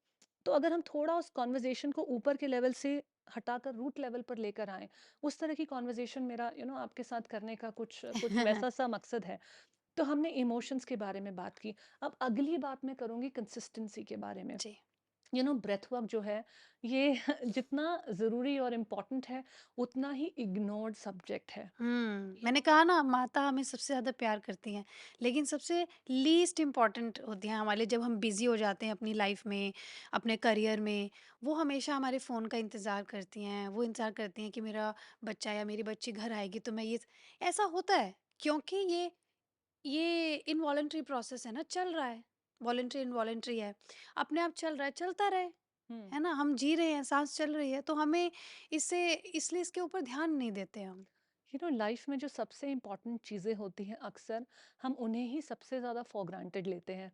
तो अगर हम थोड़ा उस कन्वर्सेशन को ऊपर के लेवल से हटाकर रूट लेवल पर लेकर आएँ, उस तरह की कन्वर्सेशन मेरा आपके साथ करने का कुछ कुछ वैसा-सा मकसद है। तो हमने इमोशंस के बारे में बात की। अब अगली बात मैं करूँगी कंसिस्टेंसी के बारे में। जी। ब्रेथ वर्क जो है, ये जितना ज़रूरी और इम्पोर्टेंट है, उतना ही इग्नोर्ड सब्जेक्ट है। मैंने कहा ना, माता हमें सबसे ज़्यादा प्यार करती हैं, लेकिन सबसे लीस्ट इम्पोर्टेंट होती हैं हमारे लिए जब हम बिज़ी हो जाते हैं अपनी लाइफ में, अपने करियर में। वो हमेशा हमारे फ़ोन का इंतज़ार करती हैं, वो इंतज़ार करती हैं कि मेरा बच्चा या मेरी बच्ची घर आएगी तो मैं ये ऐसा होता है क्योंकि ये इनवॉलंटरी प्रोसेस है ना, चल रहा है, वॉलंटरी इनवॉलंटरी है, अपने आप चल रहा है, चलता रहे, हुँ। है ना? हम जी रहे हैं, साँस चल रही है, तो हमें इससे इसलिए इसके ऊपर ध्यान नहीं देते हम। लाइफ में जो सबसे इम्पोर्टेंट चीज़ें होती हैं, अक्सर हम उन्हें ही सबसे ज़्यादा फॉर ग्रांटेड लेते हैं।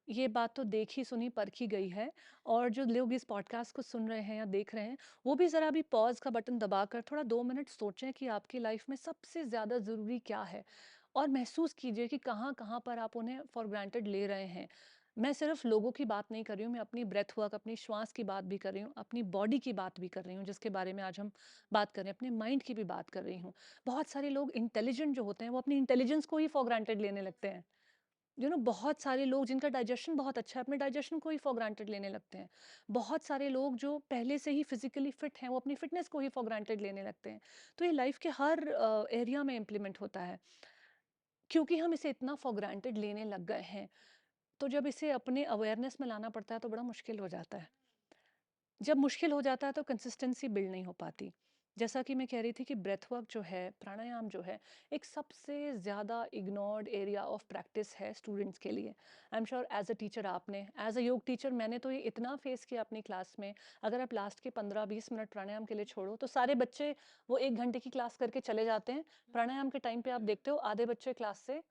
ये बात तो देखी सुनी परखी गई है। और जो लोग इस पॉडकास्ट को सुन रहे हैं या देख रहे हैं, वो भी ज़रा अभी पॉज़ का बटन दबाकर थोड़ा 2 मिनट सोचें कि आपकी लाइफ में सबसे ज़्यादा ज़रूरी क्या है? और महसूस कीजिए कि कहाँ-कहाँ पर आप उन्हें फॉर ग्रांटेड ले रहे हैं। मैं सिर्फ़ लोगों की बात नहीं कर रही हूँ, मैं अपनी ब्रेथ वर्क, अपनी श्वास की बात भी कर रही हूँ, अपनी बॉडी की बात भी कर रही हूँ, जिसके बारे में आज हम बात कर रहे हैं, अपने माइंड की भी बात कर रही हूँ। बहुत सारे लोग इंटेलिजेंट जो होते हैं, वो अपनी इंटेलिजेंस को ही फॉर ग्रांटेड लेने लगते हैं। बहुत सारे लोग जिनका डाइजेशन बहुत अच्छा है, अपने डाइजेशन को ही फॉर ग्रांटेड लेने लगते हैं। बहुत सारे लोग जो पहले से ही फिजिकली फिट हैं, वो अपनी फिटनेस को ही फॉर ग्रांटेड लेने लगते हैं। तो ये लाइफ के हर एरिया में इम्प्लीमेंट होता है। क्योंकि हम इसे इतना फॉर ग्रांटेड लेने लग गए हैं, तो जब इसे अपने अवेयरनेस में लाना पड़ता है तो बड़ा मुश्किल हो जाता है। जब मुश्किल हो जाता है तो कंसिस्टेंसी बिल्ड नहीं हो पाती। जैसा कि मैं कह रही थी कि ब्रेथ वर्क जो है, प्राणायाम जो है, एक सबसे ज़्यादा इग्नोर्ड एरिया ऑफ प्रैक्टिस है स्टूडेंट्स के लिए। I am sure as a teacher, आपने एज अ योग टीचर, मैंने तो ये इतना फेस किया अपनी क्लास में। अगर आप लास्ट के 15-20 मिनट प्राणायाम के लिए छोड़ो तो सारे बच्चे वो 1 घंटे की क्लास करके चले जाते हैं। प्राणायाम के टाइम पे आप देखते हो आधे बच्चे क्लास से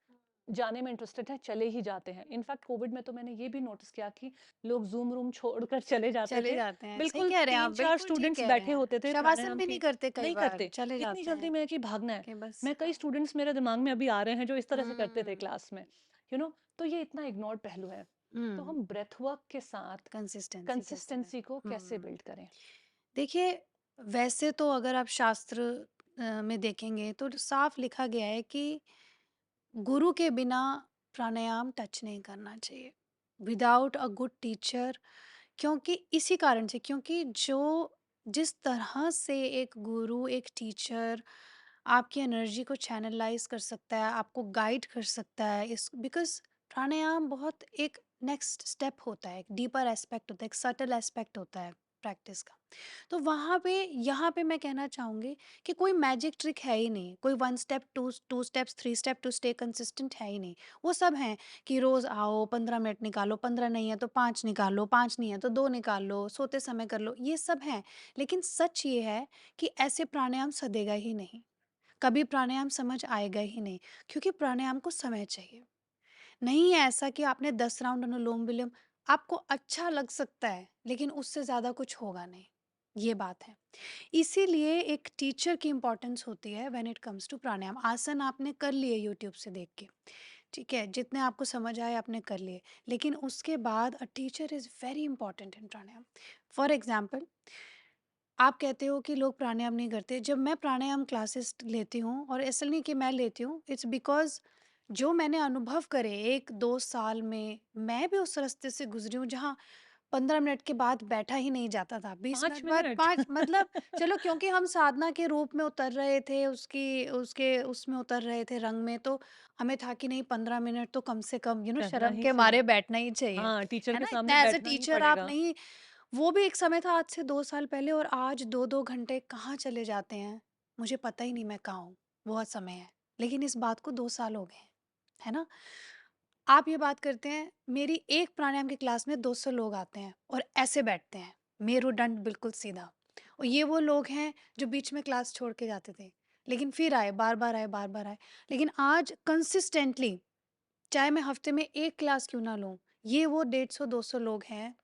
जाने में इंटरेस्टेड हैं, चले ही जाते हैं। इनफैक्ट कोविड में तो मैंने ये भी नोटिस किया कि लोग ज़ूम रूम छोड़कर चले जाते चले थे। जाते हैं, सही बिल्कुल कह रहे हैं आप, 3-4 बिल्कुल ठीक स्टूडेंट्स कह रहे बैठे हैं। होते थे शवासन प्राणायाम भी नहीं के। करते कई नहीं बार, करते, चले इतनी जाते जल्दी हैं में कि भागना है। कि बस मैं कई स्टूडेंट्स मेरे दिमाग में अभी आ रहे हैं जो इस तरह से करते थे हुँ, क्लास में। तो ये इतना इग्नोर्ड पहलू है। तो हुँ, हम ब्रेथ वर्क के साथ कंसिस्टेंसी कैसे कंसिस्टेंसी को बने। कैसे बिल्ड करें? देखिए, वैसे तो अगर आप शास्त्र में देखेंगे तो साफ लिखा गया है कि गुरु के बिना प्राणायाम टच नहीं करना चाहिए, विदाउट अ गुड टीचर। क्योंकि इसी कारण से, क्योंकि जो जिस तरह से एक गुरु, एक टीचर आपकी एनर्जी को चैनलाइज कर सकता है, आपको गाइड कर सकता है, इस बिकॉज प्राणायाम बहुत एक नेक्स्ट स्टेप होता है, एक डीपर एस्पेक्ट होता है, एक सटल एस्पेक्ट होता है। प्रैक्टिस का। तो वहाँ पे यहाँ पे मैं कहना चाहूँगी कि कोई मैजिक ट्रिक है ही नहीं, कोई 1 step, 2 steps, 3 step to stay consistent है ही नहीं। वो सब हैं कि रोज़ आओ, 15 मिनट निकालो, 15 नहीं है तो 5 निकालो, 5 नहीं है तो 2 निकाल लो, सोते समय कर लो, ये सब हैं। लेकिन सच ये है कि ऐसे प्राणायाम सधेगा ही नहीं, कभी प्राणायाम समझ आएगा ही नहीं, क्योंकि प्राणायाम को समय चाहिए। नहीं है ऐसा कि आपने 10 राउंड अनुलोम-विलोम, आपको अच्छा लग सकता है, लेकिन उससे ज़्यादा कुछ होगा नहीं, ये बात है। इसीलिए एक टीचर की इम्पोर्टेंस होती है व्हेन इट कम्स टू प्राणायाम। आसन आपने कर लिए यूट्यूब से देख के, ठीक है? जितने आपको समझ आए आपने कर लिए, लेकिन उसके बाद a teacher is very important in pranayama. For example, आप कहते हो कि लोग प्राणायाम नहीं करते। जब मैं प्राणायाम क्लासेस लेती हूँ, और ऐसा नहीं कि मैं लेती हूँ, इट्स बिकॉज़ जो मैंने अनुभव करे 1-2 साल में, मैं भी उस रास्ते से गुज़री हूँ जहाँ 15 मिनट के बाद बैठा ही नहीं जाता था। 20 5 मिनट बाद मिनट 5, मतलब चलो क्योंकि हम साधना के रूप में उतर रहे थे, उसकी उसके उसमें उतर रहे थे रंग में, तो हमें था कि नहीं 15 मिनट तो कम से कम करना शर्म ही के मारे चाहिए। बैठना ही चाहिए। हाँ, टीचर है के ना? सामने इतना एज़ अ बैठना ही टीचर आप पड़ेगा। नहीं, वो भी एक समय था आज से 2 साल पहले, और आज 2-2 घंटे कहाँ चले जाते हैं, मुझे पता ही नहीं मैं कहाँ हूँ, बहुत समय है। लेकिन इस बात को 2 साल हो गए हैं, है ना? आप ये बात करते हैं, मेरी एक प्राणायाम की क्लास में 200 लोग आते हैं और ऐसे बैठते हैं, मेरुदंड बिल्कुल सीधा। और ये वो लोग हैं जो बीच में क्लास छोड़ के जाते थे, लेकिन फिर आए, बार-बार आए, बार-बार आए। लेकिन आज कंसिस्टेंटली, चाहे मैं हफ्ते में 1 क्लास क्यों ना लूँ, ये वो 150-200 लोग हैं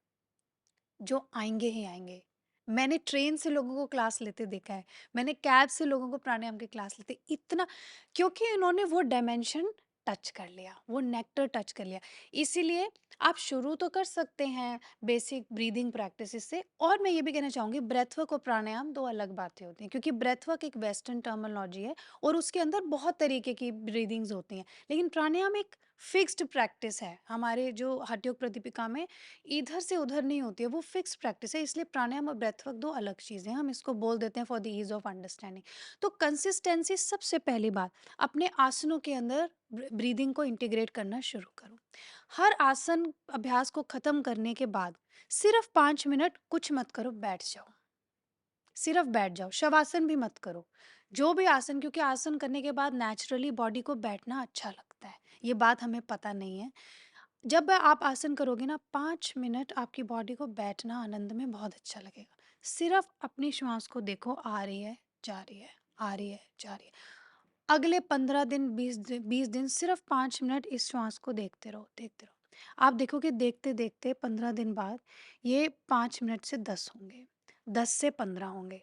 जो आएँगे ही आएँगे। मैंने ट्रेन से लोगों को क्लास लेते देखा है, मैंने कैब से लोगों को प्राणायाम की क्लास लेते, इतना, क्योंकि इन्होंने वो डायमेंशन टच कर लिया, वो नेक्टर टच कर लिया। इसीलिए आप शुरू तो कर सकते हैं बेसिक ब्रीदिंग प्रैक्टिसेस से, और मैं ये भी कहना चाहूँगी ब्रेथ वर्क और प्राणायाम 2 अलग बातें होती हैं, क्योंकि ब्रेथ वर्क एक वेस्टर्न टर्मिनोलॉजी है और उसके अंदर बहुत तरीके की ब्रीदिंग्स होती हैं। लेकिन प्राणायाम एक फिक्स्ड प्रैक्टिस है, हमारे जो हठ योग प्रदीपिका में इधर से उधर नहीं होती है, वो फिक्स प्रैक्टिस है, इसलिए प्राणायाम और ब्रेथ वर्क 2 अलग चीज़ें हैं, हम इसको बोल देते हैं for the ease of understanding. तो कंसिस्टेंसी सबसे पहली बात, अपने आसनों के अंदर ब्रीदिंग को इंटीग्रेट करना शुरू करो। हर आसन अभ्यास को खत्म करने के बाद सिर्फ 5 मिनट कुछ मत करो, बैठ जाओ। सिर्फ बैठ जाओ, शवासन भी मत करो। जो भी आसन, क्योंकि आसन करने के बाद नेचुरली बॉडी को बैठना अच्छा लगता है, ये बात हमें पता नहीं है। जब आप आसन करोगे ना 5 मिनट आपकी बॉडी को बैठना आनंद में बहुत अच्छा लगेगा। सिर्फ अपनी श्वास को देखो, आ रही है, जा रही है, आ रही है, जा रही है। अगले 15 दिन, 20 दिन सिर्फ 5 मिनट इस श्वास को देखते रहो, देखते रहो। आप देखोगे देखते-देखते 15 दिन बाद ये 5 मिनट से 10 होंगे, 10 से 15 होंगे,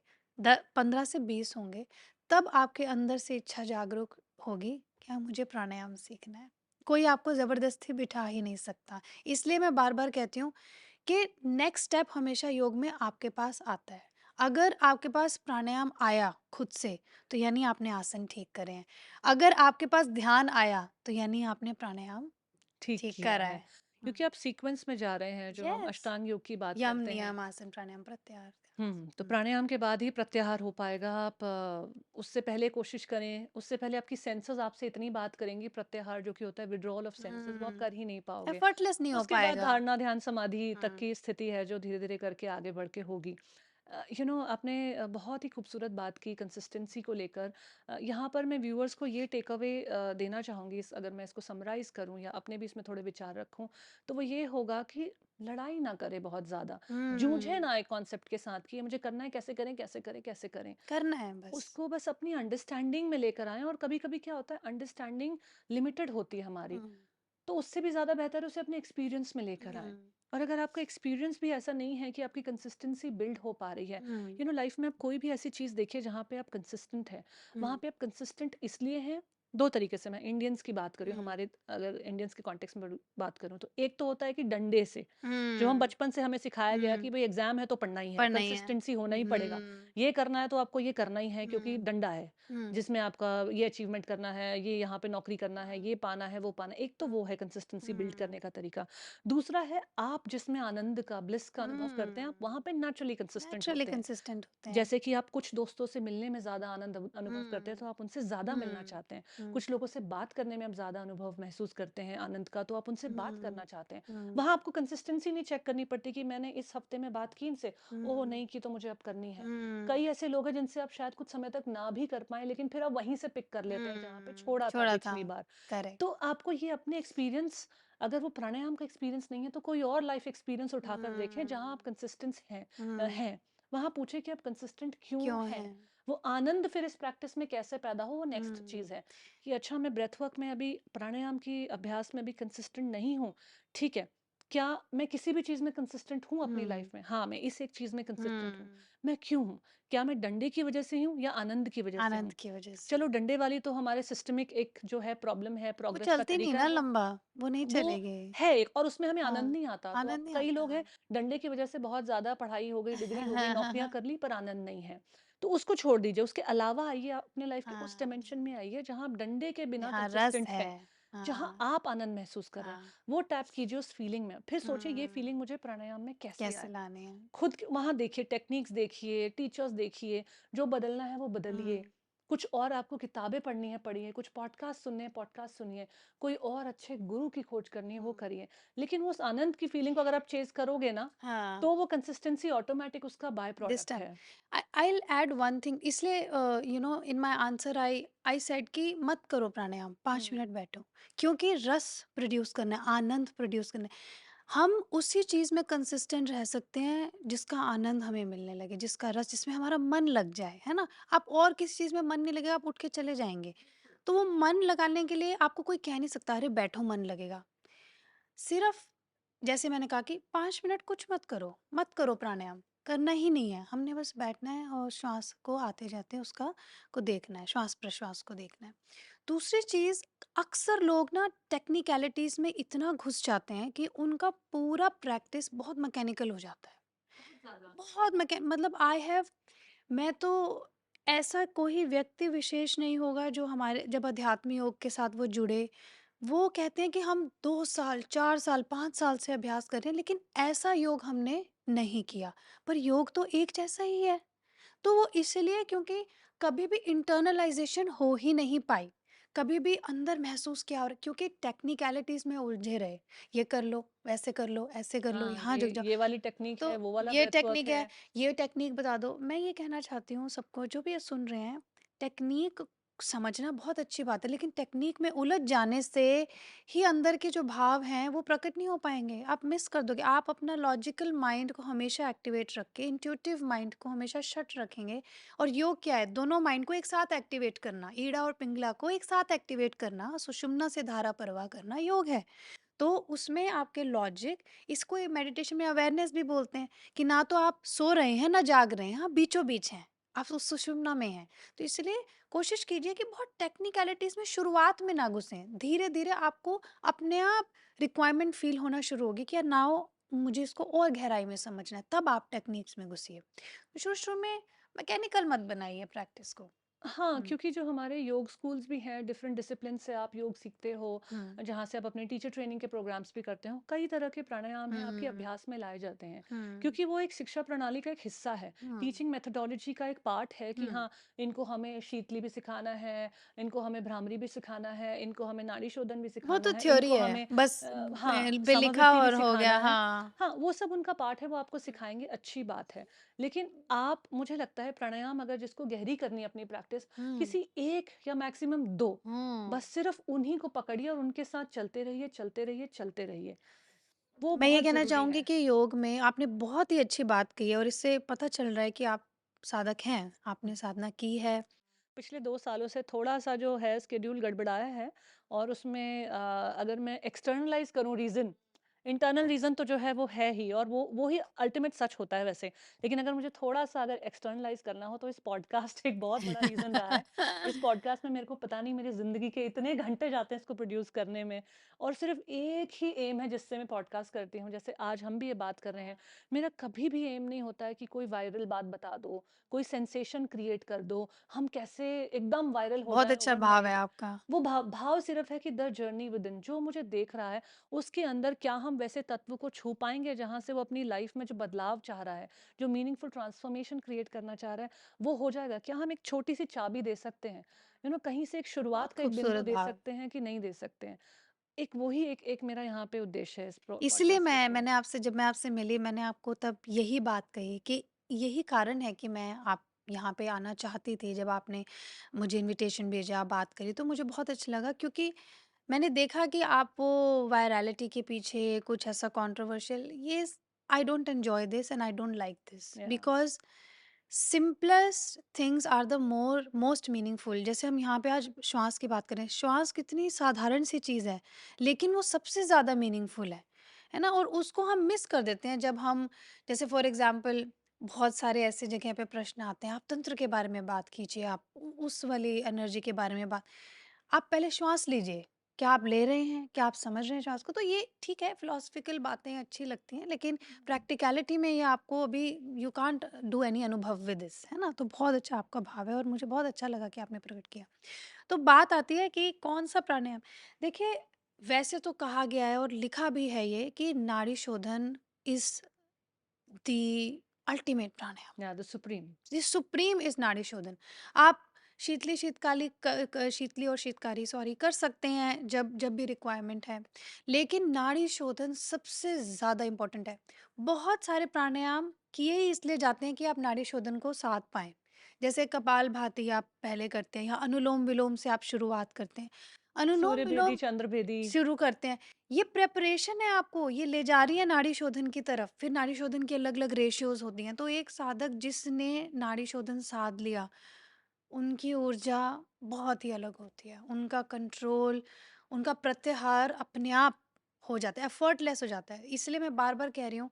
15 से 20 होंगे। तब आपके अंदर से इच्छा जागरूक होगी, क्या मुझे प्राणायाम सीखना है। कोई आपको ज़बरदस्ती बिठा ही नहीं सकता। इसलिए मैं बार-बार कहती हूँ कि नेक्स्ट स्टेप हमेशा योग में आपके पास आता है। अगर आपके पास प्राणायाम आया खुद से, तो यानी आपने आसन ठीक करे हैं। अगर आपके पास ध्यान आया, तो यानी आपने प्राणायाम ठीक ठीक किया करा है, है। क्योंकि आप सीक्वेंस में जा रहे हैं, जो हम यस, अष्टांग योग की बात यम, करते हैं। नियम, आसन, प्राणायाम, प्रत्याहार, तो ध्यान। प्राणायाम के बाद ही प्रत्याहार हो पाएगा। आप उससे पहले कोशिश करें, उससे पहले आपकी सेंसेस आपसे इतनी बात करेंगी, प्रत्याहार जो कि होता है विड्रॉल ऑफ सेंसेस, वो आप हुँ, कर ही नहीं पाओगे। एफर्टलेस नहीं हो उसके बाद पाएगा। धारणा, ध्यान, समाधि तक हुँ, की स्थिति है जो धीरे-धीरे करके आगे बढ़ के होगी। आपने बहुत ही खूबसूरत बात की कंसिस्टेंसी को लेकर। यहाँ पर मैं व्यूअर्स को ये टेक अवे देना चाहूँगी, इस अगर मैं इसको समराइज़ करूँ या अपने भी इसमें थोड़े विचार रखूँ, तो वो ये होगा कि लड़ाई ना करें बहुत ज़्यादा। जूझे हुँ, ना एक कॉन्सेप्ट के साथ कि ये मुझे करना है, कैसे करें, कैसे करें, कैसे करें? करना है बस। उसको बस अपनी अंडरस्टैंडिंग में लेकर आएँ, और कभी-कभी क्या होता है, अंडरस्टैंडिंग लिमिटेड होती है हमारी। हुँ, तो उससे भी ज़्यादा बेहतर है उसे अपने एक्सपीरियंस में लेकर हुँ, आएँ। और अगर आपका एक्सपीरियंस भी ऐसा नहीं है कि आपकी कंसिस्टेंसी बिल्ड हो पा रही है, हुँ, लाइफ में आप कोई भी ऐसी चीज़ देखिए जहाँ पे आप कंसिस्टेंट हैं। वहाँ हुँ, पे आप कंसिस्टेंट इसलिए हैं, 2 तरीके से मैं इंडियंस की बात कर रही हूँ, हुँ, हमारे अगर इंडियंस के कॉन्टेक्स्ट में बात करूँ, तो एक तो होता है कि डंडे से, जो हम हुँ, बचपन से हमें सिखाया गया कि हुँ, भई एग्ज़ाम है तो पढ़ना ही है, पर नहीं है। कंसिस्टेंसी होना ही पड़ेगा। हुँ, ये करना है तो आपको ये करना ही है, क्योंकि हुँ, डंडा है, हुँ, जिसमें आपका ये अचीवमेंट करना है, ये यहाँ पे नौकरी करना है, हुँ, ये पाना है, वो पाना है। एक तो हुँ, वो है कंसिस्टेंसी बिल्ड हुँ, करने का तरीका। दूसरा है, आप जिसमें आनंद का, ब्लिस का अनुभव करते हैं, आप हुँ, वहाँ पे नेचुरली कंसिस्टेंट नेचुरली होते हैं। कंसिस्टेंट होते हैं। जैसे कि आप कुछ दोस्तों से मिलने में ज़्यादा आनंद अनुभव करते हैं, तो हुँ, आप उनसे ज़्यादा मिलना हुँ, चाहते हैं। हुँ, कुछ लोगों से बात करने में आप ज़्यादा अनुभव महसूस करते हैं आनंद का, तो आप उनसे बात करना हुँ, चाहते हैं। हुँ, वहाँ आपको कंसिस्टेंसी नहीं चेक करनी पड़ती कि मैंने इस हफ्ते में बात की इनसे, ओह! हुँ, नहीं की तो मुझे अब करनी है। हुँ, कई ऐसे लोग हैं जिनसे आप शायद कुछ समय तक ना भी कर पाएँ, लेकिन फिर आप वहीं से पिक कर लेते हैं जहाँ पे छोड़ा था छोड़ा था, पिछली बार। करेक्ट। तो आपको ये अपने एक्सपीरियंस, अगर वो प्राणायाम का एक्सपीरियंस नहीं है तो कोई और लाइफ एक्सपीरियंस उठाकर देखें जहाँ आप हुँ, कंसिस्टेंस हुँ, हैं। वहाँ पूछें कि आप कंसिस्टेंट क्यों क्यों हैं? है? वो आनंद फिर इस प्रैक्टिस में कैसे पैदा हो, वो नेक्स्ट हुँ, चीज़ है कि अच्छा मैं ब्रेथ वर्क में अभी, प्राणायाम की अभ्यास में अभी कंसिस्टेंट नहीं हूँ, ठीक है। क्या मैं किसी भी चीज़ में कंसिस्टेंट हूँ अपनी हुँ, लाइफ में? हाँ, मैं इस एक चीज़ में कंसिस्टेंट हूँ। हुँ, मैं क्यों हूँ? क्या मैं डंडे की वजह से हूँ या आनंद की वजह से आनंद हूँ? की वज़ह से। चलो डंडे वाली तो हमारे सिस्टमिक एक जो है प्रॉब्लम है, वो प्रोग्रेस का चलती नहीं तरीका है, ना लंबा, वो नहीं वो चलेगी। है एक, और उसमें हमें आनंद हाँ, नहीं आता। तो अब आनंद नहीं कई लोग हैं, आता। डंडे की वजह से बहुत ज़्यादा पढ़ाई हो गई, डिग्री हो गई, नौकरियाँ कर ली पर आनंद नहीं है। तो उसको छोड़ दीजिए, उसके अलावा आइए आप अपने लाइफ के उस हाँ, डायमेंशन में आइए जहाँ आप डंडे के बिना जहाँ रस कंसिस्टेंट हैं, है। जहाँ हाँ, आप आनंद महसूस कर रहे हैं। हाँ। वो टैप कीजिए उस फीलिंग में। फिर सोचिए ये हुँ, फीलिंग मुझे प्राणायाम में कैसे कैसे आए? लाने हैं? खुद क वहाँ देखिए, टेक्निक्स देखिए, टीचर्स देखिए, जो बदलना है वो बदलिए। हुँ, कुछ और आपको किताबें पढ़नी है पढ़िए, कुछ पॉडकास्ट सुनने हैं पॉडकास्ट सुनिए, कोई और अच्छे गुरु की खोज करनी है वो हुँ। करिए। लेकिन वो उस आनंद की फीलिंग को अगर आप चेज़ करोगे ना, हाँ, तो वो कंसिस्टेंसी ऑटोमैटिक उसका बाय दिस प्रोडक्ट टाइम है। I'll add one thing इसलिए in my answer I said कि मत करो प्राणायाम 5 हुँ। मिनट बैठो क्योंकि रस प्रोड्यूस करना है, आनंद प्रोड्यूस करना है। हम उसी चीज़ में कंसिस्टेंट रह सकते हैं जिसका आनंद हमें मिलने लगे, जिसका रस जिसमें हमारा मन लग जाए, है ना? आप और किसी चीज़ में मन नहीं लगेगा, आप उठ के चले जाएँगे। तो वो मन लगाने के लिए आपको कोई कह नहीं सकता, अरे बैठो मन लगेगा। सिर्फ जैसे मैंने कहा कि 5 मिनट कुछ मत करो प्राणायाम, करना ही नहीं है। हमने बस बैठना है और श्वास को आते-जाते उसका को देखना है, श्वास-प्रश्वास को देखना है। दूसरी चीज़, अक्सर लोग ना टेक्निकैलिटीज़ में इतना घुस जाते हैं कि उनका पूरा प्रैक्टिस बहुत मैकेनिकल हो जाता है। बहुत ज़्यादा। बहुत मैके मतलब आई हैव मैं तो ऐसा कोई व्यक्ति विशेष नहीं होगा जो हमारे जब अध्यात्म योग के साथ वो जुड़े, वो कहते हैं कि हम 2 साल, 4 साल, 5 साल से अभ्यास कर रहे हैं, लेकिन ऐसा योग हमने नहीं किया। पर योग तो एक जैसा ही है। तो वो इसलिए क्योंकि कभी भी इंटरनलाइज़ेशन हो ही नहीं पाई। कभी भी अंदर महसूस किया और क्योंकि टेक्निकैलिटीज़ में उलझे रहे। ये कर लो, वैसे कर लो, ऐसे कर लो, हाँ, यहाँ झुक जाओ। ये वाली टेक्नीक तो है, वो वाला ये ब्रेथ वर्क टेक्निक है, है। ये टेक्निक बता दो। मैं ये कहना चाहती हूँ सबको जो भी ये सुन रहे हैं, टेक्निक समझना बहुत अच्छी बात है, लेकिन टेक्निक में उलझ जाने से ही अंदर के जो भाव हैं वो प्रकट नहीं हो पाएँगे। आप मिस कर दोगे। आप अपना लॉजिकल माइंड को हमेशा एक्टिवेट रख के, इंट्यूटिव माइंड को हमेशा शट रखेंगे और योग क्या है? दोनों माइंड को एक साथ एक्टिवेट करना, ईड़ा और पिंगला को एक साथ एक्टिवेट करना, सुषुम्ना से धारा प्रवाह करना योग है। तो उसमें आपके लॉजिक इसको ये मेडिटेशन में अवेयरनेस भी बोलते हैं कि ना तो आप सो रहे हैं ना जाग रहे हैं, आप बीचों बीच हैं, आप उस सुषुम्ना में हैं। तो इसलिए कोशिश कीजिए कि बहुत टेक्निकलिटीज में शुरुआत में ना घुसें, धीरे धीरे आपको अपने आप रिक्वायरमेंट फील होना शुरू होगी कि यार नाउ मुझे इसको और गहराई में समझना है, तब आप टेक्निक्स में घुसिए। तो शुरू शुरू में मैकेनिकल मत बनाइए प्रैक्टिस को। हाँ, हम्म, क्योंकि जो हमारे योग स्कूल्स भी हैं, डिफरेंट डिसिप्लिन से आप योग सीखते हो, हम्म, जहाँ से आप अपने टीचर ट्रेनिंग के प्रोग्राम्स भी करते हो। कई तरह के प्राणायाम हैं, आपके हम्म, अभ्यास में लाए जाते हैं, हम्म, क्योंकि वो एक शिक्षा प्रणाली का एक हिस्सा है। हम्म, टीचिंग मेथोडोलॉजी का एक पार्ट है कि हम्म। हाँ, इनको हमें शीतली भी सिखाना है, इनको हमें भ्रामरी भी सिखाना है, इनको हमें नाड़ी शोधन भी वो सिखाना तो है, थ्योरी इनको है, हमें बस हाँ, पे लिखा समवर्ती भी और हो गया, सिखाना है। हाँ। हाँ, वो सब उनका पार्ट है, वो आपको सिखाएँगे, अच्छी बात है। लेकिन आप, मुझे लगता है प्राणायाम अगर जिसको गहरी करनी है अपनी प्रैक्टिस, हुँ, किसी 1 या मैक्सिमम 2, हुँ। बस सिर्फ़ उन्हीं को पकड़िए और उनके साथ चलते रहिए, चलते रहिए, चलते रहिए। वो मैं ये बहुत कहना ज़रूरी चाहूँगी है। कि योग में आपने बहुत ही अच्छी बात कही है और इससे पता चल रहा है कि आप साधक हैं, आपने साधना की है। पिछले 2 सालों से थोड़ा-सा जो है शेड्यूल गड़बड़ाया है, और उसमें अगर मैं एक्सटर्नलाइज़ करूँ रीज़न, इंटरनल रीज़न तो जो है वो है ही, और वो ही अल्टीमेट सच होता है वैसे। लेकिन अगर मुझे थोड़ा-सा अगर एक्सटर्नलाइज़ करना हो तो इस पॉडकास्ट एक बहुत बड़ा रीज़न रहा है। इस पॉडकास्ट में मेरे को पता नहीं मेरी ज़िंदगी के इतने घंटे जाते हैं इसको प्रोड्यूस करने में, और सिर्फ़ एक ही एम है जिससे मैं पॉडकास्ट करती हूँ। जैसे आज हम भी ये बात कर रहे हैं, मेरा कभी भी एम नहीं होता है कि कोई वायरल बात बता दो, कोई सेंसेशन क्रिएट कर दो, हम कैसे एकदम वायरल हो बहुत जाएँ अच्छा भाव है ओवरनाइट। आपका। वो भाव भाव सिर्फ़ है कि द जर्नी विदिन, जो मुझे देख रहा है, उसके अंदर क्या हम हम वैसे तत्व को छू पाएँगे जहाँ से वो अपनी लाइफ़ में जो बदलाव चाह रहा है, जो मीनिंगफुल ट्रांसफॉर्मेशन क्रिएट करना चाह रहा है, वो हो जाएगा? क्या हम एक छोटी-सी चाबी दे सकते हैं? कहीं से एक शुरुआत बहुत का एक बिंदु खूबसूरत दे भाव। सकते हैं कि नहीं दे सकते हैं? एक वही एक एक मेरा यहाँ पे उद्देश्य है इस इसलिए पॉडकास्ट के मैं थ्रू। मैंने आपसे जब मैं आपसे मिली मैंने आपको तब यही बात कही कि यही कारण है कि मैं आप यहाँ पे आना चाहती थी। जब आपने मुझे इनविटेशन भेजा, बात करी तो मुझे बहुत अच्छा लगा क्योंकि मैंने देखा कि आप वो वायरैलिटी के पीछे कुछ ऐसा कंट्रोवर्शियल ये I don't enjoy this and I don't like this या because simplest things are the most meaningful. जैसे हम यहाँ पे आज श्वास की बात करें, श्वास कितनी साधारण सी चीज़ है, लेकिन वो सबसे ज़्यादा मीनिंगफुल है ना? और उसको हम मिस कर देते हैं जब हम जैसे फॉर एग्ज़ाम्पल बहुत सारे ऐसे जगह पे प्रश्न आते हैं, आप तंत्र के बारे में बात कीजिए, आप उस वाली एनर्जी के बारे में बात आप पहले श्वास लीजिए, क्या आप ले रहे हैं? क्या आप समझ रहे हैं श्वास को? तो ये ठीक है फिलॉसफिकल बातें अच्छी लगती हैं, लेकिन प्रैक्टिकैलिटी में ये आपको अभी यू कांट डू एनी अनुभव विद दिस, है ना? तो बहुत अच्छा आपका भाव है और मुझे बहुत अच्छा लगा कि आपने प्रकट किया। तो बात आती है कि कौन-सा प्राणायाम देखिए, वैसे तो कहा गया है और लिखा भी है ये कि नाड़ी शोधन is the ultimate pranayama. The supreme. The supreme is नाड़ी शोधन। आप शीतली शीतकाली शीतली और शीतकारी सॉरी कर सकते हैं जब जब भी रिक्वायरमेंट है, लेकिन नाड़ी शोधन सबसे ज़्यादा इम्पोर्टेंट है। बहुत सारे प्राणायाम किए ही इसलिए जाते हैं कि आप नाड़ी शोधन को साध पाएँ। जैसे कपालभाति आप पहले करते हैं या अनुलोम-विलोम से आप शुरुआत करते हैं। सूर्य भेदी, अनुलोम-विलोम चंद्र भेदी। शुरू करते हैं। ये प्रिपरेशन है आपको, ये ले जा रही है नाड़ी शोधन की तरफ। फिर नाड़ी शोधन की अलग-अलग रेशियोज़ होती हैं। तो एक साधक जिसने नाड़ी शोधन साध लिया, उनकी ऊर्जा बहुत ही अलग होती है। उनका कंट्रोल, उनका प्रत्याहार अपने आप हो जाता है, एफर्टलेस हो जाता है। इसलिए मैं बार-बार कह रही हूँ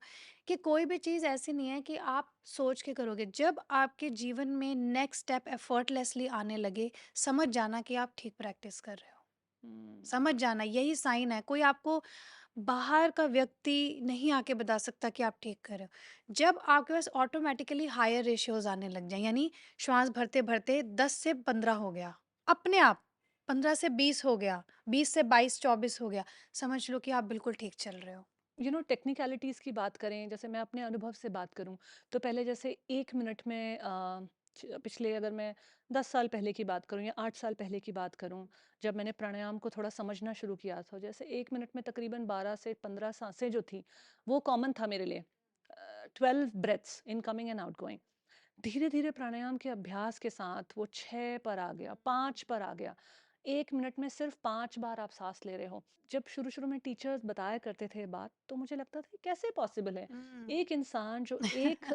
कि कोई भी चीज़ ऐसी नहीं है कि आप सोच के करोगे। जब आपके जीवन में नेक्स्ट स्टेप एफर्टलेसली आने लगे, समझ जाना कि आप ठीक प्रैक्टिस कर रहे हो। हुँ। समझ जाना यही साइन है। कोई आपको बाहर का व्यक्ति नहीं आके बता सकता कि आप ठीक कर रहे हो। जब आपके पास ऑटोमेटिकली हायर रेशियोज़ आने लग जाएँ, यानी श्वास भरते-भरते 10 से 15 हो गया, अपने आप 15 से 20 हो गया, 20 से 22-24 हो गया, समझ लो कि आप बिल्कुल ठीक चल रहे हो। टेक्निकलिटीज़ की बात करें, जैसे मैं अपने अनुभव से बात करूँ, तो पहले जैसे 1 मिनट में पिछले अगर मैं 10 साल पहले की बात करूँ या 8 साल पहले की बात करूँ, जब मैंने प्राणायाम को थोड़ा समझना शुरू किया था, जैसे 1 मिनट में तकरीबन 12 से 15 साँसें जो थी, वो कॉमन था मेरे लिए। 12 ब्रेथ्स इनकमिंग एंड आउटगोइंग। धीरे-धीरे प्राणायाम के अभ्यास के साथ वो 6 पर आ गया, 5 पर आ गया। 1 मिनट में सिर्फ़ 5 बार आप साँस ले रहे हो। जब शुरू-शुरू में टीचर्स बताया करते थे ये बात, तो मुझे लगता था कैसे पॉसिबल है? हुँ। एक इंसान जो 1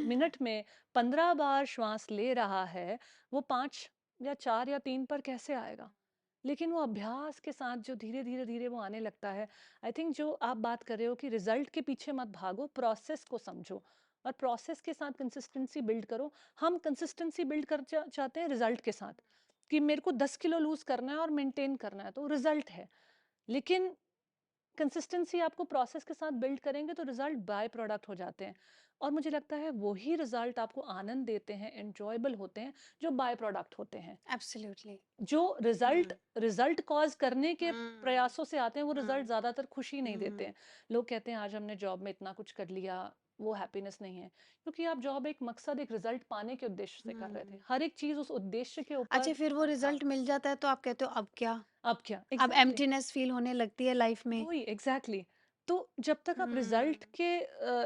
मिनट में 15 बार श्वास ले रहा है, वो 5 या 4 या 3 पर कैसे आएगा? लेकिन वो अभ्यास के साथ जो धीरे-धीरे, धीरे वो आने लगता है, आई थिंक जो आप बात कर रहे हो कि रिज़ल्ट के पीछे मत भागो, प्रोसेस को समझो और प्रोसेस के साथ कंसिस्टेंसी बिल्ड करो। हम कंसिस्टेंसी बिल्ड कर चाहते हैं रिज़ल्ट के साथ, कि मेरे को 10 किलो लूज़ करना है और मेंटेन करना है, तो रिज़ल्ट है। लेकिन कंसिस्टेंसी आपको प्रोसेस के साथ बिल्ड करेंगे तो रिजल्ट बाय प्रोडक्ट हो जाते हैं और मुझे लगता है वही रिजल्ट आपको आनंद देते हैं, एंजॉयबल होते हैं, जो बाय प्रोडक्ट होते हैं। एब्सोल्युटली। जो रिजल्ट हुँ। रिजल्ट कॉज करने के हुँ। प्रयासों से आते हैं, वो रिजल्ट हुँ। ज्यादातर खुशी नहीं देते हुँ। हैं। लोग कहते हैं आज हमने जॉब में इतना कुछ कर लिया, वो हैप्पीनेस नहीं है, क्योंकि आप जॉब एक मकसद, एक रिजल्ट पाने के उद्देश्य से कर रहे थे। हुँ। हर एक चीज उस उद्देश्य के अच्छा ऊपर फिर वो था। रिज़ल्ट मिल जाता है तो आप कहते हो अब क्या? अब क्या अब एग्जैक्टली। एम्प्टीनेस फ़ील होने लगती है लाइफ़ में। वही एग्जैक्टली। तो जब तक आप हुँ। रिजल्ट के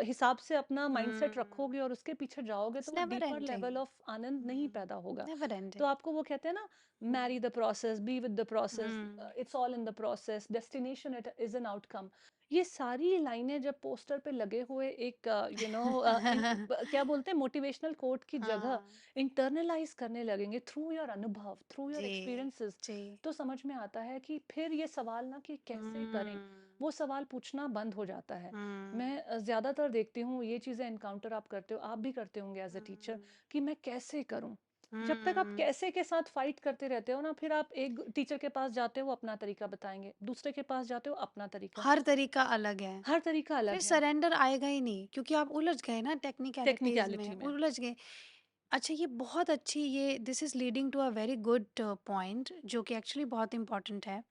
हिसाब से अपना माइंडसेट हुँ। रखोगे और उसके पीछे जाओगे, तो इट्स वो never deeper ending. Level of आनंद नहीं हुँ। पैदा होगा। नेवर तो एंडिंग। आपको वो कहते हैं ना, marry the process, be with the process, हुँ। It's all in the process, destination it is an outcome. ये सारी लाइनें जब पोस्टर पे लगे हुए एक क्या बोलते हैं, मोटिवेशनल कोट की जगह हाँ। इंटरनलाइज करने लगेंगे थ्रू योर अनुभव, थ्रू योर जी, एक्सपीरियंसेस, जी। तो समझ में आता है कि फिर ये सवाल ना कि कैसे करें, हुँ। वो सवाल पूछना बंद हो जाता है। हुँ। मैं ज़्यादातर देखती हूँ ये चीज़ें एनकाउंटर आप करते हो, आप भी करते होंगे एज़ अ टीचर, हुँ। कि मैं कैसे करूँ? जब तक आप हुँ। कैसे के साथ फाइट करते रहते हो ना, फिर आप एक टीचर के पास जाते हो, वो अपना तरीका बताएँगे, दूसरे के पास जाते हो, अपना तरीका। हर तरीका अलग है। हर तरीका फिर अलग है, सरेंडर आएगा ही नहीं क्योंकि आप उलझ गए ना टेक्निकैलिटीज़ में, टेक्निकैलिटी में। उलझ गए। अच्छा ये बहुत अच्छी ये this is leading to a very good point जो कि एक्चुअली बहुत इम्पोर्टेंट है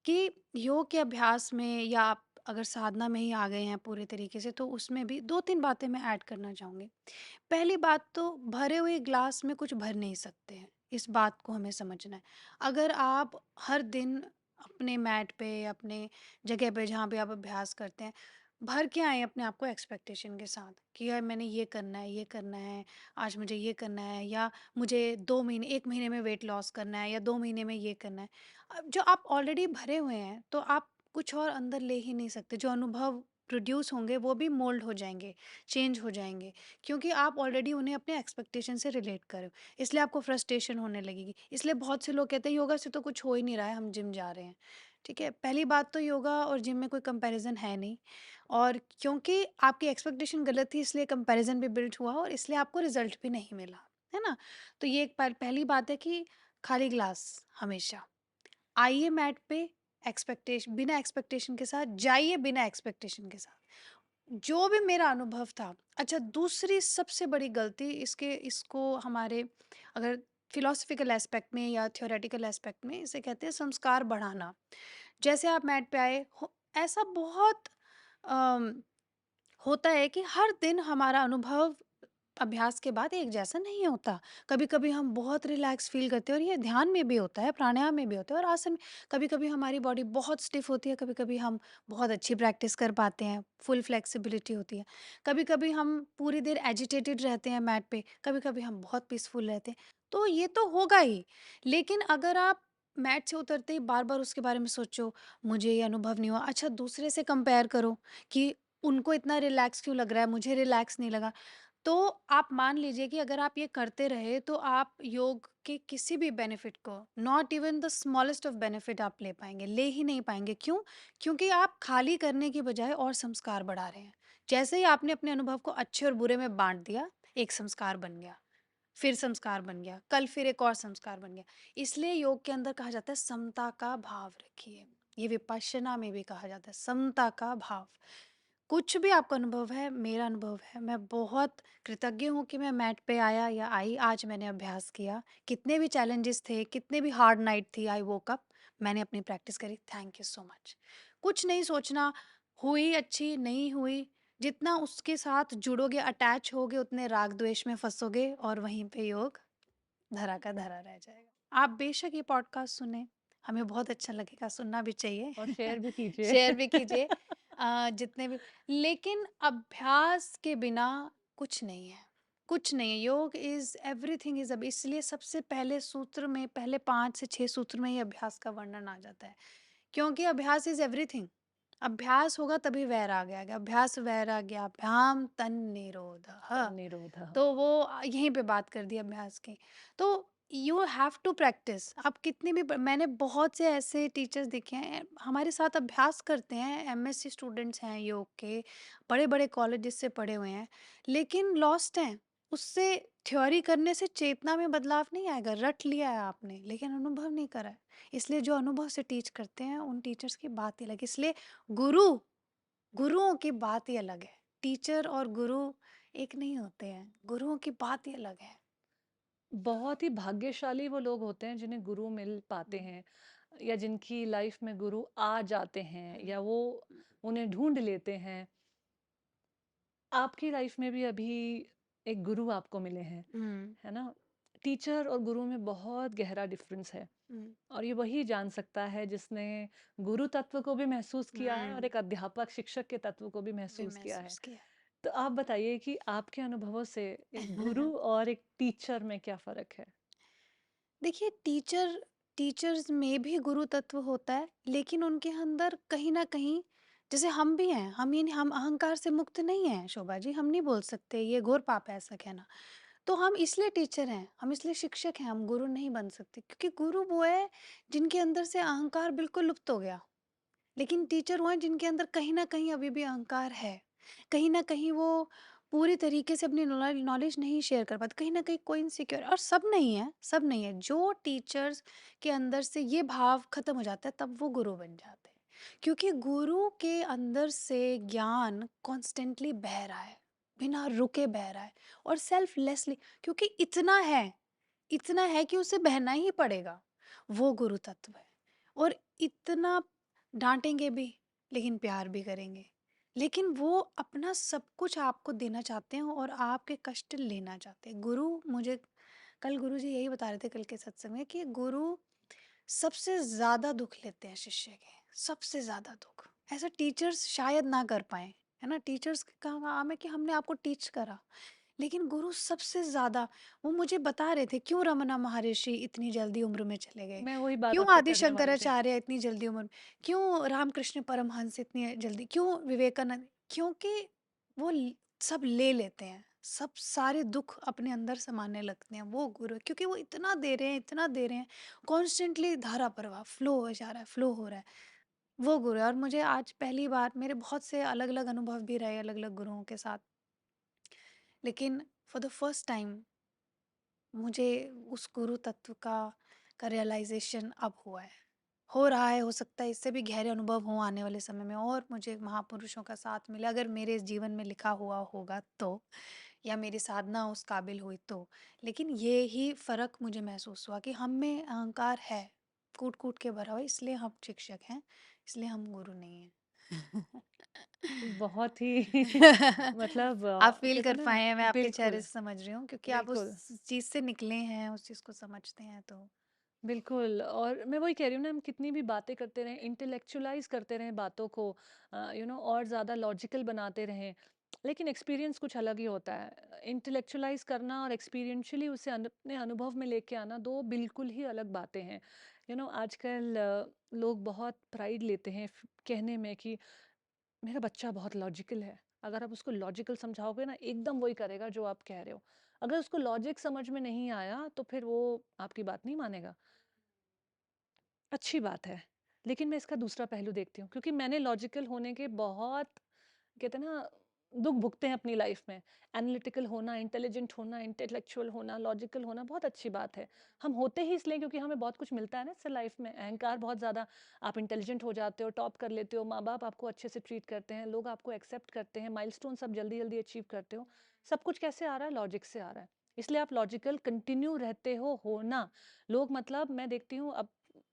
कि योग के अभ्यास में या आप अगर साधना में ही आ गए हैं पूरे तरीके से, तो उसमें भी 2-3 बातें मैं ऐड करना चाहूँगी। पहली बात तो भरे हुए ग्लास में कुछ भर नहीं सकते हैं, इस बात को हमें समझना है। अगर आप हर दिन अपने मैट पे, अपने जगह पे जहाँ पे आप अभ्यास करते हैं, भर के आएँ अपने आप को एक्सपेक्टेशन के साथ कि यार मैंने ये करना है, आज मुझे ये करना है, या मुझे 2 महीने 1 महीने में वेट लॉस करना है, या 2 महीने में ये करना है। जो आप ऑलरेडी भरे हुए हैं, तो आप कुछ और अंदर ले ही नहीं सकते। जो अनुभव प्रोड्यूस होंगे वो भी मोल्ड हो जाएँगे, चेंज हो जाएँगे। क्योंकि आप ऑलरेडी उन्हें अपने एक्सपेक्टेशन से रिलेट कर रहे हो, इसलिए आपको फ्रस्ट्रेशन होने लगेगी। इसलिए बहुत से लोग कहते हैं योगा से तो कुछ हो ही नहीं रहा है, हम जिम जा रहे हैं। ठीक है, पहली बात तो योगा और जिम में कोई कंपैरिजन है नहीं, और क्योंकि आपकी एक्सपेक्टेशन गलत थी, इसलिए कंपैरिजन भी बिल्ड हुआ और इसलिए आपको रिजल्ट भी नहीं मिला, है ना? तो ये एक पहली बात है कि खाली ग्लास हमेशा आइए मैट पे, एक्सपेक्टेशन बिना एक्सपेक्टेशन के साथ जाइए, बिना एक्सपेक्टेशन के साथ। जो भी मेरा अनुभव था। अच्छा, दूसरी सबसे बड़ी गलती इसको हमारे अगर फिलोसफिकल एस्पेक्ट में या थ्योरेटिकल एस्पेक्ट में इसे कहते हैं संस्कार बढ़ाना। जैसे आप मैट पे आए हो, ऐसा बहुत अम, होता है कि हर दिन हमारा अनुभव अभ्यास के बाद एक जैसा नहीं होता। कभी-कभी हम बहुत रिलैक्स फ़ील करते हैं, और ये ध्यान में भी होता है, प्राणायाम में भी होता है, और आसन में। कभी-कभी हमारी बॉडी बहुत स्टिफ़ होती है, कभी-कभी हम बहुत अच्छी प्रैक्टिस कर पाते हैं, फुल फ्लेक्सिबिलिटी होती है। कभी-कभी हम पूरी देर एजिटेटेड रहते हैं मैट पे, कभी-कभी हम बहुत पीसफुल रहते हैं। तो ये तो होगा ही, लेकिन अगर आप मैट से उतरते ही बार-बार उसके बारे में सोचो, मुझे ये अनुभव नहीं हुआ। अच्छा, दूसरे से कंपेयर करो कि उनको इतना रिलैक्स क्यों लग रहा है, मुझे रिलैक्स नहीं लगा। तो आप मान लीजिए कि अगर आप ये करते रहे, तो आप योग के किसी भी बेनिफिट को, not even the smallest of benefit आप ले पाएंगे, ले ही नहीं पाएंगे। क्यों? क्योंकि आप खाली करने की बजाय और संस्कार बढ़ा रहे हैं। जैसे ही आपने अपने अनुभव को अच्छे और बुरे में बांट दिया, एक संस्कार बन गया, फिर संस्कार बन गया, कल फिर एक और संस्कार बन गया। इसलिए योग के अंदर कहा जाता है समता का भाव रखिए। ये विपश्यना में भी कहा जाता है समता का भाव। कुछ भी आपका अनुभव है, मेरा अनुभव है, मैं बहुत कृतज्ञ हूँ कि मैं मैट पे आया या आई, आज मैंने अभ्यास किया। कितने भी चैलेंजेस थे, कितने भी हार्ड नाइट थी, आई वोक अप, मैंने अपनी प्रैक्टिस करी। Thank you so much. कुछ नहीं सोचना, हुई अच्छी, नहीं हुई, जितना उसके साथ जुड़ोगे, अटैच होगे, उतने राग द्वेष में फँसोगे, और वहीं पे योग धरा का धरा रह जाएगा। आप बेशक ये पॉडकास्ट सुनें, हमें बहुत अच्छा लगेगा, सुनना भी चाहिए। और शेयर भी कीजिए। शेयर भी कीजिए, जितने भी। लेकिन अभ्यास के बिना कुछ नहीं है, कुछ नहीं है। योग इज़ एवरीथिंग इज़ अब, इसलिए सबसे पहले सूत्र में, पहले 5 से 6 सूत्र में ही अभ्यास का वर्णन आ जाता है, क्योंकि अभ्यास इज़ एवरीथिंग। अभ्यास होगा तभी वैराग्य आएगा। अभ्यास वैराग्याभ्याम तन्निरोधः। निरोधा। तो वो यहीं पे बात कर दी अभ्यास की। तो यू हैव टू प्रैक्टिस। आप कितनी भी मैंने बहुत से ऐसे टीचर्स देखे हैं, हमारे साथ अभ्यास करते हैं, एमएससी स्टूडेंट्स हैं योग के, बड़े-बड़े कॉलेजेस से पढ़े हुए हैं, लेकिन लॉस्ट हैं। उससे थ्योरी करने से चेतना में बदलाव नहीं आएगा, रट लिया है आपने, लेकिन अनुभव नहीं करा है। इसलिए जो अनुभव से टीच करते हैं, उन टीचर्स की बात ही अलग है। इसलिए गुरु गुरुओं की बात ही अलग है। टीचर और गुरु एक नहीं होते हैं, गुरुओं की बात ही अलग है। बहुत ही भाग्यशाली वो लोग होते हैं जिन्हें गुरु मिल पाते हुँ, हैं, या जिनकी लाइफ में गुरु आ जाते हैं, हुँ, या वो हुँ, उन्हें ढूंढ लेते हैं। आपकी लाइफ में भी अभी एक गुरु आपको मिले हैं, हुँ, है ना? टीचर और गुरु में बहुत गहरा डिफरेंस है, हुँ, और ये वही जान सकता है जिसने गुरु तत्व को भी महसूस किया है और हुँ, एक अध्यापक शिक्षक के तत्व को भी भी महसूस किया है। महसूस किया तो आप बताइए कि आपके अनुभवों से एक है। गुरु और एक टीचर में क्या फ़र्क है? देखिए, टीचर्स में भी गुरु तत्व होता है, लेकिन उनके अंदर कहीं न कहीं, जैसे हम भी हैं, हम अहंकार से मुक्त नहीं हैं शोभा जी, हम नहीं बोल सकते, ये घोर पाप है ऐसा कहना। तो हम इसलिए टीचर हैं, हम इसलिए शिक्षक हैं, हम गुरु नहीं बन सकते, क्योंकि गुरु वो है जिनके अंदर से अहंकार बिल्कुल लुप्त हो गया। लेकिन टीचर वो हैं जिनके अंदर कहीं न कहीं अभी भी अहंकार है। कहीं न कहीं वो पूरी तरीके से अपनी नॉलेज नहीं शेयर कर पाते। कहीं न कहीं कोई इनसिक्योर, और सब नहीं है, सब नहीं है। जो टीचर्स के अंदर से ये भाव खत्म हो जाता है, तब वो गुरु बन जाते हैं। क्योंकि गुरु के अंदर से ज्ञान कॉन्स्टेंटली बह रहा है, बिना रुके बह रहा है, और सेल्फलेसली, क्योंकि इतना है कि उसे बहना ही पड़ेगा। वो गुरु तत्व है। और इतना डाँटेंगे भी, लेकिन प्यार भी करेंगे। लेकिन वो अपना सब कुछ आपको देना चाहते हैं और आपके कष्ट लेना चाहते हैं। गुरु मुझे कल गुरुजी यही बता रहे थे कल के सत्संग में कि गुरु सबसे ज़्यादा दुःख लेते हैं शिष्य के, सबसे ज़्यादा दुःख। ऐसा टीचर्स शायद ना कर पाएँ, है ना? टीचर्स का काम है कि हमने आपको टीच करा, लेकिन गुरु सबसे ज़्यादा वो मुझे बता रहे थे क्यों रमना महर्षि इतनी जल्दी उम्र में चले गए, मैं वही बात क्यों आपसे आदि करने वाली थी। शंकराचार्य इतनी जल्दी उम्र में, क्यों रामकृष्ण परमहंस इतनी जल्दी, क्यों विवेकानंद, क्योंकि वो सब ले लेते हैं, सब सारे दुख अपने अंदर समाने लगते हैं वो गुरु, क्योंकि वो इतना दे रहे हैं, इतना दे रहे हैं, कॉन्स्टेंटली धारा प्रवाह फ्लो हो जा रहा है, फ्लो हो रहा है, वो गुरु है। और मुझे आज पहली बार, मेरे बहुत से अलग अलग अनुभव भी रहे अलग अलग गुरुओं के साथ, लेकिन फॉर द फर्स्ट टाइम मुझे उस गुरु तत्व का रियलाइजेशन अब हुआ है, हो रहा है। हो सकता है इससे भी गहरे अनुभव हों आने वाले समय में और मुझे महापुरुषों का साथ मिले, अगर मेरे इस जीवन में लिखा हुआ होगा तो, या मेरी साधना उस काबिल हुई तो। लेकिन ये ही फ़र्क मुझे महसूस हुआ कि हम में अहंकार है, कूट-कूट के भरा हुआ है, इसलिए हम शिक्षक हैं, इसलिए हम गुरु नहीं हैं। बहुत ही मतलब आप फ़ील कहते कर हैं ना। पाए हैं, मैं आपके चेहरे बिल्कुल, से समझ रही हूँ क्योंकि आप उस बिल्कुल। चीज़ से निकले हैं, उस चीज़ को समझते हैं तो। बिल्कुल, और मैं वही कह रही हूँ ना, हम कितनी भी बातें करते रहें, इंटेलेक्चुअलाइज़ करते रहें बातों को, और ज़्यादा लॉजिकल बनाते रहें, लेकिन एक्सपीरियंस कुछ अलग ही होता है। इंटेलेक्चुअलाइज़ करना और एक्सपीरियंशियली उसे अपने अनुभव में लेके आना 2 बिल्कुल ही अलग बातें हैं। आजकल लोग बहुत प्राइड लेते हैं कहने में कि मेरा बच्चा बहुत लॉजिकल है। अगर आप उसको लॉजिकल समझाओगे ना, एकदम वही करेगा जो आप कह रहे हो। अगर उसको लॉजिक समझ में नहीं आया, तो फिर वो आपकी बात नहीं मानेगा। अच्छी बात है। लेकिन मैं इसका दूसरा पहलू देखती हूँ, क्योंकि मैंने लॉजिकल होने के बहुत, कहते हैं ना, दुःख भुगते हैं अपनी लाइफ में। एनालिटिकल होना, इंटेलिजेंट होना, इंटेलेक्चुअल होना, लॉजिकल होना बहुत अच्छी बात है। हम होते ही इसलिए क्योंकि हमें बहुत कुछ मिलता है ना इससे लाइफ में। अहंकार बहुत ज़्यादा, आप इंटेलिजेंट हो जाते हो, टॉप कर लेते हो, माँ-बाप आपको अच्छे से ट्रीट करते हैं, लोग आपको एक्सेप्ट करते हैं, माइलस्टोन्स आप जल्दी-जल्दी अचीव करते हो। सब कुछ कैसे आ रहा है? लॉजिक से आ रहा है। इसलिए आप लॉजिकल कंटिन्यू रहते हो होना। लोग, मतलब मैं देखती हूँ अब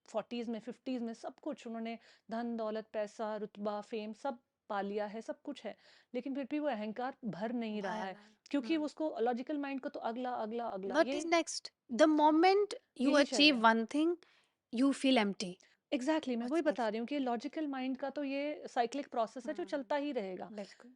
40s में, 50s में, सब कुछ उन्होंने धन, दौलत, पैसा, रुतबा, फेम सब पा लिया है, सब कुछ है। लेकिन फिर भी वो अहंकार भर नहीं रहा है, भयानक। क्योंकि हुँ। उसको लॉजिकल माइंड को तो अगला, अगला, अगला, व्हाट इज़ ये नेक्स्ट? द मोमेंट यू यही अचीव चाहिए। One thing, you feel empty. Exactly, मैं वही व्हाट्स बता नेक्स्ट? रही हूँ कि लॉजिकल माइंड का तो ये साइक्लिक प्रोसेस है जो चलता ही रहेगा। हुँ, बिल्कुल।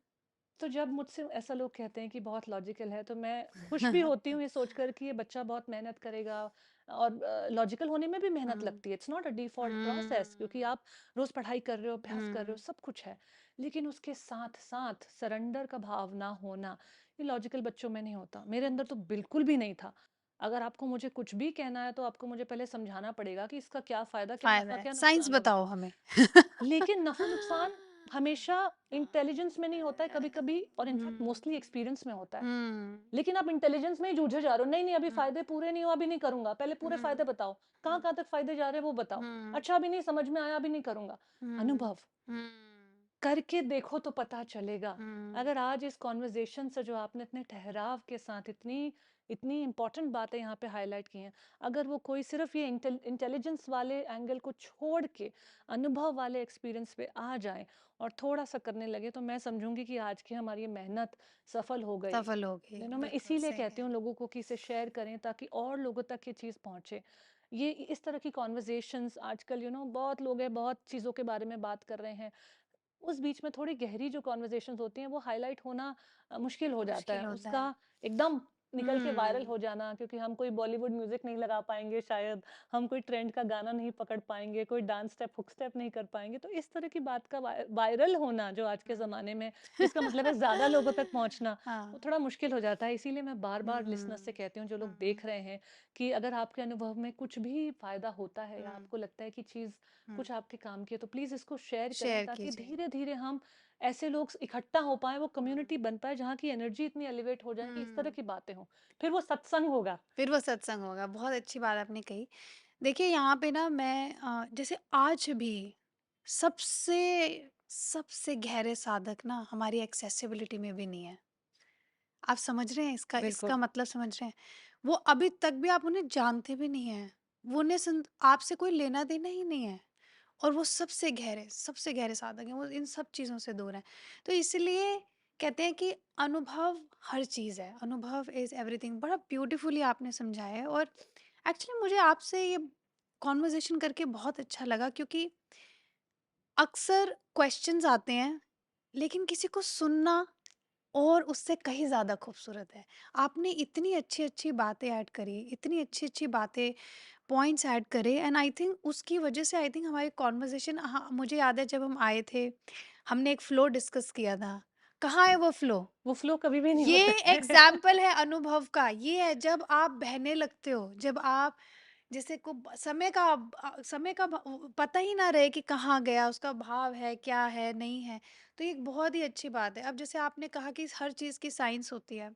तो जब मुझसे ऐसा लोग कहते हैं कि बहुत लॉजिकल है, तो मैं खुश भी होती हूँ ये सोचकर कि ये बच्चा बहुत मेहनत करेगा, और लॉजिकल होने में भी मेहनत हुँ, लगती है। It's not a default process, क्योंकि हुँ, आप रोज़ पढ़ाई कर रहे हो, अभ्यास कर रहे हो, हुँ। सब कुछ है। लेकिन उसके साथ-साथ सरेंडर का भाव ना होना, ये लॉजिकल बच्चों में नहीं होता। मेरे अंदर तो बिल्कुल भी नहीं था। अगर आपको मुझे कुछ भी कहना है, तो आपको मुझे पहले समझाना पड़ेगा कि इसका क्या फ़ायदा, क्या फ़ायदा नफ़ा, है, क्या साइंस नुकसान होगा। बताओ हमें। लेकिन नफ़ा-नुकसान हमेशा इंटेलिजेंस में नहीं होता है, कभी-कभी, और इनफैक्ट हुँ, मोस्टली एक्सपीरियंस में होता है। हुँ, लेकिन आप इंटेलिजेंस में ही जूझे जा रहे हो, नहीं-नहीं अभी हुँ, फ़ायदे पूरे नहीं हुए, अभी नहीं करूँगा, पहले पूरे हुँ, फ़ायदे बताओ, हुँ, कहाँ-कहाँ तक फ़ायदे जा रहे हैं वो बताओ। हुँ, अच्छा अभी नहीं समझ में आया, अभी नहीं करूँगा। हुँ, अनुभव, हुँ, करके देखो तो पता चलेगा। हुँ। अगर आज इस कॉन्वर्सेशन से जो आपने इतने ठहराव के साथ इतनी इतनी इम्पोर्टेंट बातें यहाँ पे हाईलाइट की हैं, अगर वो कोई सिर्फ ये इंटेलिजेंस वाले एंगल को छोड़ के अनुभव वाले एक्सपीरियंस पे आ जाए और थोड़ा सा करने लगे, तो मैं समझूंगी कि आज की हमारी ये मेहनत सफल हो गई। सफल हो गई, मैं बिल्कुल इसीलिए सही कहती है। हूँ लोगों को कि इसे शेयर करें, ताकि और लोगों तक ये चीज़ पहुँचे। ये इस तरह की कॉन्वर्जेशंस आजकल, बहुत लोग हैं, बहुत चीज़ों के बारे में बात कर रहे हैं, उस बीच में थोड़ी गहरी जो कन्वर्सेशंस होती हैं वो हाईलाइट होना मुश्किल हो जाता है। मुश्किल होता है। उसका एकदम निकल के वायरल हुँ, हो जाना, क्योंकि हम कोई बॉलीवुड म्यूजिक नहीं लगा पाएँगे शायद, हम कोई ट्रेंड का गाना नहीं पकड़ पाएँगे, कोई डांस स्टेप, हुक स्टेप नहीं कर पाएँगे। तो इस तरह की बात का वायरल होना जो आज के ज़माने में, जिसका मतलब है ज़्यादा लोगों तक पहुँचना, वो हाँ। थोड़ा मुश्किल हो जाता है। इसीलिए मैं बार-बार लिसनर्स से हुँ, कहती हूँ, जो लोग हुँ, देख रहे हैं, कि अगर आपके अनुभव में कुछ भी फ़ायदा होता है, या हुँ, आपको लगता है कि चीज़ हुँ। कुछ आपके काम की है, तो प्लीज़ इसको शेयर करें, शेयर ताकि कीजिए। धीरे-धीरे हम ऐसे लोग इकट्ठा हो पाएँ, वो कम्युनिटी बन पाए, जहाँ की एनर्जी इतनी एलिवेट हो जाए कि इस तरह हुँ, की बातें हों। फिर वो सत्संग होगा। फिर वो सत्संग होगा, बहुत अच्छी बात आपने कही। देखिए यहाँ पे ना मैं जैसे आज भी सबसे सबसे गहरे साधक ना हमारी एक्सेसिबिलिटी में भी नहीं है। आप समझ रहे हैं इसका बिल्कुल। इसका मतलब समझ रहे हैं? वो अभी तक भी आप उन्हें जानते भी नहीं हैं। वो उन्हें आपसे कोई लेना-देना ही नहीं है। और वो सबसे गहरे साधक हैं, वो इन सब चीज़ों से दूर हैं। तो इसलिए कहते हैं कि अनुभव हर चीज़ है, अनुभव इज़ एवरीथिंग। बड़ा ब्यूटीफुली आपने समझाया है, और एक्चुअली मुझे आपसे ये कॉन्वर्सेशन करके बहुत अच्छा लगा, क्योंकि अक्सर क्वेश्चंस आते हैं, लेकिन किसी को सुनना और उससे कहीं ज़्यादा खूबसूरत है। आपने इतनी अच्छी-अच्छी बातें ऐड करी, इतनी अच्छी-अच्छी बातें, पॉइंट्स ऐड करे, एंड आई थिंक उसकी वजह से आई थिंक हमारी कॉन्वर्सेशन, हाँ, मुझे याद है जब हम आए थे, हमने एक फ्लो डिस्कस किया था। कहाँ है वो फ्लो? वो फ्लो कभी भी नहीं ये होता है। एग्ज़ाम्पल है अनुभव का, ये है जब आप बहने लगते हो, जब आप जैसे को समय का पता ही ना रहे कि कहाँ गया, उसका भाव है, क्या है, नहीं है। तो ये एक बहुत ही अच्छी बात है। अब जैसे आपने कहा कि हर चीज़ की साइंस होती है।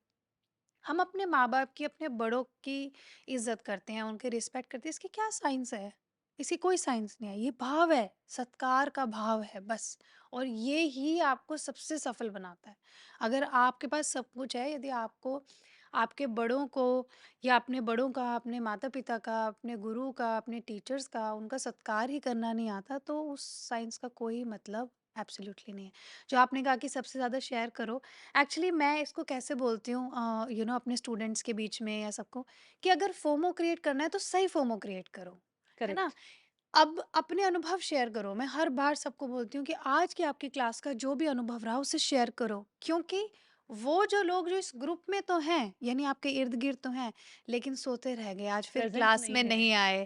हम अपने माँ-बाप की, अपने बड़ों की इज़्ज़त करते हैं, उनकी रिस्पेक्ट करते हैं, इसकी क्या साइंस है? इसकी कोई साइंस नहीं है, ये भाव है, सत्कार का भाव है बस। और ये ही आपको सबसे सफल बनाता है। अगर आपके पास सब कुछ है, यदि आपको आपके बड़ों को, या अपने बड़ों का, अपने माता-पिता का, अपने गुरु का, अपने टीचर्स का, उनका सत्कार ही करना नहीं आता, तो उस साइंस का कोई मतलब एब्सोल्युटली नहीं है। जो आपने कहा कि सबसे ज़्यादा शेयर करो, एक्चुअली मैं इसको कैसे बोलती हूँ, अपने स्टूडेंट्स के बीच में या सबको, कि अगर फोमो क्रिएट करना है तो सही फोमो क्रिएट करो, है ना? करेक्ट। अब अपने अनुभव शेयर करो। मैं हर बार सबको बोलती हूँ कि आज की आपकी क्लास का जो भी अनुभव रहा उसे शेयर करो, क्योंकि वो जो लोग जो इस ग्रुप में तो हैं, यानी आपके इर्द गिर्द तो हैं, लेकिन सोते रह गए, आज फिर प्रेजेंट क्लास नहीं में है। नहीं आए।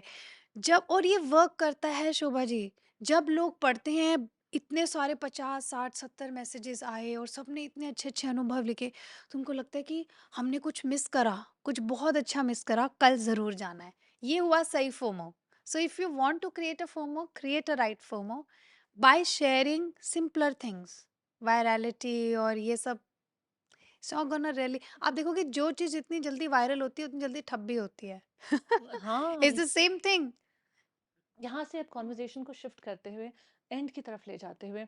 जब और ये वर्क करता है शोभा जी, जब लोग पढ़ते हैं, इतने सारे 50, 60, 70 मैसेजेस आए और सबने इतने अच्छे-अच्छे अनुभव लिखे, तुमको लगता है कि हमने कुछ मिस करा, कुछ बहुत अच्छा मिस करा, कल ज़रूर जाना है। ये हुआ सही FOMO. So if you want to create a FOMO, create a right FOMO by sharing simpler things. Virality और ये सब, इट्स नॉट गोना रियली, आप देखोगे जो चीज़ इतनी जल्दी वायरल होती है, उतनी जल्दी ठप भी होती है। हाँ, इट्स द सेम थिंग। यहाँ से अब कॉन्वर्जेशन को शिफ्ट करते हुए एंड की तरफ ले जाते हुए,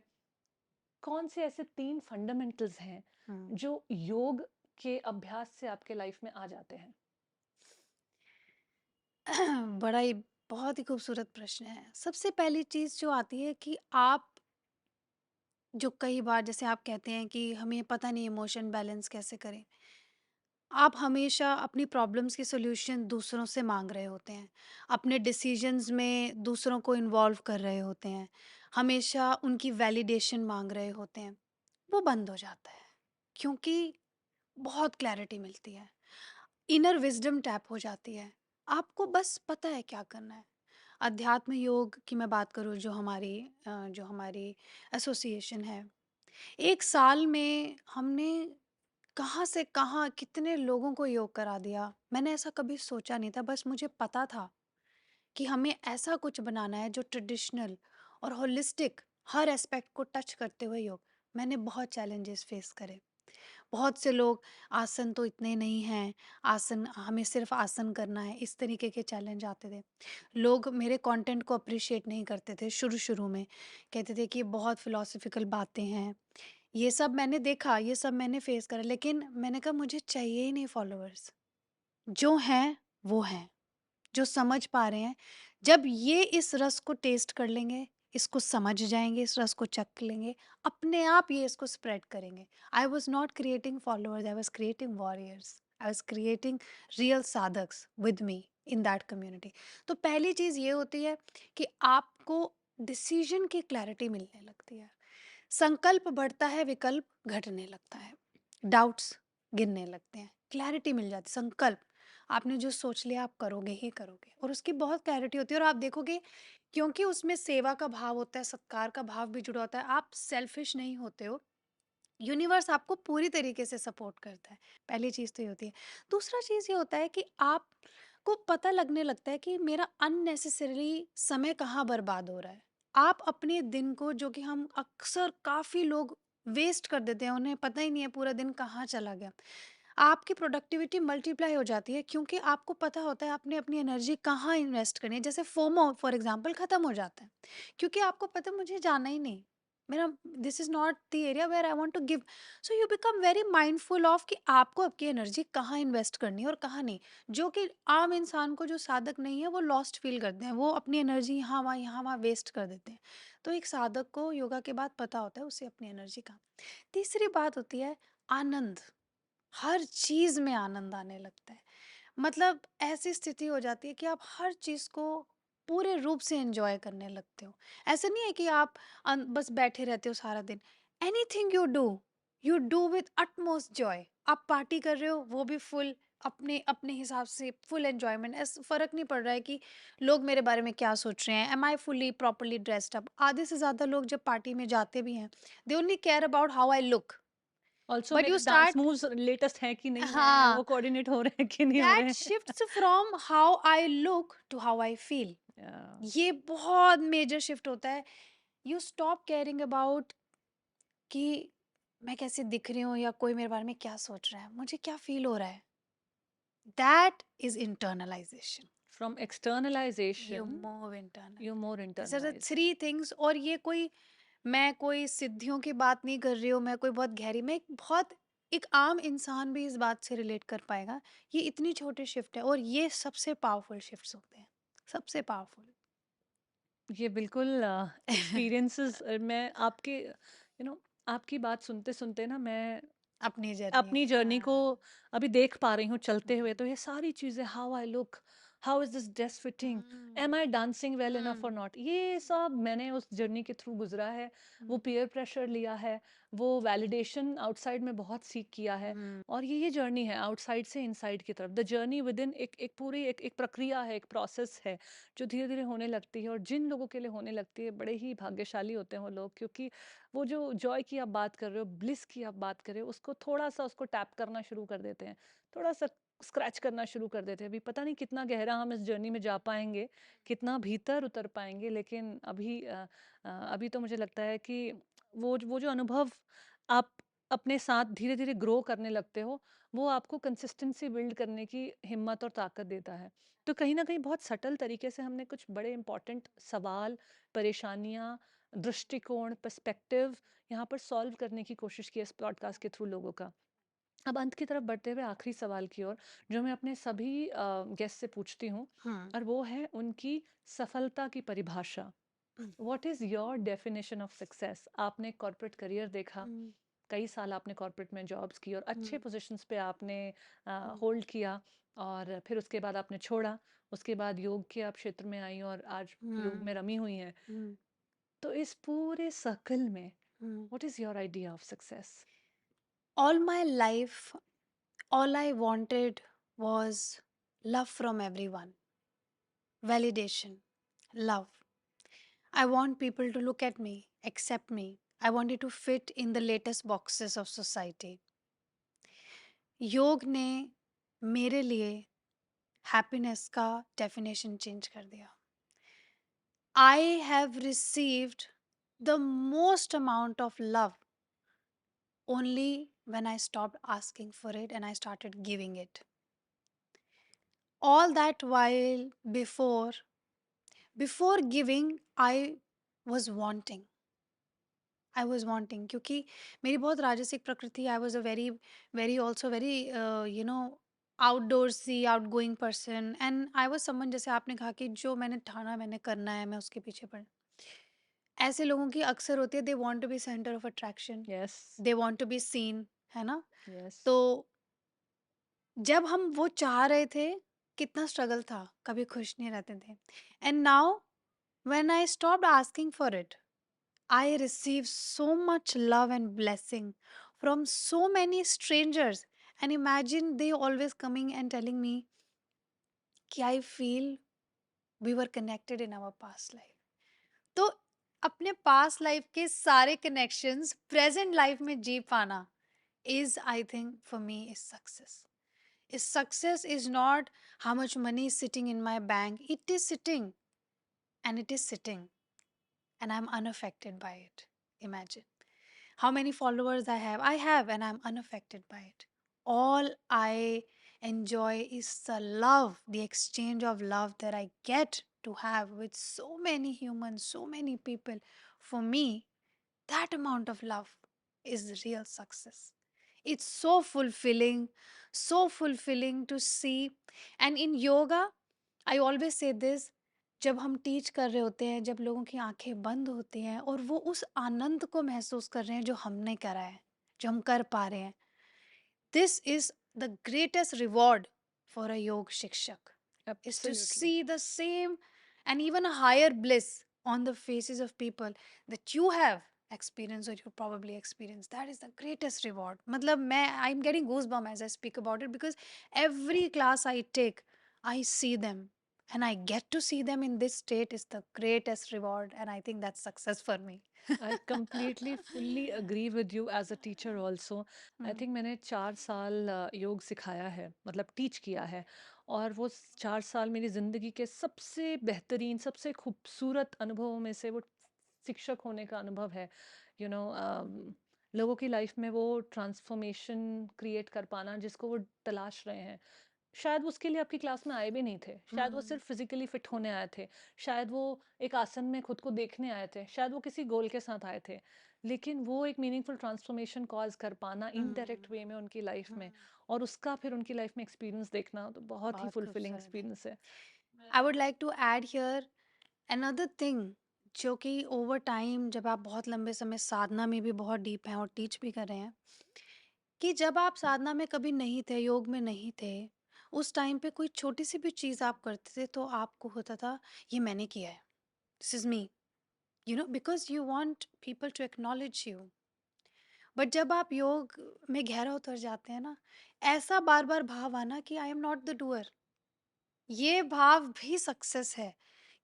कौन से ऐसे 3 फंडामेंटल्स हैं हुँ। जो योग के अभ्यास से आपके लाइफ में आ जाते हैं? बड़ा ही बहुत ही खूबसूरत प्रश्न है। सबसे पहली चीज़ जो आती है कि आप, जो कई बार जैसे आप कहते हैं कि हमें पता नहीं इमोशन बैलेंस कैसे करें। आप हमेशा अपनी प्रॉब्लम्स की सॉल्यूशन दूसरों से माँग रहे होते हैं। अपने डिसीजंस में दूसरों को इन्वॉल्व कर रहे होते हैं। हमेशा उनकी वैलिडेशन माँग रहे होते हैं। वो बंद हो जाता है, क्योंकि बहुत क्लैरिटी मिलती है। इनर विज़डम टैप हो जाती है। आपको बस पता है क्या करना है। अध्यात्म योग की मैं बात करूँ, जो हमारी एसोसिएशन है, 1 साल में हमने कहाँ से कहाँ कितने लोगों को योग करा दिया। मैंने ऐसा कभी सोचा नहीं था, बस मुझे पता था कि हमें ऐसा कुछ बनाना है जो ट्रेडिशनल और होलिस्टिक, हर एस्पेक्ट को टच करते हुए योग। मैंने बहुत चैलेंजेस फेस करे। बहुत से लोग, आसन तो इतने नहीं हैं, आसन हमें सिर्फ आसन करना है, इस तरीके के चैलेंज आते थे। लोग मेरे कंटेंट को अप्रिशिएट नहीं करते थे शुरू-शुरू में, कहते थे कि ये बहुत फिलॉसफिकल बातें हैं। ये सब मैंने देखा, ये सब मैंने फेस करा, लेकिन मैंने कहा मुझे चाहिए ही नहीं फॉलोअर्स, जो हैं वो हैं। जो समझ पा रहे हैं, जब ये इस रस को टेस्ट कर लेंगे, इसको समझ जाएँगे, इस रस को चख लेंगे, अपने आप ये इसको स्प्रेड करेंगे। I was not creating followers, I was creating warriors. I was creating real साधक्स with me in that community. तो पहली चीज़ ये होती है कि आपको डिसीज़न की क्लैरिटी मिलने लगती है। संकल्प बढ़ता है, विकल्प घटने लगता है। डाउट्स गिरने लगते हैं, क्लैरिटी मिल जाती है। संकल्प, आपने जो सोच लिया आप करोगे ही करोगे, और उसकी बहुत क्लैरिटी होती है, और आप देखोगे, क्योंकि उसमें सेवा का भाव होता है, सत्कार का भाव भी जुड़ा होता है, आप सेल्फिश नहीं होते हो। यूनिवर्स आपको पूरी तरीके से सपोर्ट करता है। पहली चीज़ तो ये होती है। दूसरा चीज़ ये होता है कि आपको पता लगने लगता है कि मेरा अननेसेसरीली समय कहाँ बर्बाद हो रहा है। आप अपने दिन को, जो कि हम अक्सर काफ़ी लोग वेस्ट कर देते हैं, उन्हें पता ही नहीं है पूरा दिन कहाँ चला गया। आपकी प्रोडक्टिविटी मल्टीप्लाई हो जाती है, क्योंकि आपको पता होता है आपने अपनी एनर्जी कहाँ इन्वेस्ट करनी है। जैसे फोमो फॉर एग्जांपल खत्म हो जाता है, क्योंकि आपको पता है मुझे जाना ही नहीं, मेरा this is not the area where I want to give. So you become very mindful of कि आपको आपकी एनर्जी कहाँ इन्वेस्ट करनी है और कहाँ नहीं। जो कि आम इंसान को, जो साधक नहीं है, वो लॉस्ट फील करते हैं, वो अपनी एनर्जी यहाँ वहाँ वेस्ट कर देते हैं। तो एक साधक को योगा के बाद पता होता है उसे अपनी एनर्जी का। तीसरी बात होती है आनंद। हर चीज में आनंद आने लगता है। मतलब ऐसी स्थिति हो जाती है कि आप हर चीज को पूरे रूप से एंजॉय करने लगते हो। ऐसा नहीं है कि आप बस बैठे रहते हो सारा दिन। Anything you do with utmost Joy. आप पार्टी कर रहे हो, वो भी फुल अपने अपने हिसाब से फुल एंजॉयमेंट। ऐसा फर्क नहीं पड़ रहा है कि लोग मेरे बारे में क्या सोच रहे हैं, am I fully properly dressed up. आधे से ज्यादा लोग जब पार्टी में जाते भी हैं, they only care about how I look. Also but मेरे you dance start, moves latest हैं कि नहीं है, हाँ, वो कोऑर्डिनेट हो रहे हैं कि नहीं हो दैट रहे हैं। Shifts from how I look to how I feel. Yeah. ये बहुत मेजर शिफ्ट होता है। यू स्टॉप केयरिंग अबाउट कि मैं कैसे दिख रही हूँ या कोई मेरे बारे में क्या सोच रहा है, मुझे क्या फील हो रहा है। That is internalization. From you externalization, move internal. you more this are the internalize. Three things. और ये कोई, मैं कोई सिद्धियों की बात नहीं कर रही हूँ, मैं कोई बहुत गहरी, मैं एक बहुत, एक आम इंसान भी इस बात से रिलेट कर पाएगा। ये इतनी छोटे शिफ्ट है और ये सबसे पावरफुल शिफ्ट्स होते हैं, सबसे पावरफुल। ये बिल्कुल एक्सपीरियंसेस मैं आपके आपकी बात सुनते सुनते ना मैं अपनी जर्नी। अपनी जर्नी को हाँ। अभी देख पा रही हूँ चलते हुए। हम्म। तो ये सारी चीज़ें, how I look, how is this dress fitting, hmm. Am I dancing well enough और हम्म। नॉट, ये सब मैंने उस जर्नी के थ्रू गुजरा है। वो हम्म। पीयर प्रेशर लिया है, वो वैलिडेशन आउटसाइड में बहुत सीख किया है। हम्म। और ये जर्नी है आउटसाइड से इनसाइड की तरफ। द जर्नी विद इन एक एक पूरी एक प्रक्रिया है, एक प्रोसेस है जो धीरे धीरे होने लगती है। और जिन लोगों के लिए होने लगती है, बड़े ही भाग्यशाली होते हैं वो लोग, क्योंकि वो जो जॉय की आप बात कर रहे हो, ब्लिस की आप बात कर रहे हो, उसको थोड़ा-सा उसको टैप करना शुरू कर देते हैं। थोड़ा-सा स्क्रैच करना शुरू कर देते हैं। अभी पता नहीं कितना गहरा हम इस जर्नी में जा पाएँगे, कितना भीतर उतर पाएँगे, लेकिन अभी तो मुझे लगता है कि वो जो अनुभव आप अपने साथ धीरे-धीरे ग्रो करने लगते हो, वो आपको कंसिस्टेंसी बिल्ड करने की हिम्मत और ताकत देता है। तो कहीं न कहीं बहुत सटल तरीके से हमने कुछ बड़े इम्पोर्टेंट सवाल, परेशानियाँ, दृष्टिकोण, पर्सपेक्टिव यहाँ पर सॉल्व करने की कोशिश की है इस पॉडकास्ट के थ्रू लोगों का। अब अंत की तरफ बढ़ते हुए आखिरी सवाल की ओर, जो मैं अपने सभी गेस्ट से पूछती हूँ, हम्म। और वो है उनकी सफलता की परिभाषा। हम्म। What is your definition of success? आपने कॉर्पोरेट करियर देखा, हम्म। कई साल आपने कॉर्पोरेट में जॉब्स की और अच्छे हम्म। पोजीशंस पे आपने हम्म। होल्ड किया, और फिर उसके बाद आपने छोड़ा। उसके बाद योग के आप क्षेत्र में आई और आज योग हम्म। में रमी हुई हैं। हम्म। तो इस पूरे सर्कल में हम्म। What is your idea of success? All my life, all I wanted was love from everyone, validation, love. I want people to look at me, accept me. I wanted to fit in the latest boxes of society. योग ने मेरे लिए happiness का definition change कर दिया। I have received the most amount of love only when I stopped asking for it and I started giving it. All that while before giving, I was wanting क्योंकि मेरी बहुत राजसिक प्रकृति। I was a very very also very you know outdoorsy outgoing person and I was someone, जैसे आपने कहा कि जो मैंने ठाना मैंने करना है, मैं उसके पीछे पड़। ऐसे लोगों की अक्सर होती है, they want to be centre of attraction, yes, they want to be seen, है ना। यस। तो जब हम वो चाह रहे थे, कितना स्ट्रगल था, कभी खुश नहीं रहते थे। And now when I stopped asking for it, I receive so much love and blessing from so many strangers. And imagine they always coming and telling me कि I feel we were connected in our past life. तो अपने past life के सारे connections present life में जी पाना is, I think, for me, is success. Is success is not how much money is sitting in my bank. It is sitting, and it is sitting, and I'm unaffected by it. Imagine how many followers I have. I have, and I'm unaffected by it. All I enjoy is the love, the exchange of love that I get to have with so many humans, so many people. For me, that amount of love is real success. It's so fulfilling to see. And in yoga, I always say this, जब हम teach कर रहे होते हैं, जब लोगों की आंखें बंद होती हैं और वो उस आनंद को महसूस कर रहे हैं जो हमने करा है, जो हम कर पा रहे हैं, this is the greatest reward for a yoga shikshak, is to absolutely. see the same and even a higher bliss on the faces of people that you have experienced or you probably experienced. That is the greatest reward. Matlab, I'm getting goosebumps as I speak about it, because every class I take, I see them, and I get to see them in this state is the greatest reward, and I think that's success for me. I completely fully agree with you as a teacher also. I Hmm. Think मैंने 4 साल योग सिखाया है, मतलब teach किया है। और वो 4 साल मेरी ज़िंदगी के सबसे बेहतरीन, सबसे खूबसूरत अनुभवों में से वो शिक्षक होने का अनुभव है। यू you नो लोगों की लाइफ में वो ट्रांसफॉर्मेशन क्रिएट कर पाना जिसको वो तलाश रहे हैं। शायद वो उसके लिए आपकी क्लास में आए भी नहीं थे, शायद वो Hmm. सिर्फ फिजिकली फिट होने आए थे, शायद वो एक आसन में खुद को देखने आए थे, शायद वो किसी गोल के साथ आए थे, लेकिन वो एक मीनिंगफुल ट्रांसफॉर्मेशन कॉज कर पाना Hmm. इनडायरेक्ट वे में उनकी लाइफ में, Hmm. और उसका फिर उनकी लाइफ में एक्सपीरियंस देखना तो बहुत ही बहुत फुलफिलिंग खूबसूरत है। एक्सपीरियंस है। I would like to add here another thing, जो कि ओवर टाइम जब आप बहुत लंबे समय साधना में भी बहुत डीप हैं और टीच भी कर रहे हैं, कि जब आप साधना में कभी नहीं थे, योग में नहीं थे, उस टाइम पे कोई छोटी सी भी चीज़ आप करते थे तो आपको होता था, ये मैंने किया है, this is me, you know, because you want people to acknowledge you. But जब आप योग में गहरा उतर जाते हैं ना, ऐसा बार बार भाव आना कि I am not the doer, ये भाव भी सक्सेस है,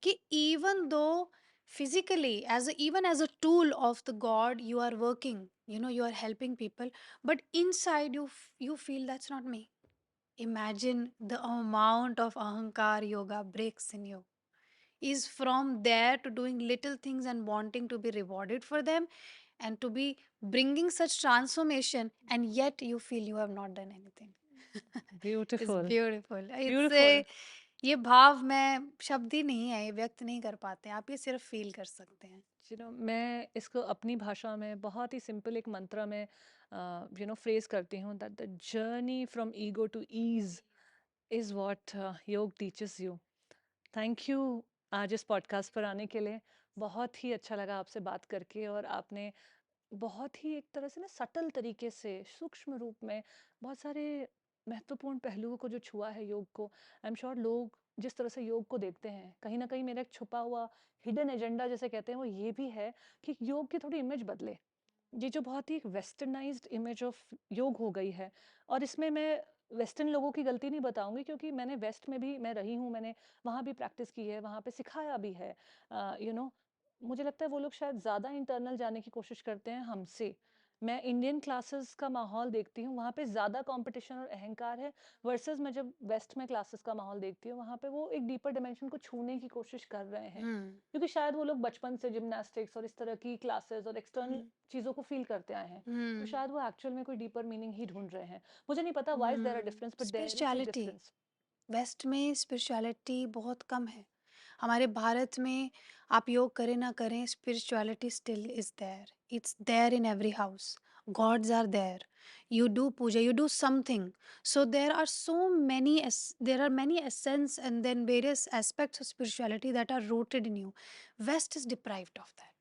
कि even though physically as a, even as a tool of the god you are working, you know, you are helping people, but inside you you feel that's not me. Imagine the amount of ahankar yoga breaks in you is from there to doing little things and wanting to be rewarded for them, and to be bringing such transformation, and yet you feel you have not done anything. It's beautiful, beautiful. It's beautiful. a, ये भाव मैं शब्द ही नहीं है, ये व्यक्त नहीं कर पाते हैं, आप ये सिर्फ फील कर सकते हैं। मैं इसको अपनी भाषा में बहुत ही सिंपल एक मंत्र में फ्रेज करती हूँ, that the journey from ego to ease is what yoga teaches you. Thank you आज इस पॉडकास्ट पर आने के लिए। बहुत ही अच्छा लगा आपसे बात करके, और आपने बहुत ही एक तरह से ना सटल तरीके से, सूक्ष्म रूप में बहुत सारे महत्वपूर्ण पहलुओं को जो छुआ है योग को। आई एम श्योर लोग जिस तरह से योग को देखते हैं, कहीं ना कहीं मेरा एक छुपा हुआ हिडन एजेंडा जैसे कहते हैं, वो ये भी है कि योग की थोड़ी इमेज बदले। ये जो बहुत ही एक वेस्टर्नाइज्ड इमेज ऑफ योग हो गई है, और इसमें मैं वेस्टर्न लोगों की गलती नहीं बताऊंगी, क्योंकि मैंने वेस्ट में भी मैं रही हूँ, मैंने वहाँ भी प्रैक्टिस की है, वहाँ पे सिखाया भी है। मुझे लगता है वो लोग शायद ज़्यादा इंटरनल जाने की कोशिश करते हैं हमसे। मैं इंडियन क्लासेस का माहौल देखती हूँ, वहाँ पे ज़्यादा कंपटीशन और अहंकार है, वर्सेस मैं जब वेस्ट में क्लासेस का माहौल देखती हूँ, वहाँ पे वो एक डीपर डिमेंशन को छूने की कोशिश कर रहे हैं, हम्म। क्योंकि शायद वो लोग बचपन से जिम्नास्टिक्स और इस तरह की क्लासेस और एक्सटर्नल हम्म। चीज़ों को फील करते आए हैं। तो हम्म। शायद वो एक्चुअल में कोई डीपर मीनिंग ही ढूंढ रहे हैं। मुझे नहीं पता why is there a difference, but there is a spirituality, difference. West में स्पिरिचुअलिटी बहुत कम है। हमारे भारत में आप योग करें ना करें, spirituality still is there, it's there in every house, gods are there, you do puja, you do something. So there are so many there are many essence and then various aspects of spirituality that are rooted in you. West is deprived of that.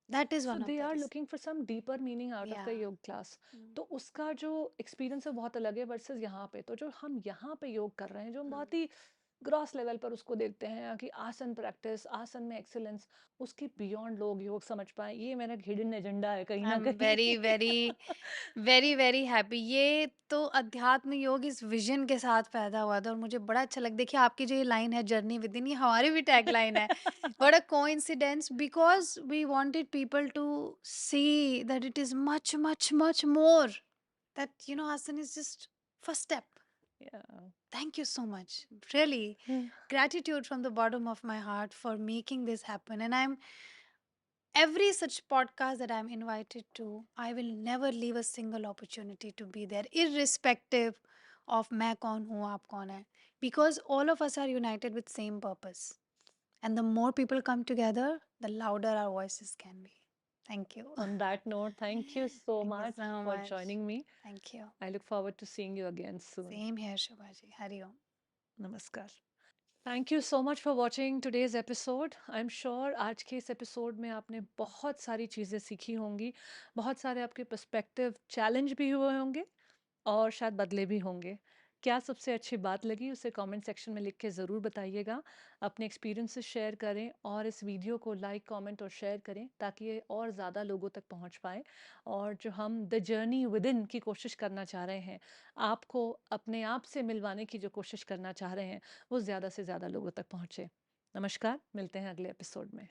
That is so one of they the are reasons. Looking for some deeper meaning out of the Yeah. Yoga class. Mm. तो उसका जो experience है बहुत अलग है versus यहाँ पे। तो जो हम यहाँ पे योग कर रहे हैं, जो हम Mm. बहुत ही ग्रॉस लेवल पर उसको देखते हैं कि आसन प्रैक्टिस, आसन में एक्सीलेंस, उसके बियॉन्ड लोग योग समझ पाए, ये मेरा हिडन एजेंडा है कहीं आई ना एम कहीं। Very very very very happy. ये तो अध्यात्म योग इस विजन के साथ पैदा हुआ था और मुझे बड़ा अच्छा लगा। देखिए आपकी जो ये लाइन है, जर्नी विद इन, ये हमारी भी टैग लाइन है। What a coincidence, because we wanted people to see that it is much much much more, that you know asana is just first step. Yeah. Thank you so much, really, gratitude from the bottom of my heart for making this happen. And I'm, every such podcast that I'm invited to, I will never leave a single opportunity to be there, irrespective of मैं कौन हूँ आप कौन है, because all of us are united with same purpose, and the more people come together, the louder our voices can be. Thank you. On that note, thank you so thank you much so for much. joining me. Thank you. I look forward to seeing you again soon. Same here Shubha ji, Hari Om. Namaskar. Thank you so much for watching today's episode. I am sure आज के इस episode में आपने बहुत सारी चीज़ें सीखी होंगी, बहुत सारे आपके पर्सपेक्टिव चैलेंज भी हुए होंगे और शायद बदले भी होंगे। क्या सबसे अच्छी बात लगी उसे कमेंट सेक्शन में लिख के ज़रूर बताइएगा। अपने एक्सपीरियंसेस शेयर करें और इस वीडियो को लाइक, कमेंट और शेयर करें ताकि ये और ज़्यादा लोगों तक पहुंच पाए। और जो हम द जर्नी विदिन की कोशिश करना चाह रहे हैं, आपको अपने आप से मिलवाने की जो कोशिश करना चाह रहे हैं, वो ज़्यादा से ज़्यादा लोगों तक पहुँचे। नमस्कार, मिलते हैं अगले एपिसोड में।